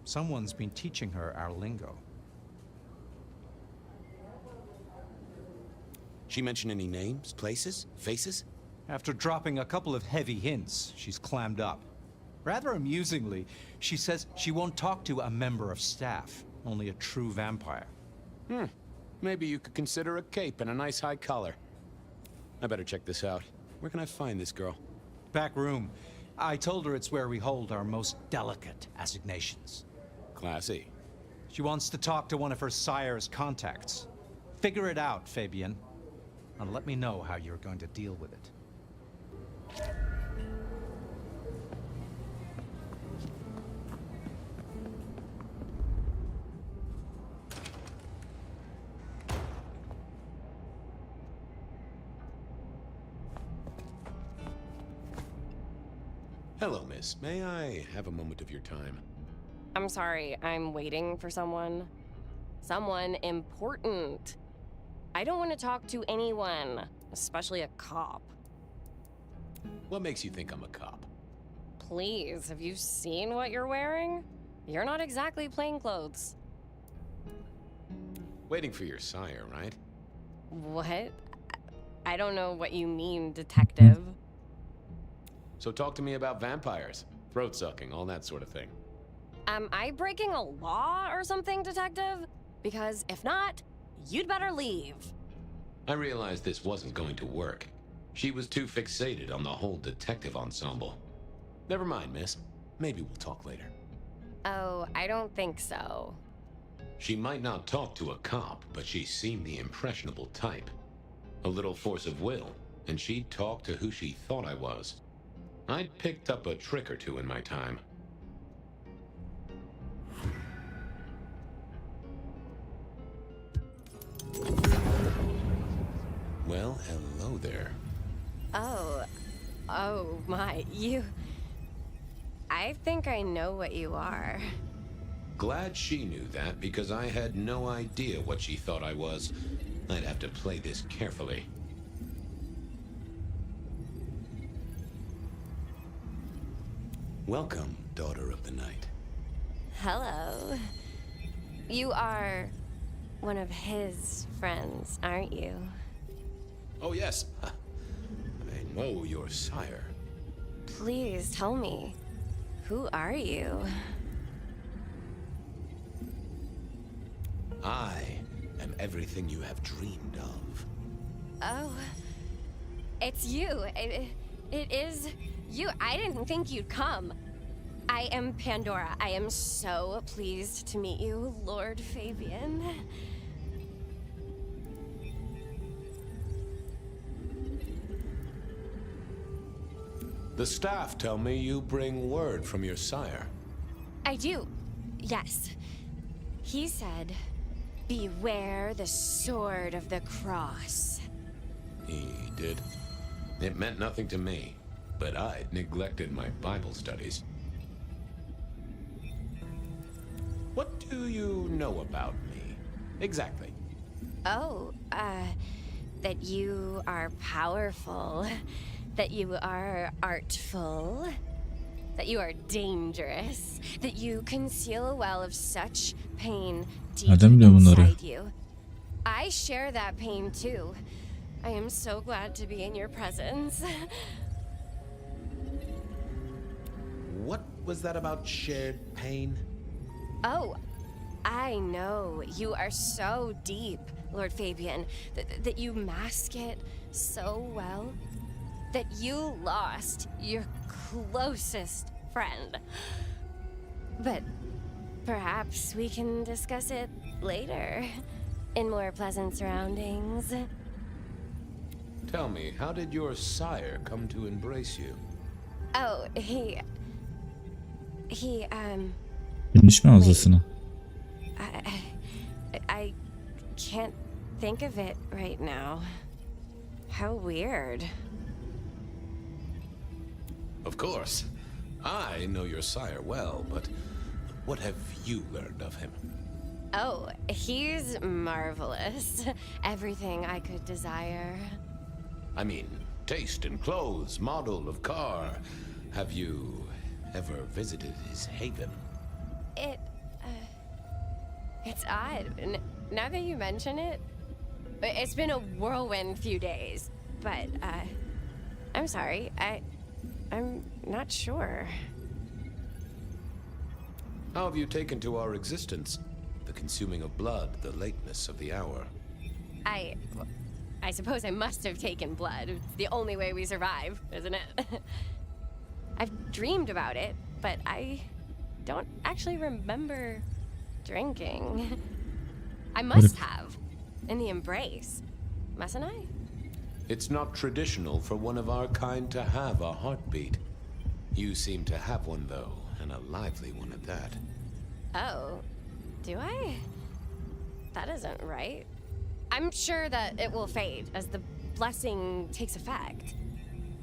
Someone's been teaching her our lingo. She mention any names, places, faces? After dropping a couple of heavy hints, she's clammed up. Rather amusingly, she says she won't talk to a member of staff, only a true vampire. Maybe you could consider a cape and a nice high collar. I better check this out. Where can I find this girl? Back room. I told her it's where we hold our most delicate assignations. Classy. She wants to talk to one of her sire's contacts. Figure it out, Fabian. And let me know how you're going to deal with it. Hello, miss. May I have a moment of your time? I'm sorry, I'm waiting for someone. Someone important. I don't want to talk to anyone, especially a cop. What makes you think I'm a cop? Please, have you seen what you're wearing? You're not exactly plain clothes. Waiting for your sire, right? What? I don't know what you mean, detective. So talk to me about vampires, throat sucking, all that sort of thing. Am I breaking a law or something, detective? Because if not, you'd better leave. I realized this wasn't going to work. She was too fixated on the whole detective ensemble. Never mind, miss. Maybe we'll talk later. Oh, I don't think so. She might not talk to a cop, but she seemed the impressionable type. A little force of will, and she'd talk to who she thought I was. I'd picked up a trick or two in my time. Well, hello there. Oh my, you... I think I know what you are. Glad she knew that, because I had no idea what she thought I was. I'd have to play this carefully. Welcome, daughter of the night. Hello. You are one of his friends, aren't you? Oh, yes. I know your sire. Please tell me, who are you? I am everything you have dreamed of. Oh, it's you. It is you. I didn't think you'd come. I am Pandora. I am so pleased to meet you, Lord Fabian. The staff tell me you bring word from your sire. I do, yes. He said, beware the sword of the cross. He did. It meant nothing to me, but I'd neglected my Bible studies. What do you know about me, exactly? Oh, that you are powerful, that you are artful, that you are dangerous, that you conceal a well of such pain deep inside you. I share that pain too. I am so glad to be in your presence. What was that about shared pain? Oh, I know. You are so deep, Lord Fabian, that you mask it so well. That you lost your closest friend. But perhaps we can discuss it later, in more pleasant surroundings. Tell me, how did your sire come to embrace you? Oh, he İnmiş mi ağzısına? I can't think of it right now. How weird. Of course. I know your sire well, but what have you learned of him? Oh, he's marvelous. Everything I could desire. I mean, taste in clothes, model of car. Have you ever visited his haven? It's odd. Now that you mention it, it's been a whirlwind few days. But, I'm sorry. I'm not sure. How have you taken to our existence? The consuming of blood, the lateness of the hour. I suppose I must have taken blood. It's the only way we survive, isn't it? I've dreamed about it, but I don't actually remember drinking. I must have. In the embrace. Mustn't I? It's not traditional for one of our kind to have a heartbeat. You seem to have one, though, and a lively one at that. Oh, do I? That isn't right. I'm sure that it will fade as the blessing takes effect.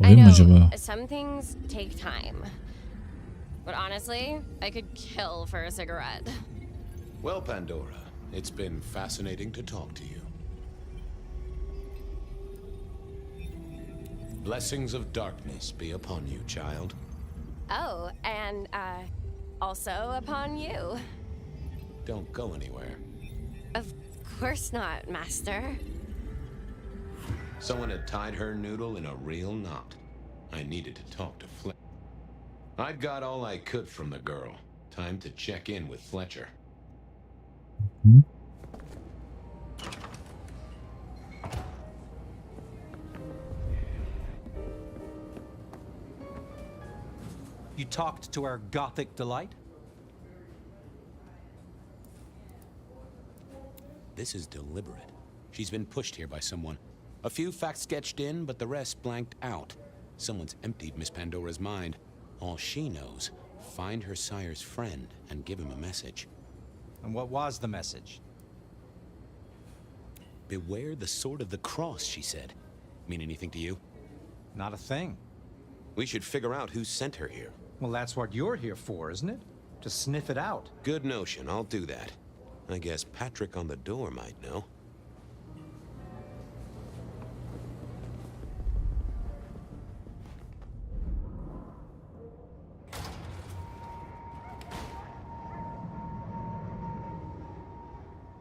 I know some things take time. But honestly, I could kill for a cigarette. Well, Pandora, it's been fascinating to talk to you. Blessings of darkness be upon you, child. Oh, and, also upon you. Don't go anywhere. Of course not, Master. Someone had tied her noodle in a real knot. I needed to talk to Fletcher. I got all I could from the girl. Time to check in with Fletcher. You talked to our Gothic delight? This is deliberate. She's been pushed here by someone. A few facts sketched in, but the rest blanked out. Someone's emptied Miss Pandora's mind. All she knows, find her sire's friend and give him a message. And what was the message? Beware the sword of the cross, she said. Mean anything to you? Not a thing. We should figure out who sent her here. Well, that's what you're here for, isn't it? To sniff it out. Good notion, I'll do that. I guess Patrick on the door might know.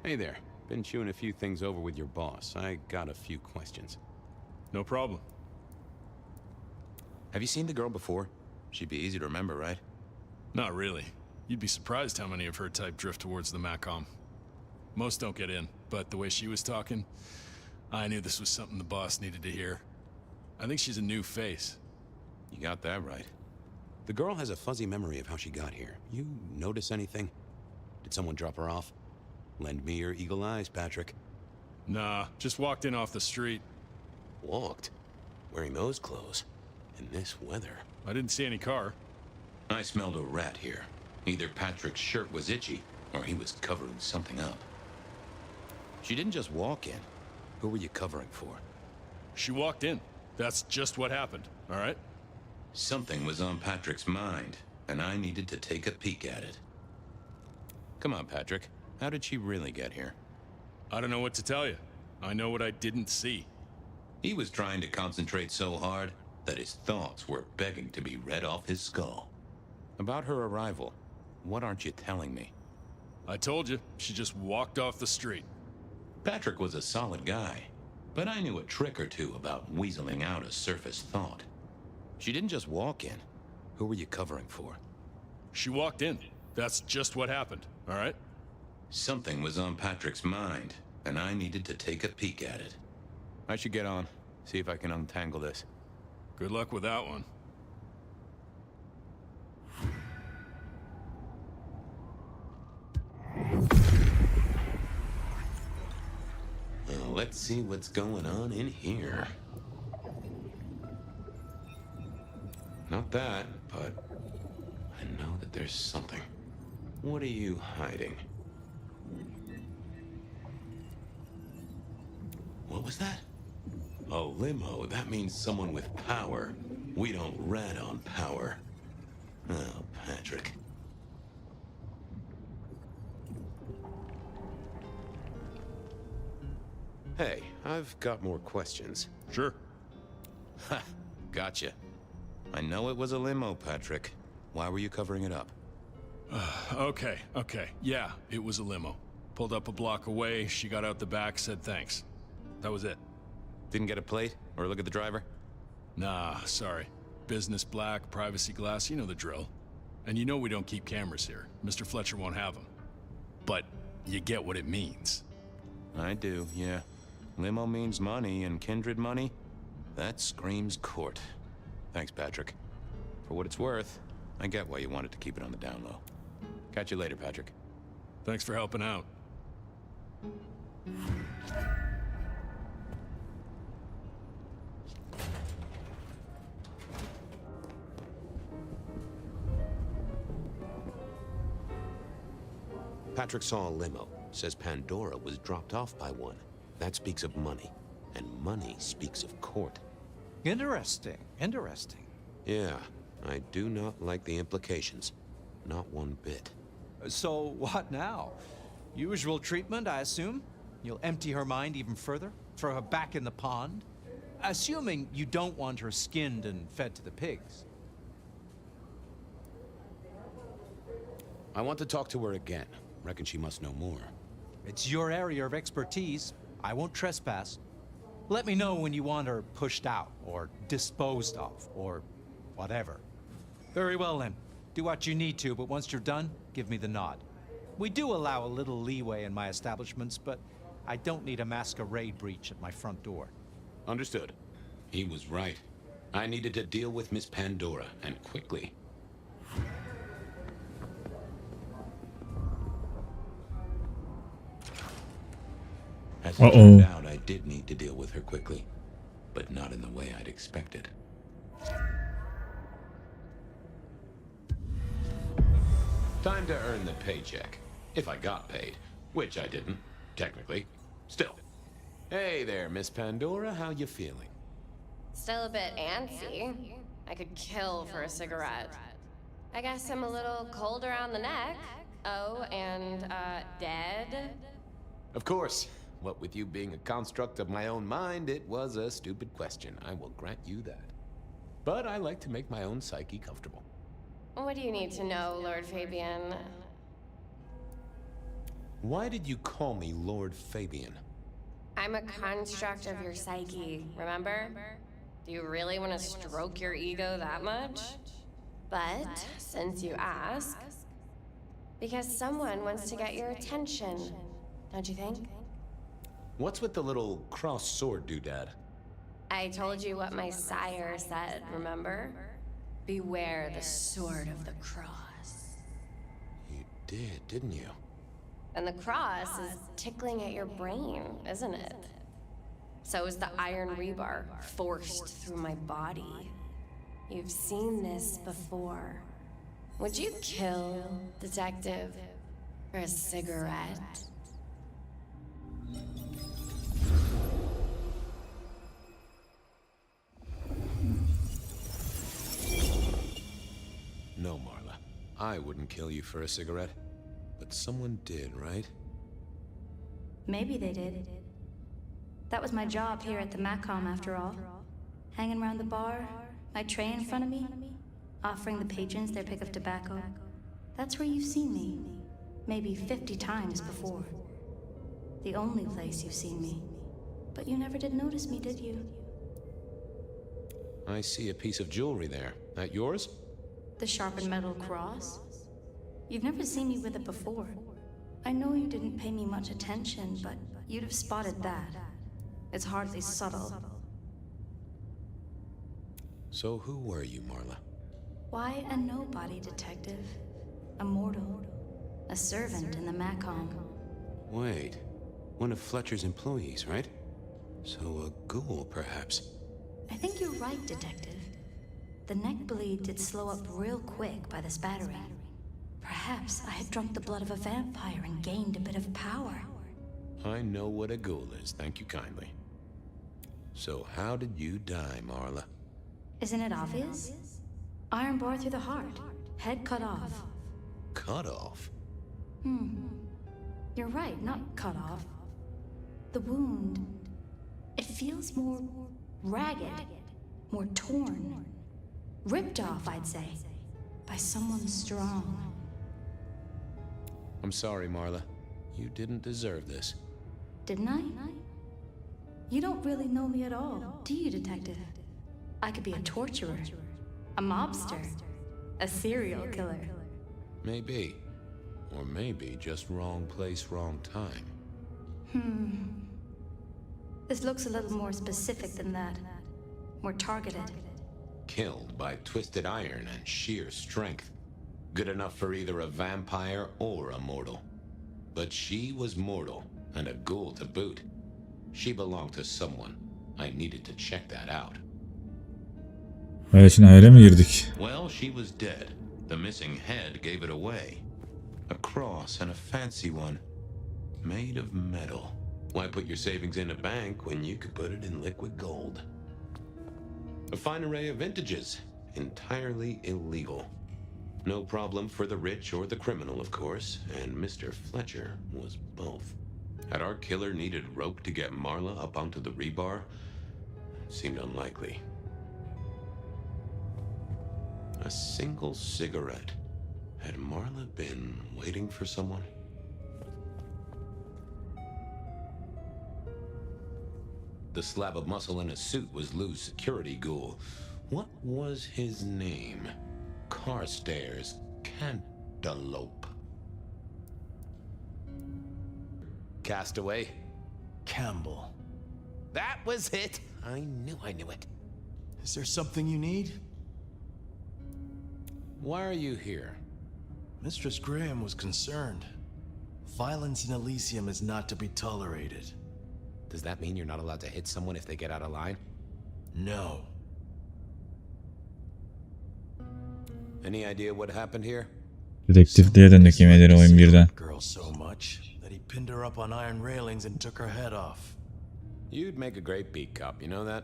Hey there. Been chewing a few things over with your boss. I got a few questions. No problem. Have you seen the girl before? She'd be easy to remember, right? Not really. You'd be surprised how many of her type drift towards the Macom. Most don't get in, but the way she was talking, I knew this was something the boss needed to hear. I think she's a new face. You got that right. The girl has a fuzzy memory of how she got here. You notice anything? Did someone drop her off? Lend me your eagle eyes, Patrick. Nah, just walked in off the street. Walked? Wearing those clothes? In this weather? I didn't see any car. I smelled a rat here. Either Patrick's shirt was itchy, or he was covering something up. She didn't just walk in. Who were you covering for? She walked in. That's just what happened, all right? Something was on Patrick's mind, and I needed to take a peek at it. Come on, Patrick. How did she really get here? I don't know what to tell you. I know what I didn't see. He was trying to concentrate so hard that his thoughts were begging to be read off his skull. About her arrival, what aren't you telling me? I told you, she just walked off the street. Patrick was a solid guy, but I knew a trick or two about weaseling out a surface thought. She didn't just walk in. Who were you covering for? She walked in. That's just what happened, all right? Something was on Patrick's mind, and I needed to take a peek at it. I should get on, see if I can untangle this. Good luck with that one. Well, let's see what's going on in here. Not that, but I know that there's something. What are you hiding? What was that? A limo. That means someone with power. We don't rat on power. Oh, Patrick. Hey, I've got more questions. Sure. Ha! Gotcha. I know it was a limo, Patrick. Why were you covering it up? Okay. Yeah, it was a limo. Pulled up a block away, she got out the back, said thanks. That was it. Didn't get a plate or look at the driver? Nah, sorry. Business black, privacy glass, you know the drill. And you know we don't keep cameras here. Mr. Fletcher won't have them. But you get what it means. I do, yeah. Limo means money, and kindred money? That screams court. Thanks, Patrick. For what it's worth, I get why you wanted to keep it on the down low. Catch you later, Patrick. Thanks for helping out. Patrick saw a limo. Says Pandora was dropped off by one. That speaks of money. And money speaks of court. Interesting. Yeah, I do not like the implications. Not one bit. So what now? Usual treatment, I assume? You'll empty her mind even further? Throw her back in the pond? Assuming you don't want her skinned and fed to the pigs. I want to talk to her again. Reckon she must know more. It's your area of expertise. I won't trespass. Let me know when you want her pushed out, or disposed of, or whatever. Very well then. Do what you need to, but once you're done, give me the nod. We do allow a little leeway in my establishments, but I don't need a masquerade breach at my front door. Understood. He was right. I needed to deal with Miss Pandora, and quickly. As it turned out, I did need to deal with her quickly, but not in the way I'd expected. Time to earn the paycheck. If I got paid, which I didn't, technically. Still. Hey there, Miss Pandora, how you feeling? Still a bit antsy. I could kill for a cigarette. I guess I'm a little cold around the neck. Oh, and, dead? Of course. What with you being a construct of my own mind, it was a stupid question. I will grant you that. But I like to make my own psyche comfortable. What do you need to know, Lord Fabian? Why did you call me Lord Fabian? I'm a construct of your psyche, remember? Do you really want to stroke your ego that much? But, since you ask, because someone wants to get your attention, don't you think? What's with the little cross sword doodad? I told you what my sire said, remember? Beware the sword of the cross. You did, didn't you? And the cross is tickling at your brain, isn't it? So is the iron rebar forced through my body. You've seen this before. Would you kill, detective, for a cigarette? No, Marla. I wouldn't kill you for a cigarette. But someone did, right? Maybe they did. That was my job here at the Macom, after all. Hanging around the bar, my tray in front of me, offering the patrons their pick of tobacco. That's where you've seen me. Maybe 50 times before. The only place you've seen me. But you never did notice me, did you? I see a piece of jewelry there. That yours? The sharpened metal cross? You've never seen me with it before. I know you didn't pay me much attention, but you'd have spotted that. It's hardly subtle. So who were you, Marla? Why a nobody, detective? A mortal. A servant in the Macom. Wait. One of Fletcher's employees, right? So a ghoul, perhaps. I think you're right, detective. The neck bleed did slow up real quick by the spattering. Perhaps I had drunk the blood of a vampire and gained a bit of power. I know what a ghoul is, thank you kindly. So how did you die, Marla? Isn't it obvious? Iron bar through the heart. Head cut off. Cut off? You're right, not cut off. The wound... it feels more ragged. More torn. Ripped off, I'd say. By someone strong. I'm sorry, Marla. You didn't deserve this. Didn't I? You don't really know me at all, do you, detective? I could be a torturer, a mobster, a serial killer. Maybe. Or maybe just wrong place, wrong time. This looks a little more specific than that. More targeted. Killed by twisted iron and sheer strength. Good enough for either a vampire or a mortal. But she was mortal, and a ghoul to boot. She belonged to someone. I needed to check that out. Evet, şimdi hayale mi girdik? Well, she was dead. The missing head gave it away. A cross, and a fancy one. Made of metal. Why put your savings in a bank when you could put it in liquid gold? A fine array of vintages. Entirely illegal. No problem for the rich or the criminal, of course, and Mr. Fletcher was both. Had our killer needed rope to get Marla up onto the rebar? It seemed unlikely. A single cigarette. Had Marla been waiting for someone? The slab of muscle in his suit was Lou's security ghoul. What was his name? Carstairs Cantaloupe. Castaway? Campbell. That was it! I knew it. Is there something you need? Why are you here? Mistress Graham was concerned. Violence in Elysium is not to be tolerated. Does that mean you're not allowed to hit someone if they get out of line? No. Any idea what happened here? Dedektifliğe döndük yemin ederim oyun birden. Girl so much that he pinned her up on iron railings and took her head off. You'd make a great beat cop, you know that?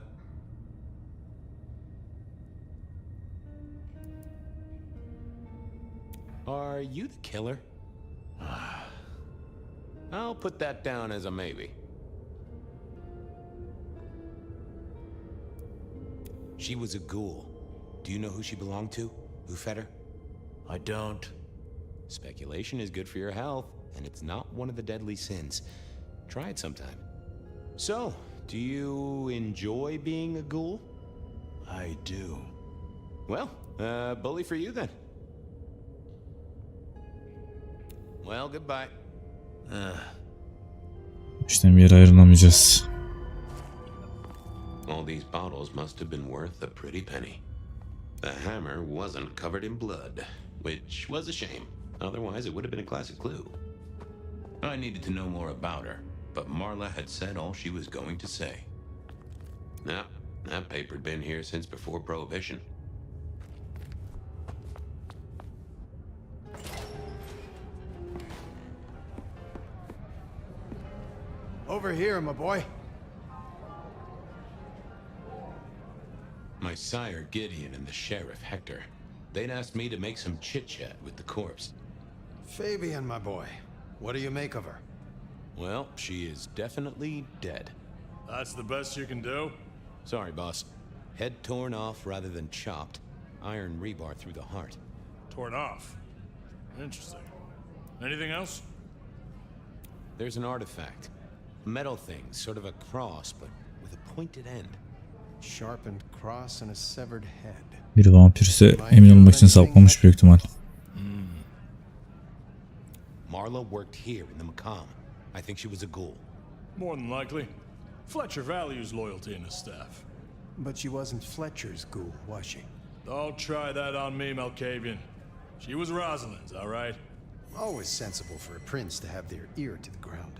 Are you the killer? I'll put that down as a maybe. She was a ghoul. Do you know who she belonged to? Who fed her? I don't. Speculation is good for your health, and it's not one of the deadly sins. Try it sometime. So, do you enjoy being a ghoul? I do. Well, bully for you then. Well, goodbye. İşte bir yere ayrılamayacağız. All these bottles must have been worth a pretty penny. The hammer wasn't covered in blood, which was a shame. Otherwise, it would have been a classic clue. I needed to know more about her, but Marla had said all she was going to say. Now, that paper had been here since before Prohibition. Over here, my boy. My sire Gideon and the sheriff Hector, they'd asked me to make some chit-chat with the corpse. Fabian, my boy. What do you make of her? Well, she is definitely dead. That's the best you can do? Sorry, boss. Head torn off rather than chopped. Iron rebar through the heart. Torn off? Interesting. Anything else? There's an artifact. A metal thing, sort of a cross, but with a pointed end. Sharpened cross and a severed head. Bir vampirse emin olmak için saplamış büyük ihtimal. Marla worked here in the Macam. I think she was a ghoul. More than likely. Fletcher values loyalty in his staff. But she wasn't Fletcher's ghoul, was she? Don't try that on me, Malkavian. She was Rosalind's, all right? Always sensible for a prince to have their ear to the ground.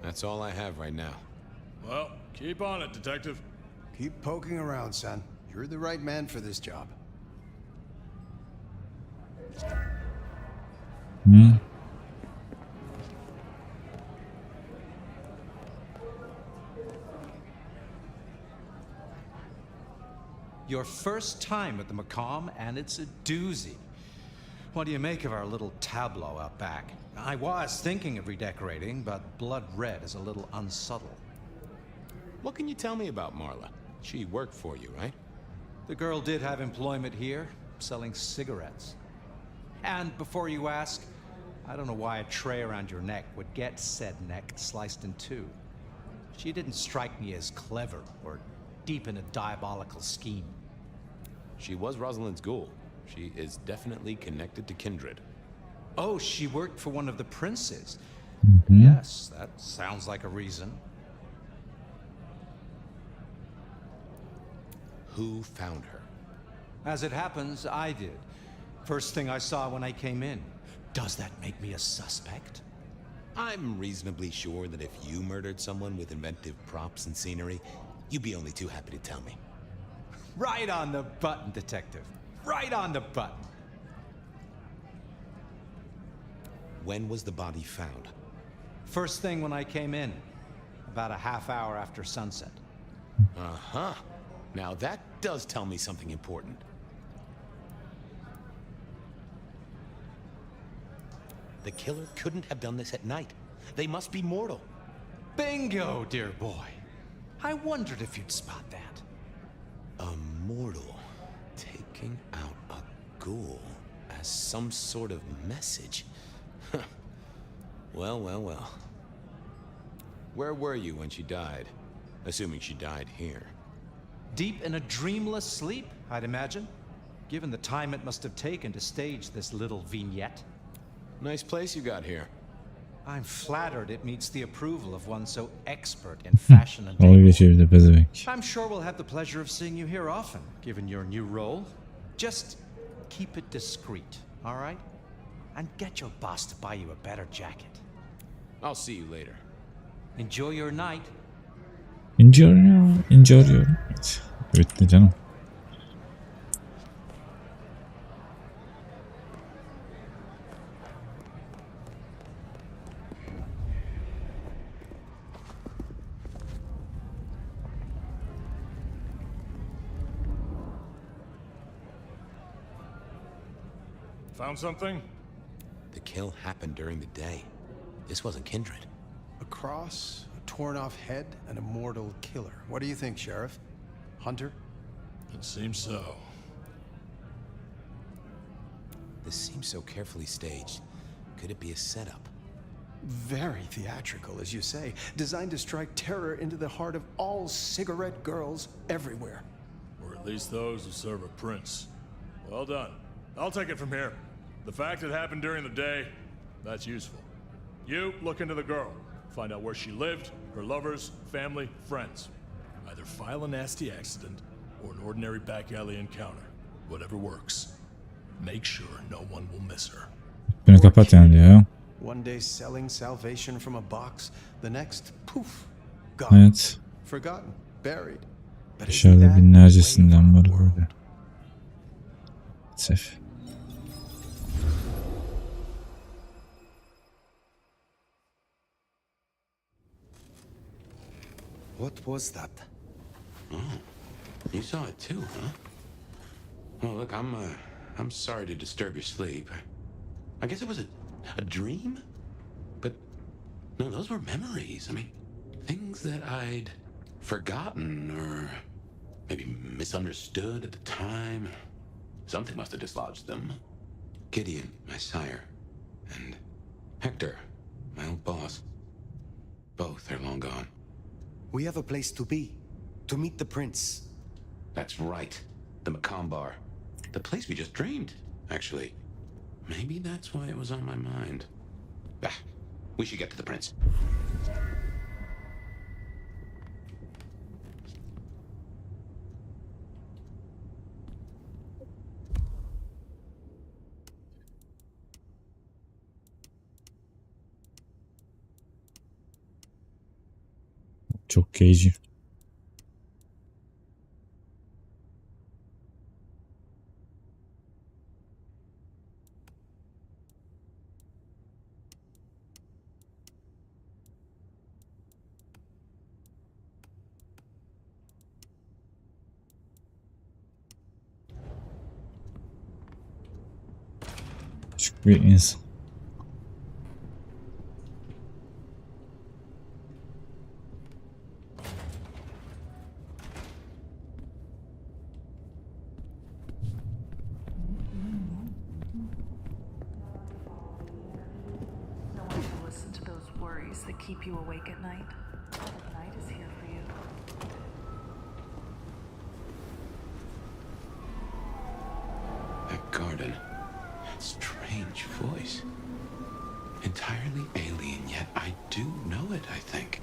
That's all I have right now. Well, keep on it, detective. Keep poking around, son. You're the right man for this job. Your first time at the Macam, and it's a doozy. What do you make of our little tableau out back? I was thinking of redecorating, but blood red is a little unsubtle. What can you tell me about Marla? She worked for you, right? The girl did have employment here, selling cigarettes. And before you ask, I don't know why a tray around your neck would get said neck sliced in two. She didn't strike me as clever or deep in a diabolical scheme. She was Rosalind's ghoul. She is definitely connected to kindred. Oh, she worked for one of the princes. Yes, that sounds like a reason. Who found her? As it happens, I did. First thing I saw when I came in. Does that make me a suspect? I'm reasonably sure that if you murdered someone with inventive props and scenery, you'd be only too happy to tell me. Right on the button, detective. Right on the button. When was the body found? First thing when I came in. About a half hour after sunset. Uh-huh. Now that does tell me something important. The killer couldn't have done this at night. They must be mortal. Bingo, dear boy. I wondered if you'd spot that. A mortal taking out a ghoul Some sort of message. Well, well, well. Where were you when she died? Assuming she died here. Deep in a dreamless sleep, I'd imagine. Given the time it must have taken to stage this little vignette. Nice place you got here. I'm flattered it meets the approval of one so expert in fashion and Dalga geçiyor bir de pezevenk. I'm sure we'll have the pleasure of seeing you here often, given your new role. Just keep it discreet, all right? And get your boss to buy you a better jacket. I'll see you later. Enjoy your night. Enjoy. Evet. Bitti canım. Found something? The kill happened during the day. This wasn't kindred. A cross, a torn-off head, and a mortal killer. What do you think, Sheriff? Hunter? It seems so. This seems so carefully staged. Could it be a setup? Very theatrical, as you say. Designed to strike terror into the heart of all cigarette girls everywhere. Or at least those who serve a prince. Well done. I'll take it from here. The fact it happened during the day, that's useful. You look into the girl. Find out where she lived, her lovers, family, friends. Either file a nasty accident or an ordinary back alley encounter. Whatever works. Make sure no one will miss her. Beni kapat yani diyor ya. One day selling salvation from a box, the next, poof, gone. Evet. Forgotten, buried. But Dışarıda binlercesinden var böyle. Sef. What was that? Oh, you saw it too, huh? Well, look, I'm sorry to disturb your sleep. I guess it was a dream? But, no, those were memories. I mean, things that I'd forgotten or maybe misunderstood at the time. Something must have dislodged them. Gideon, my sire, and Hector, my old boss. Both are long gone. We have a place to be. To meet the prince. That's right. The Macomb The place we just dreamed, actually. Maybe that's why it was on my mind. Ah, we should get to the prince. Çok cagey. Küçük bir insan. That keep you awake at night. The night is here for you. That garden. That strange voice. Entirely alien, yet I do know it, I think.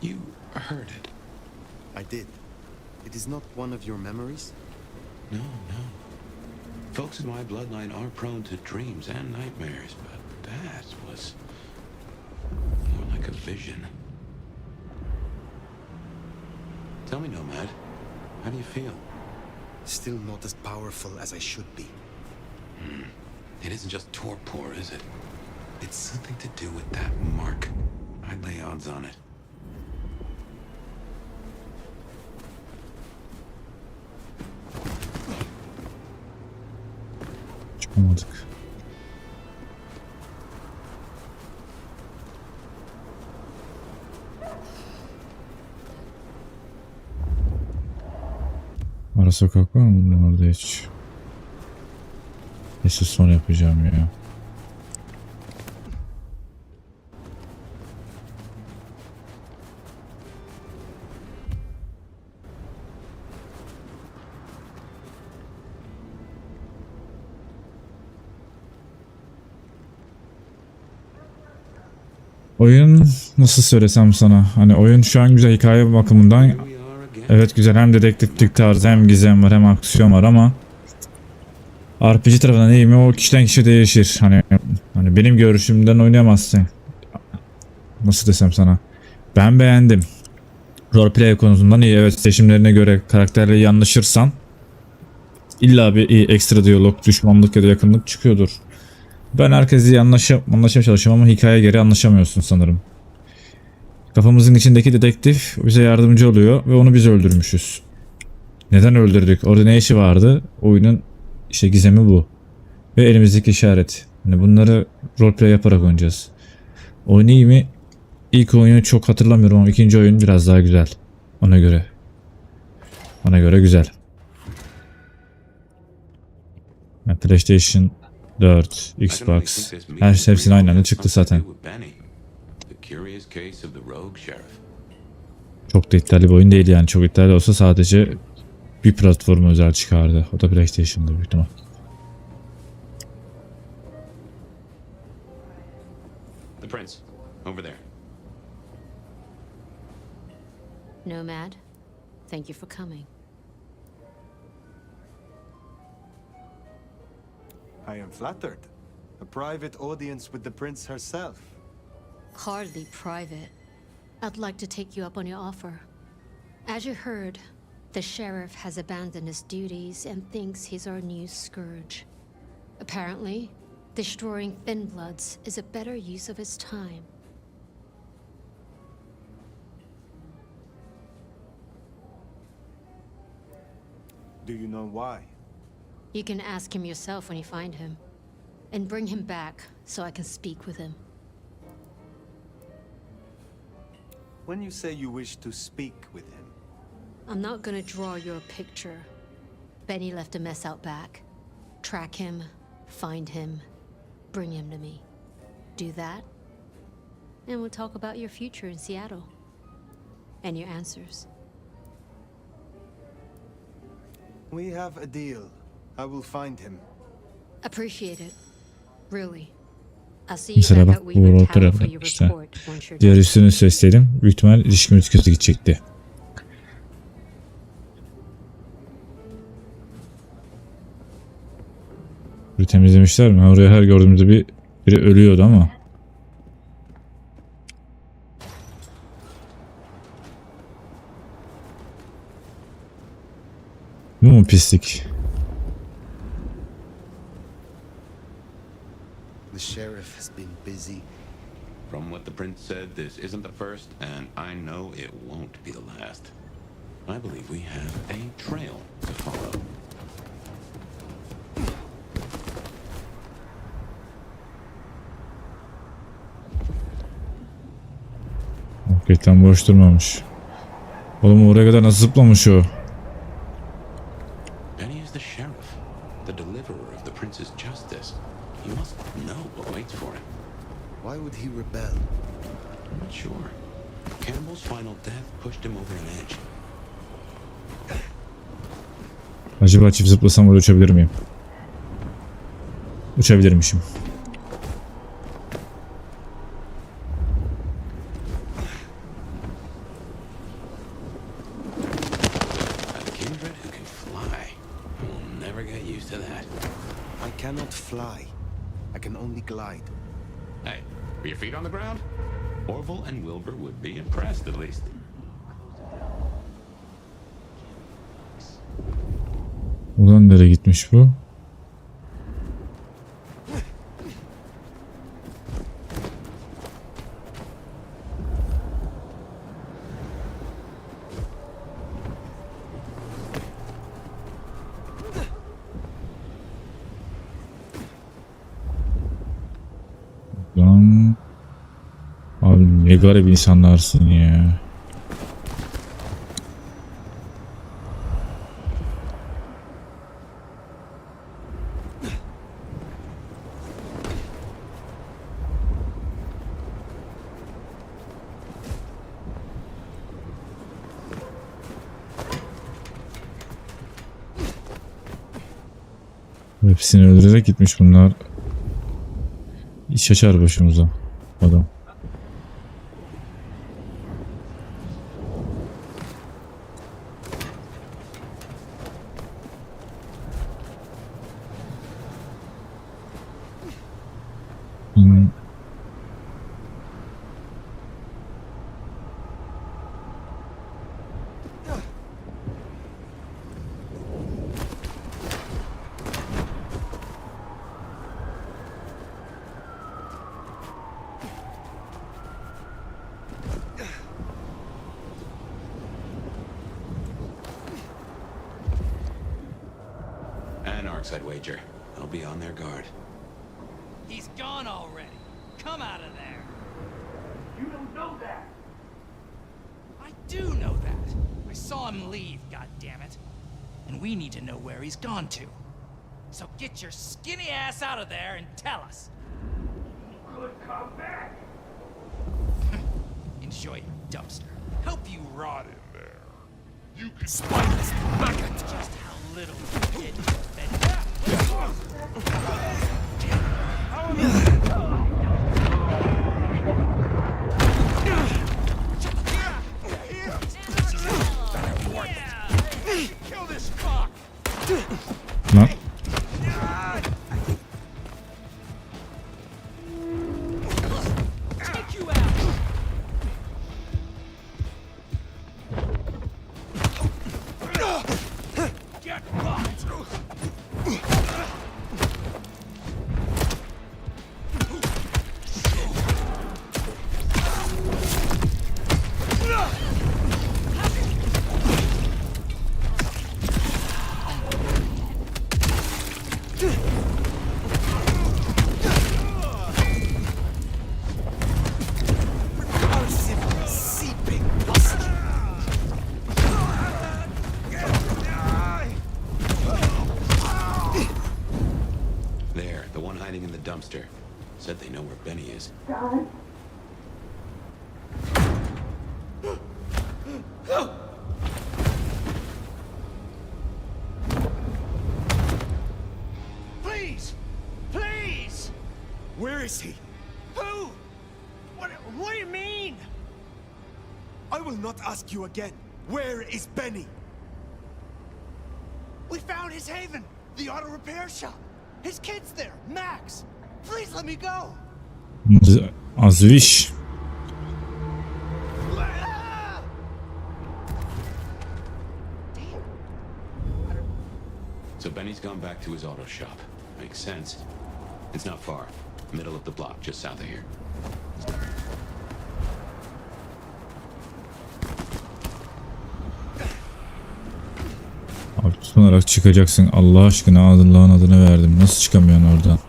You heard it. I did. It is not one of your memories? No. Folks in my bloodline are prone to dreams and nightmares, but that was more like a vision. Tell me, Nomad, how do you feel? Still not as powerful as I should be. It isn't just torpor, is it? It's something to do with that mark. I'd lay odds on it. Çıkamadık. Ara sokak var mı bunun orada hiç? Neyse son yapacağım ya. Oyun nasıl söylesem sana, hani oyun şu an güzel hikaye bakımından, evet güzel, hem dedektiflik tarzı hem gizem var hem aksiyon var ama RPG tarafından iyi mi o kişiden kişiye değişir. Hani benim görüşümden oynayamazsın. Nasıl desem sana, ben beğendim. Roleplay konusundan iyi, evet, seçimlerine göre karakterle iyi anlaşırsan illa bir ekstra diyalog, düşmanlık ya da yakınlık çıkıyordur. Ben herkesle anlaşmaya çalışıyorum ama hikaye gereği anlaşamıyorsun sanırım. Kafamızın içindeki dedektif bize yardımcı oluyor ve onu biz öldürmüşüz. Neden öldürdük? Orada ne işi vardı? Oyunun işte gizemi bu. Ve elimizdeki işaret. Yani bunları roleplay yaparak oynayacağız. Oyun iyi mi? İlk oyunu çok hatırlamıyorum ama ikinci oyun biraz daha güzel. Ona göre. Ona göre güzel. Yani PlayStation 4, Xbox, hepsinin aynı anda çıktı zaten. Çok da iddialı bir oyun değil yani. Çok iddialı olsa sadece bir platforma özel çıkardı. O da PlayStation'da büyük ihtimal. The prince, over there. Nomad, thank you for coming. I am flattered. A private audience with the prince herself. Hardly private. I'd like to take you up on your offer. As you heard, the sheriff has abandoned his duties and thinks he's our new scourge. Apparently, destroying Thin Bloods is a better use of his time. Do you know why? You can ask him yourself when you find him. And bring him back so I can speak with him. When you say you wish to speak with him, I'm not gonna draw your picture. Benny left a mess out back. Track him, find him, bring him to me. Do that, and we'll talk about your future in Seattle. And your answers. we have a deal. I will find him. Appreciate it. Really. I'll see you Mesela back bak at bu Weaver rol Tower tarafı for your işte. report once you're Diğer done. üstünü seçseydim büyük ihtimal ilişkimiz kötü gidecekti. Burayı temizlemişler mi? Oraya her gördüğümüzde biri ölüyordu ama. Bu mu pislik? The sheriff has been busy. From what the prince said, this isn't the first, and I know it won't be the last. I believe we have a trail to follow. Okey, tam boş durmamış. Oğlum oraya kadar nasıl zıplamış o? Benny is the sheriff, the deliverer of the prince's justice. He must know what waits for him. Why would he rebel? I'm not sure. Campbell's final death pushed him over an edge. Acaba çift zıplasam oraya uçabilir miyim? Uçabilirmişim. I cannot fly. I can only glide. Hey, are your feet on the ground? Orville and Wilbur would be impressed at least. Ulan nereye gitmiş bu? Lan abi ne garip insanlarsın ya. Hepsini öldürerek gitmiş bunlar. İş açar başımıza adam. Anarchs, I'd wager. They'll be on their guard. He's gone already. Come out of there. You don't know that. I do know that. I saw him leave, goddammit. And we need to know where he's gone to. So get your skinny ass out of there and tell us. Could come back. Enjoy your dumpster. Hope you rot in there. You can spineless maggot. Just how little you did. Kill this fuck. Lan. Take you out. Get fucked. There, the one hiding in the dumpster. Said they know where Benny is. Please! Please! Where is he? Who? What do you mean? I will not ask you again. Where is Benny? We found his haven, the auto repair shop. His kid's there, Max. Please let me go. Azviş. So Benny's gone back to his auto shop. Makes sense. It's not far. Middle of the block, just south of here. Abi tutunarak çıkacaksın. Allah aşkına Allah'ın adını verdim. Nasıl çıkamıyorsun oradan?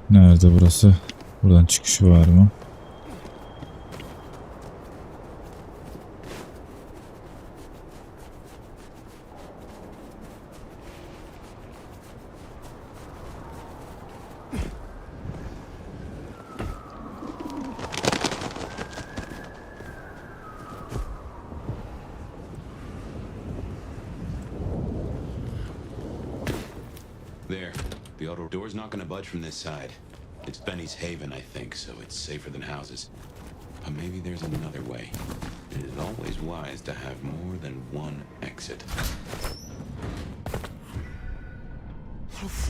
Nerede burası? Buradan çıkışı var mı? There. The auto door's not gonna budge from this side. It's Benny's haven, I think, so it's safer than houses. But maybe there's another way. It is always wise to have more than one exit.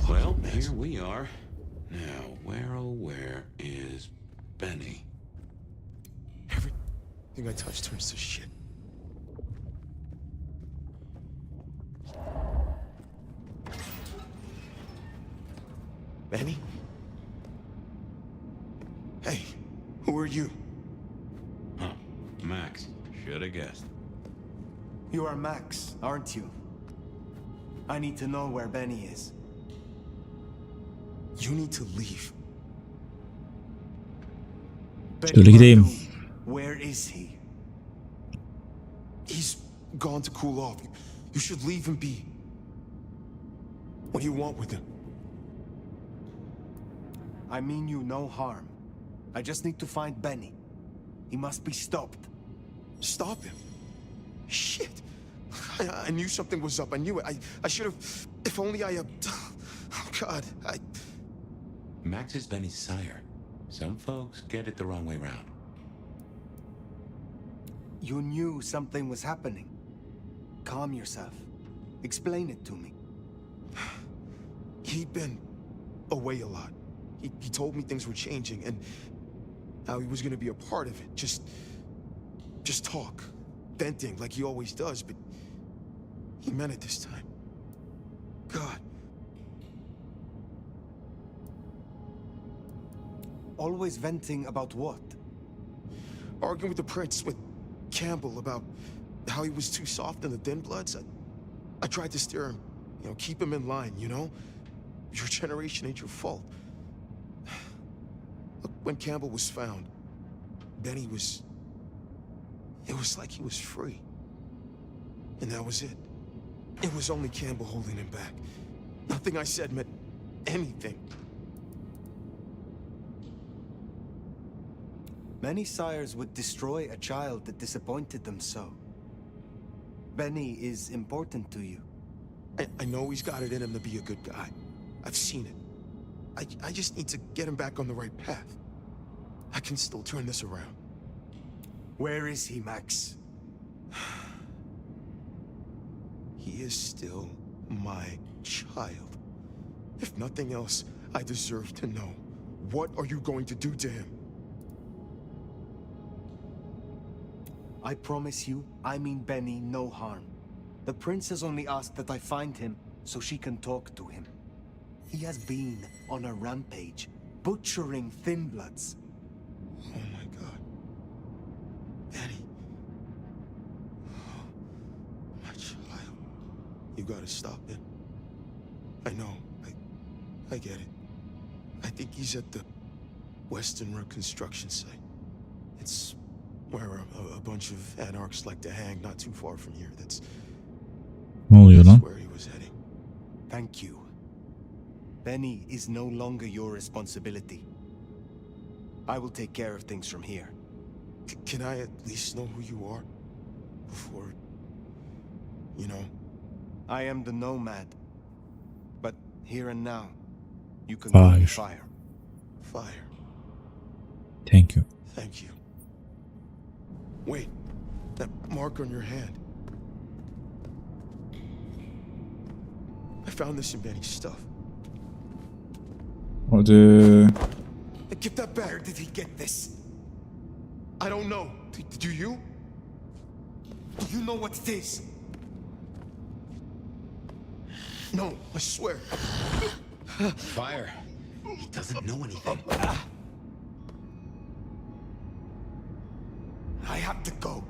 Well, here we are. Now, where oh where is Benny? Everything I touch turns to shit. Benny? Hey, who are you? Huh. Max. Shoulda guessed. You are Max, aren't you? I need to know where Benny is. You need to leave. Şöyle gideyim. Where is he? He's gone to cool off. You should leave him be. What do you want with him? I mean you no harm. I just need to find Benny. He must be stopped. Stop him? Shit! I knew something was up. I knew it. I should have... If only I... Oh, God. Max is Benny's sire. Some folks get it the wrong way round. You knew something was happening. Calm yourself. Explain it to me. He'd been away a lot. He told me things were changing and how he was gonna be a part of it. Just talk. Venting like he always does, but he meant it this time. God. Always venting about what? Arguing with the prince, with Campbell, about how he was too soft on the thin bloods. I tried to steer him, keep him in line, Your generation ain't your fault. Look, when Campbell was found, Benny was... It was like he was free. And that was it. It was only Campbell holding him back. Nothing I said meant anything. Many sires would destroy a child that disappointed them so. Benny is important to you. I know he's got it in him to be a good guy. I've seen it. I just need to get him back on the right path. I can still turn this around. Where is he, Max? He is still my child. If nothing else, I deserve to know. What are you going to do to him? I promise you, I mean Benny no harm. The princess only asked that I find him so she can talk to him. He has been on a rampage, butchering thin bloods. Oh my God. Benny. Oh, my child. You gotta stop it. I know. I get it. I think he's at the Western Road construction site. It's where a bunch of anarchs like to hang, not too far from here. That's where he was heading. Thank you. Benny is no longer your responsibility. I will take care of things from here. Can I at least know who you are? Before... I am the Nomad. But here and now, you can call me Fire. Fire. Thank you. Thank you. Wait, that mark on your hand. I found this in Benny's stuff. Hadi. Give that back. Where did he get this? I don't know. Do you? Do you know what it is? No, I swear. Fire. He doesn't know anything. I have to go.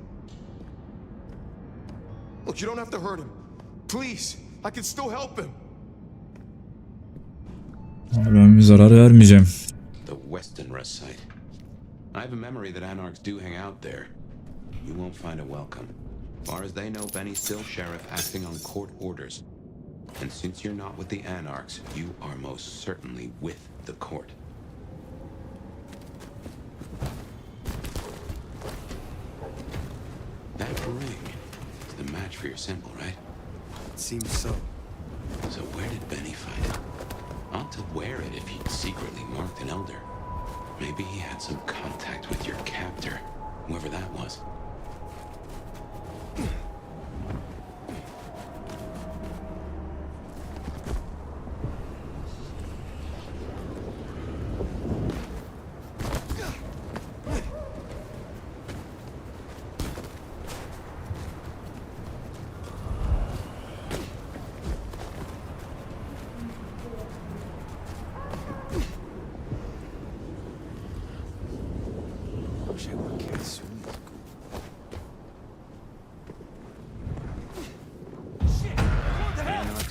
Look, you don't have to hurt him. Please, I can still help him. Ben bir zarar vermeyeceğim. The Western Rest site. I have a memory that anarchs do hang out there. You won't find a welcome. As far as they know, Benny's still sheriff acting on court orders. And since you're not with the anarchs, you are most certainly with the court. That ring is the match for your symbol, right? It seems so. So where did Benny find it? Ought to wear it if he'd secretly marked an elder. Maybe he had some contact with your captor, whoever that was.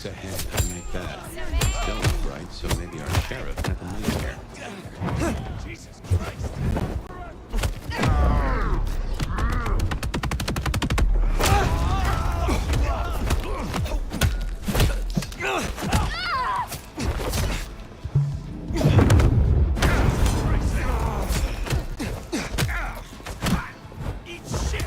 Ahead, I make that. Still not right, so maybe our sheriff never moved here. Jesus Christ! Eat shit!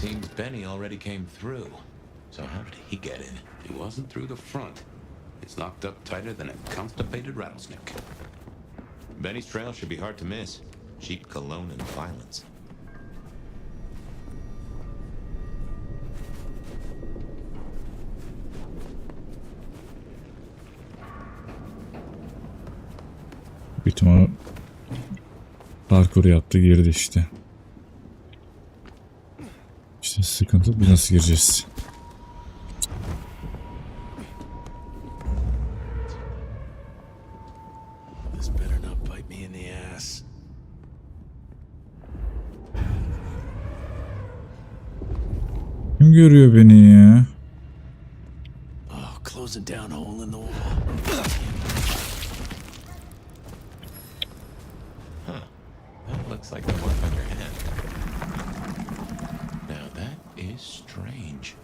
Seems Benny already came through. So how did he get in? He wasn't through the front. It's locked up tighter than a constipated rattlesnake. Benny's trail should be hard to miss. Cheap cologne and violence. Büyük ihtimal parkur yaptı, girdi işte. İşte sıkıntı, biz nasıl gireceğiz? This better not bite me in the ass. Kim görüyor beni ya? Oh, closing down a hole in the wall. That looks like the mark on your hand. Now that is strange.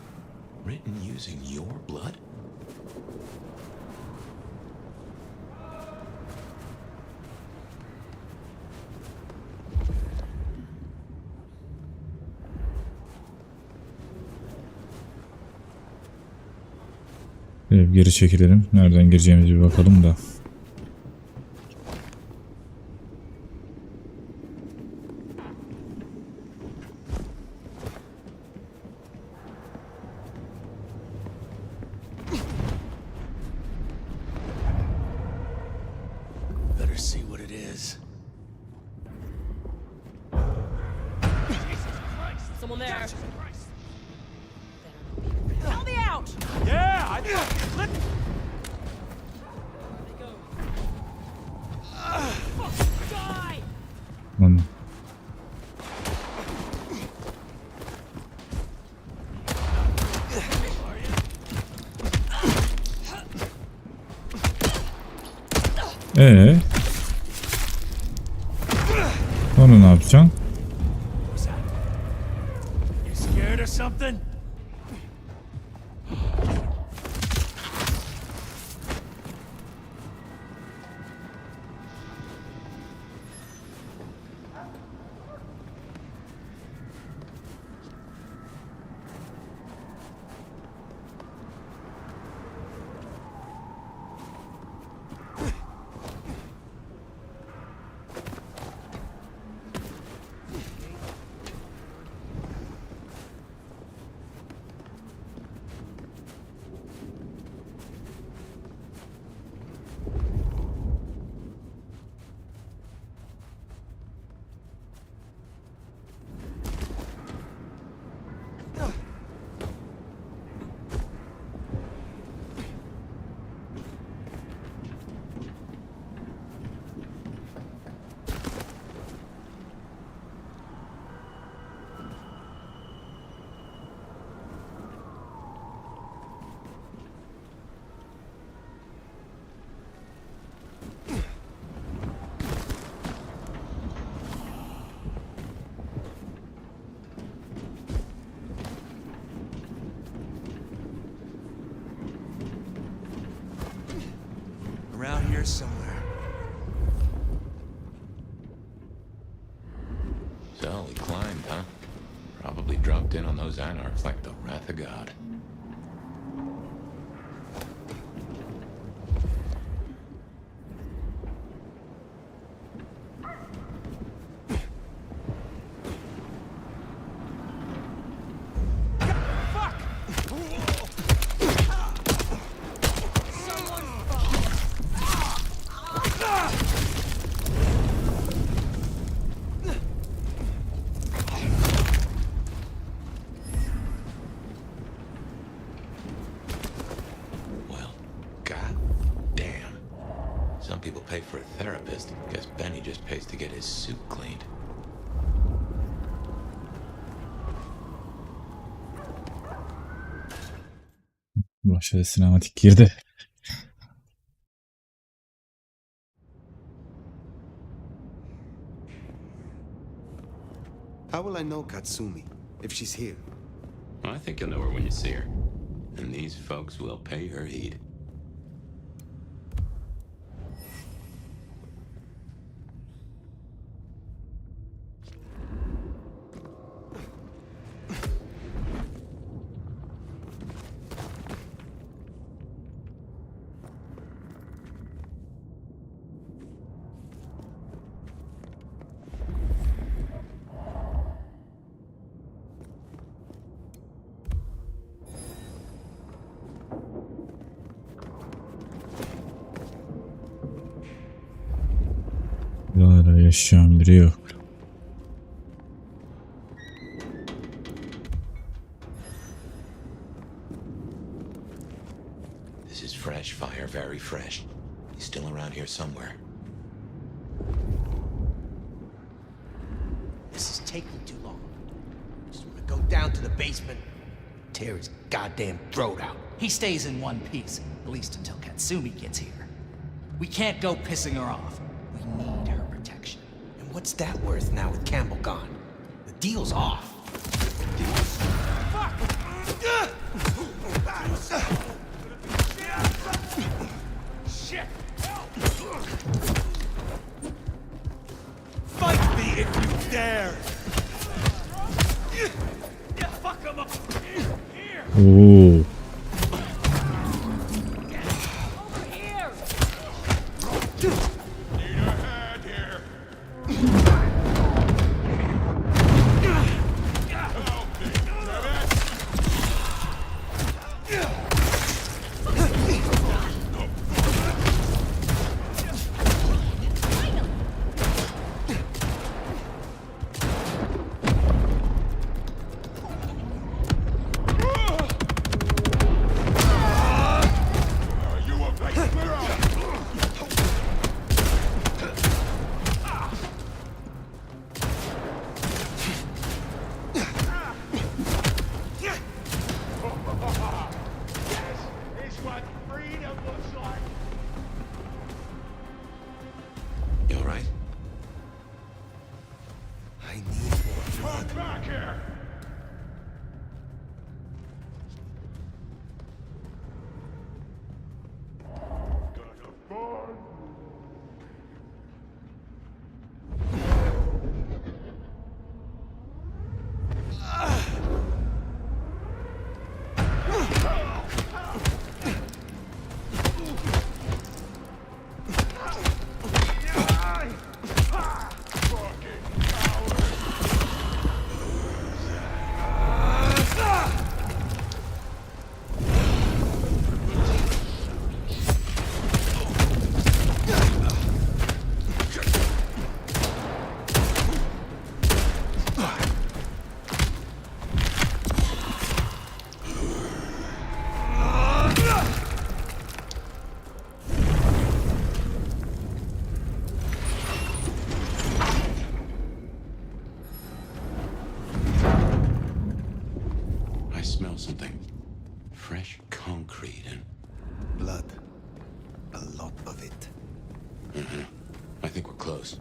Written using your blood? Evet, geri çekilelim. Nereden gireceğimizi bir bakalım da. Better see what it is. Someone there. Help me out! Yeah, let Die! Lan. Onu ne yapacaksın? You scared or something? Around here somewhere. So we climbed, huh? Probably dropped in on those anarchs like the wrath of God. Some people pay for a therapist. Guess Benny just pays to get his suit cleaned. Başladı, sinematik girdi. How will I know Katsumi if she's here? I think you'll know her when you see her. And these folks will pay her heed. Yaşayan biri yok. This is fresh fire, very fresh. He's still around here somewhere. This is taking too long. Just wanna go down to the basement, tear his goddamn throat out. He stays in one piece, at least until Katsumi gets here. We can't go pissing her off. We need her protection. And what's that worth now with Campbell gone? The deal's off. Shit! Fight me if you dare! Yeah, fuck him up! Here! Oo. You all right? I need more. Come back here! I smell something. Fresh concrete and Blood. A lot of it. I think we're close.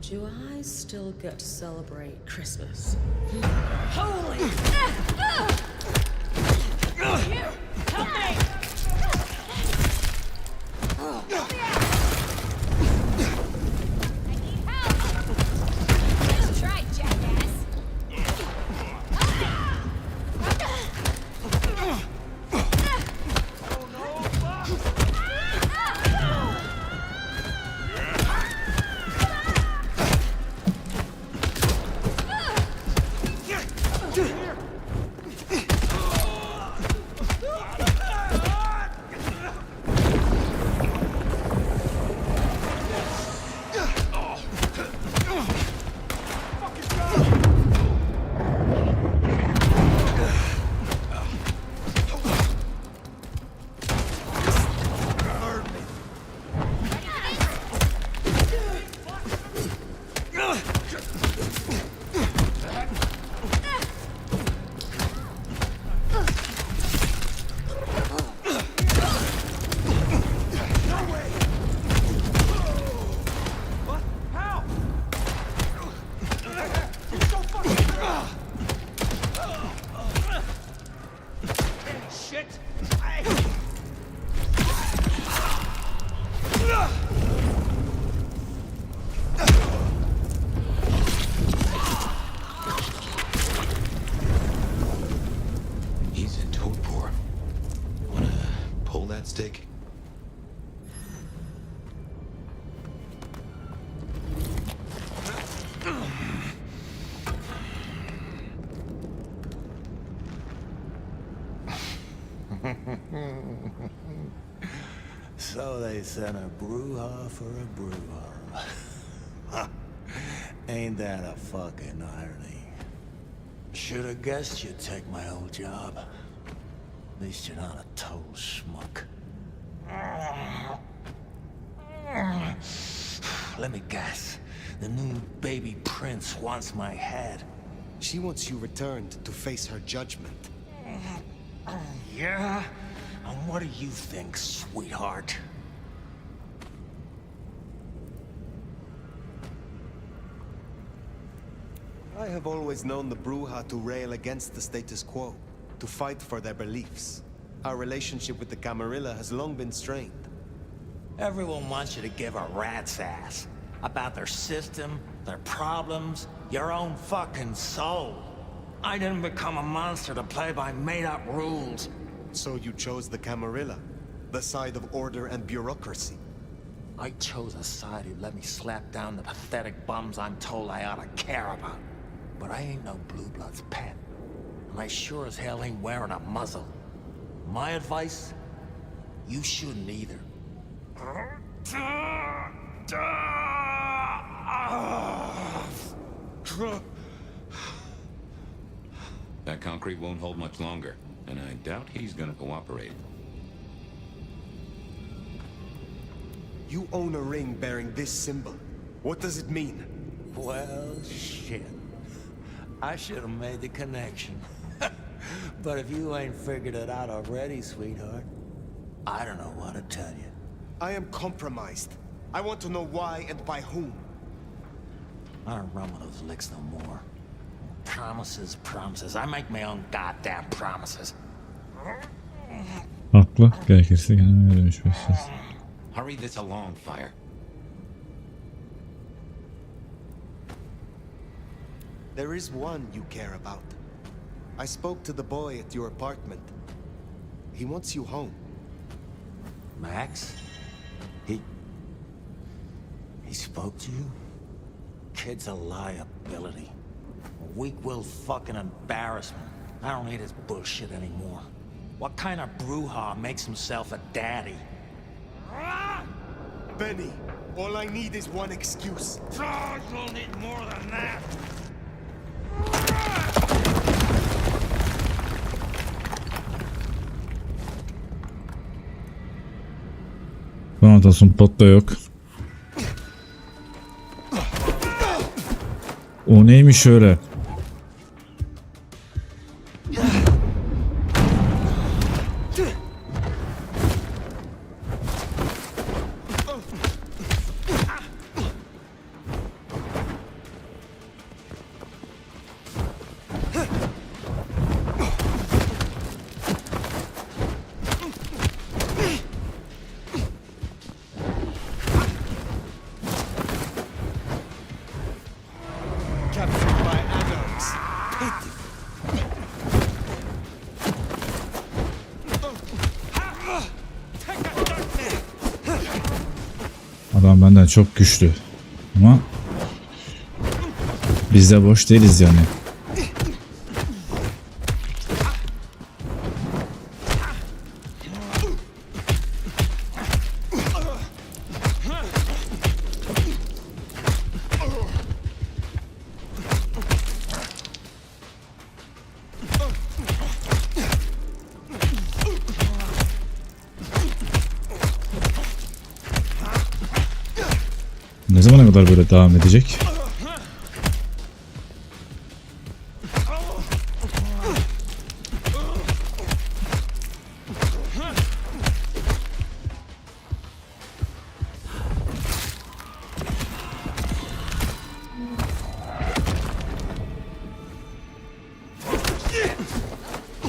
Do I still get to celebrate Christmas? Holy! You! Help me! Nice try, jackass. So they sent a brouhaha for a brouhaha. Ain't that a fucking irony? Should have guessed you'd take my old job. At least you're not a total schmuck. Let me guess. The new baby prince wants my head. She wants you returned to face her judgment. Yeah? And what do you think, sweetheart? I have always known the Bruja to rail against the status quo, to fight for their beliefs. Our relationship with the Camarilla has long been strained. Everyone wants you to give a rat's ass about their system, their problems, your own fucking soul. I didn't become a monster to play by made-up rules. So you chose the Camarilla, the side of order and bureaucracy. I chose a side who let me slap down the pathetic bums I'm told I ought to care about. But I ain't no blue blood's pet. And I sure as hell ain't wearing a muzzle. My advice? You shouldn't either. That concrete won't hold much longer, and I doubt he's gonna cooperate. You own a ring bearing this symbol. What does it mean? Well, shit. I should have made the connection. But if you ain't figured it out already, sweetheart, I don't know what to tell you. I am compromised. I want to know why and by whom. I don't run with those licks no more. Promises, promises. I make my own goddamn promises. Haklı. Gerekirse gene öyle demiş başlayacağız. Hurry this along, Fire. There is one you care about. I spoke to the boy at your apartment. He wants you home. Max? He spoke to you? Kid's a liability. A weak-willed fucking embarrassment. I don't need his bullshit anymore. What kind of brouhaha makes himself a daddy? Benny, all I need is one excuse. Oh, you'll need more than that. Donatos'un pot da yok. O neymiş öyle? Adam benden çok güçlü. Ama biz de boş değiliz yani. Ne zamana kadar böyle devam edecek?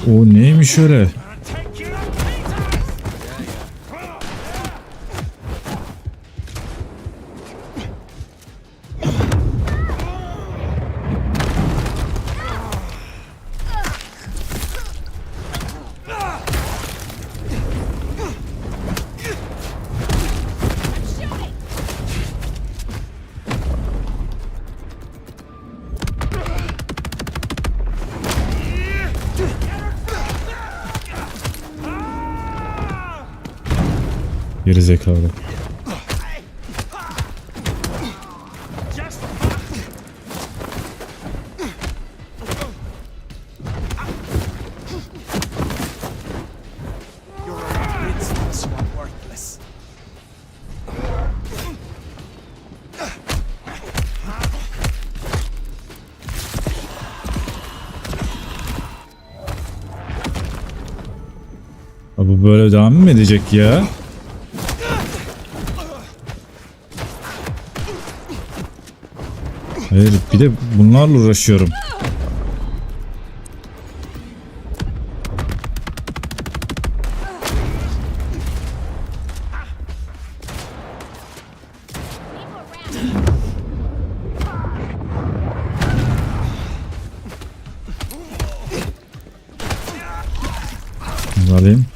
O neymiş öyle? Geri zekalı. Bu böyle devam mı edecek ya? Hayır, bir de bunlarla uğraşıyorum. Alayım.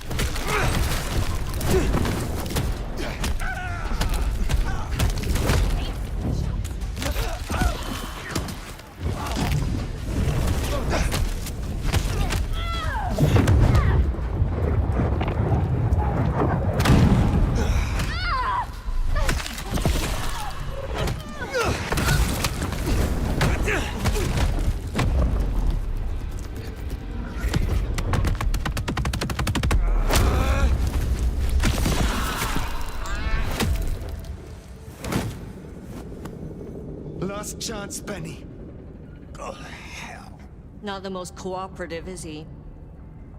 Last chance, Benny. Oh, hell. Not the most cooperative, is he?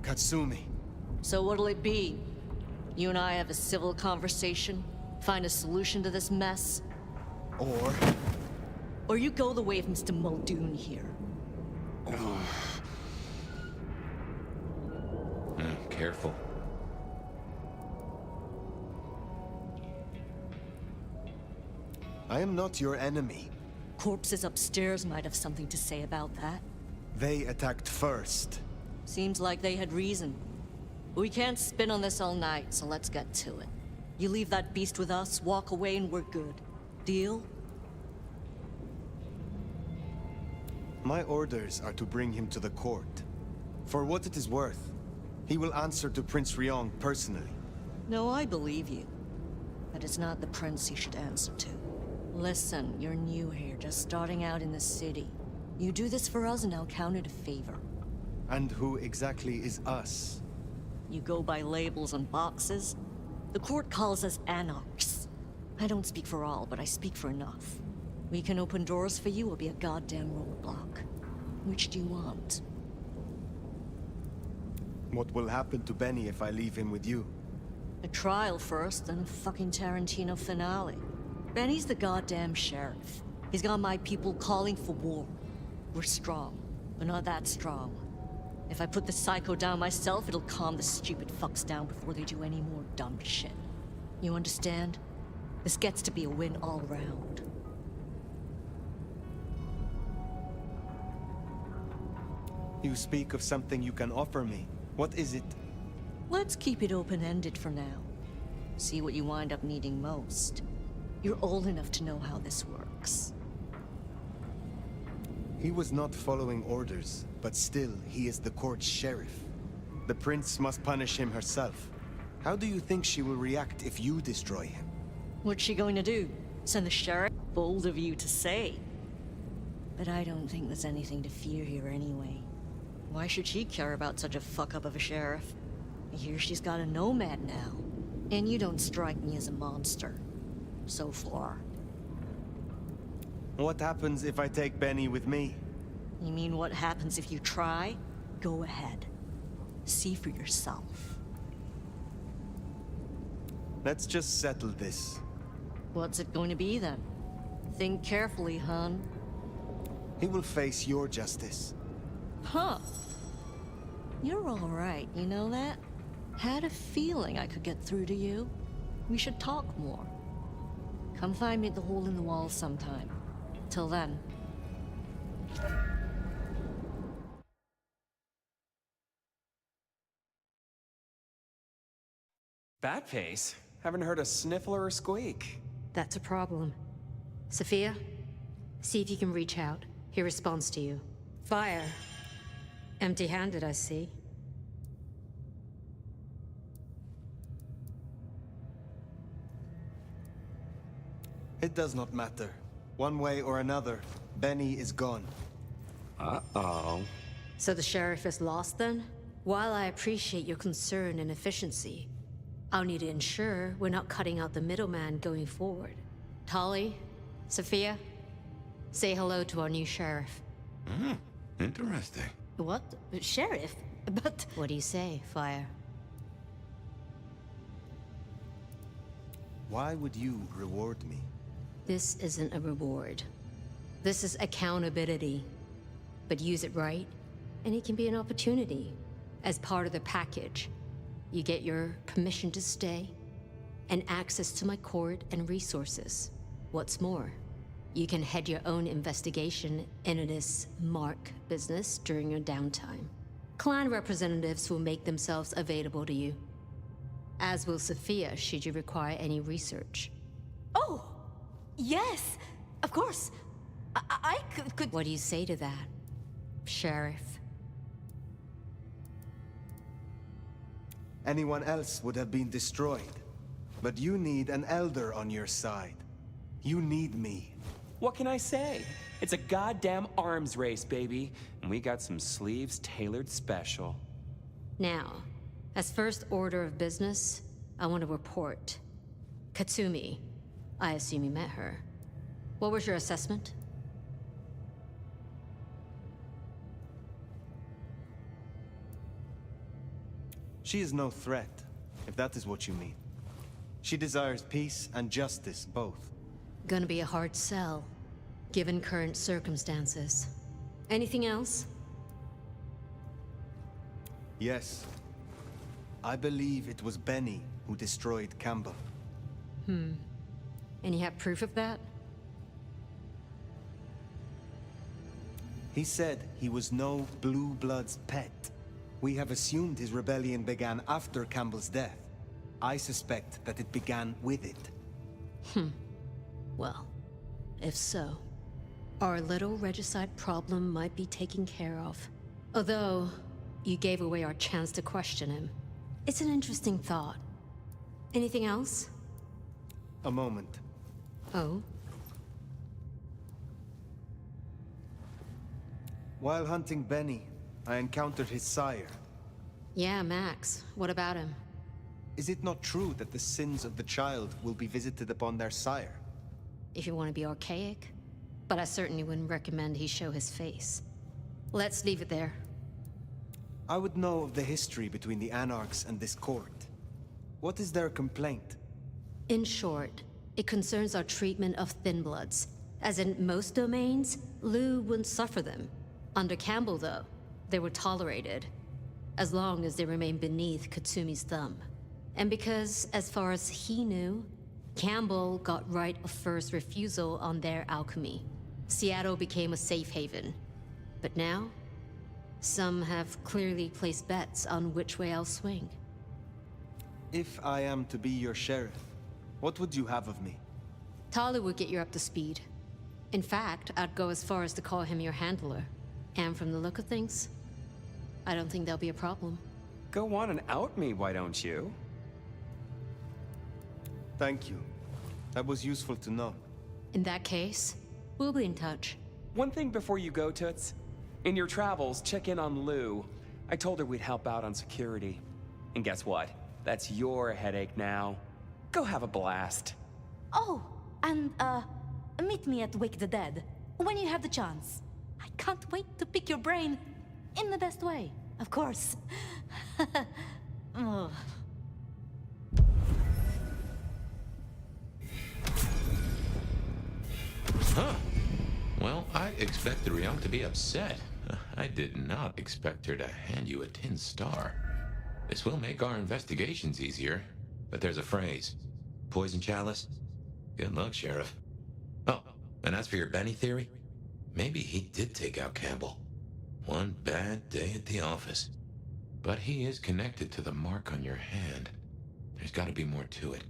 Katsumi. So what'll it be? You and I have a civil conversation? Find a solution to this mess? Or you go the way of Mr. Muldoon here. Careful. I am not your enemy. Corpses upstairs might have something to say about that. They attacked first. Seems like they had reason. We can't spin on this all night, so let's get to it. You leave that beast with us, walk away, and we're good. Deal? My orders are to bring him to the court. For what it is worth, he will answer to Prince Ryong personally. No, I believe you. But it's not the prince he should answer to. Listen, you're new here, just starting out in the city. You do this for us and I'll count it a favor. And who exactly is us? You go by labels on boxes? The court calls us anarchs. I don't speak for all, but I speak for enough. We can open doors for you or be a goddamn roadblock. Which do you want? What will happen to Benny if I leave him with you? A trial first, then a fucking Tarantino finale. Benny's the goddamn sheriff. He's got my people calling for war. We're strong, but not that strong. If I put the psycho down myself, it'll calm the stupid fucks down before they do any more dumb shit. You understand? This gets to be a win all round. You speak of something you can offer me. What is it? Let's keep it open-ended for now. See what you wind up needing most. You're old enough to know how this works. He was not following orders, but still, he is the court's sheriff. The prince must punish him herself. How do you think she will react if you destroy him? What's she going to do? Send the sheriff? Bold of you to say. But I don't think there's anything to fear here anyway. Why should she care about such a fuck-up of a sheriff? I hear she's got a nomad now. And you don't strike me as a monster. So far. What happens if I take Benny with me? You mean what happens if you try? Go ahead. See for yourself. Let's just settle this. What's it going to be then? Think carefully, hon. He will face your justice. Huh. You're all right, you know that? Had a feeling I could get through to you. We should talk more. Come find me at the hole in the wall sometime. Till then. That pace? Haven't heard a sniffle or a squeak. That's a problem. Sophia, see if you can reach out. He responds to you. Fire. Empty-handed, I see. It does not matter. One way or another, Benny is gone. Uh-oh. So the sheriff is lost then? While I appreciate your concern and efficiency, I'll need to ensure we're not cutting out the middleman going forward. Tali, Sophia, say hello to our new sheriff. Interesting. What? Sheriff? But... What do you say, Fire? Why would you reward me? This isn't a reward. This is accountability. But use it right, and it can be an opportunity. As part of the package, you get your permission to stay, and access to my court and resources. What's more, you can head your own investigation into this Mark business during your downtime. Clan representatives will make themselves available to you. As will Sophia, should you require any research. Oh! Yes! Of course! I could... What do you say to that, Sheriff? Anyone else would have been destroyed. But you need an elder on your side. You need me. What can I say? It's a goddamn arms race, baby. And we got some sleeves tailored special. Now, as first order of business, I want to report. Katsumi, I assume you met her. What was your assessment? She is no threat, if that is what you mean. She desires peace and justice, both. Gonna be a hard sell, given current circumstances. Anything else? Yes. I believe it was Benny who destroyed Campbell. And you have proof of that? He said he was no Blue Blood's pet. We have assumed his rebellion began after Campbell's death. I suspect that it began with it. Well, if so, our little regicide problem might be taken care of. Although, you gave away our chance to question him. It's an interesting thought. Anything else? A moment. Oh? While hunting Benny, I encountered his sire. Yeah, Max. What about him? Is it not true that the sins of the child will be visited upon their sire? If you want to be archaic. But I certainly wouldn't recommend he show his face. Let's leave it there. I would know of the history between the Anarchs and this court. What is their complaint? In short, it concerns our treatment of Thin Bloods. As in most domains, Lou wouldn't suffer them. Under Campbell, though, they were tolerated, as long as they remained beneath Katsumi's thumb. And because, as far as he knew, Campbell got right of first refusal on their alchemy. Seattle became a safe haven. But now, some have clearly placed bets on which way I'll swing. If I am to be your sheriff, what would you have of me? Tali would get you up to speed. In fact, I'd go as far as to call him your handler. And from the look of things, I don't think that'll be a problem. Go on and out me, why don't you? Thank you. That was useful to know. In that case, we'll be in touch. One thing before you go, Toots. In your travels, check in on Lou. I told her we'd help out on security. And guess what? That's your headache now. Go have a blast. Oh, and, meet me at Wake the Dead, when you have the chance. I can't wait to pick your brain, in the best way, of course. Oh. Huh. Well, I expected Rion to be upset. I did not expect her to hand you a tin star. This will make our investigations easier, but there's a phrase. Poison chalice? Good luck, Sheriff. Oh, and as for your Benny theory, maybe he did take out Campbell. One bad day at the office. But he is connected to the mark on your hand. There's got to be more to it.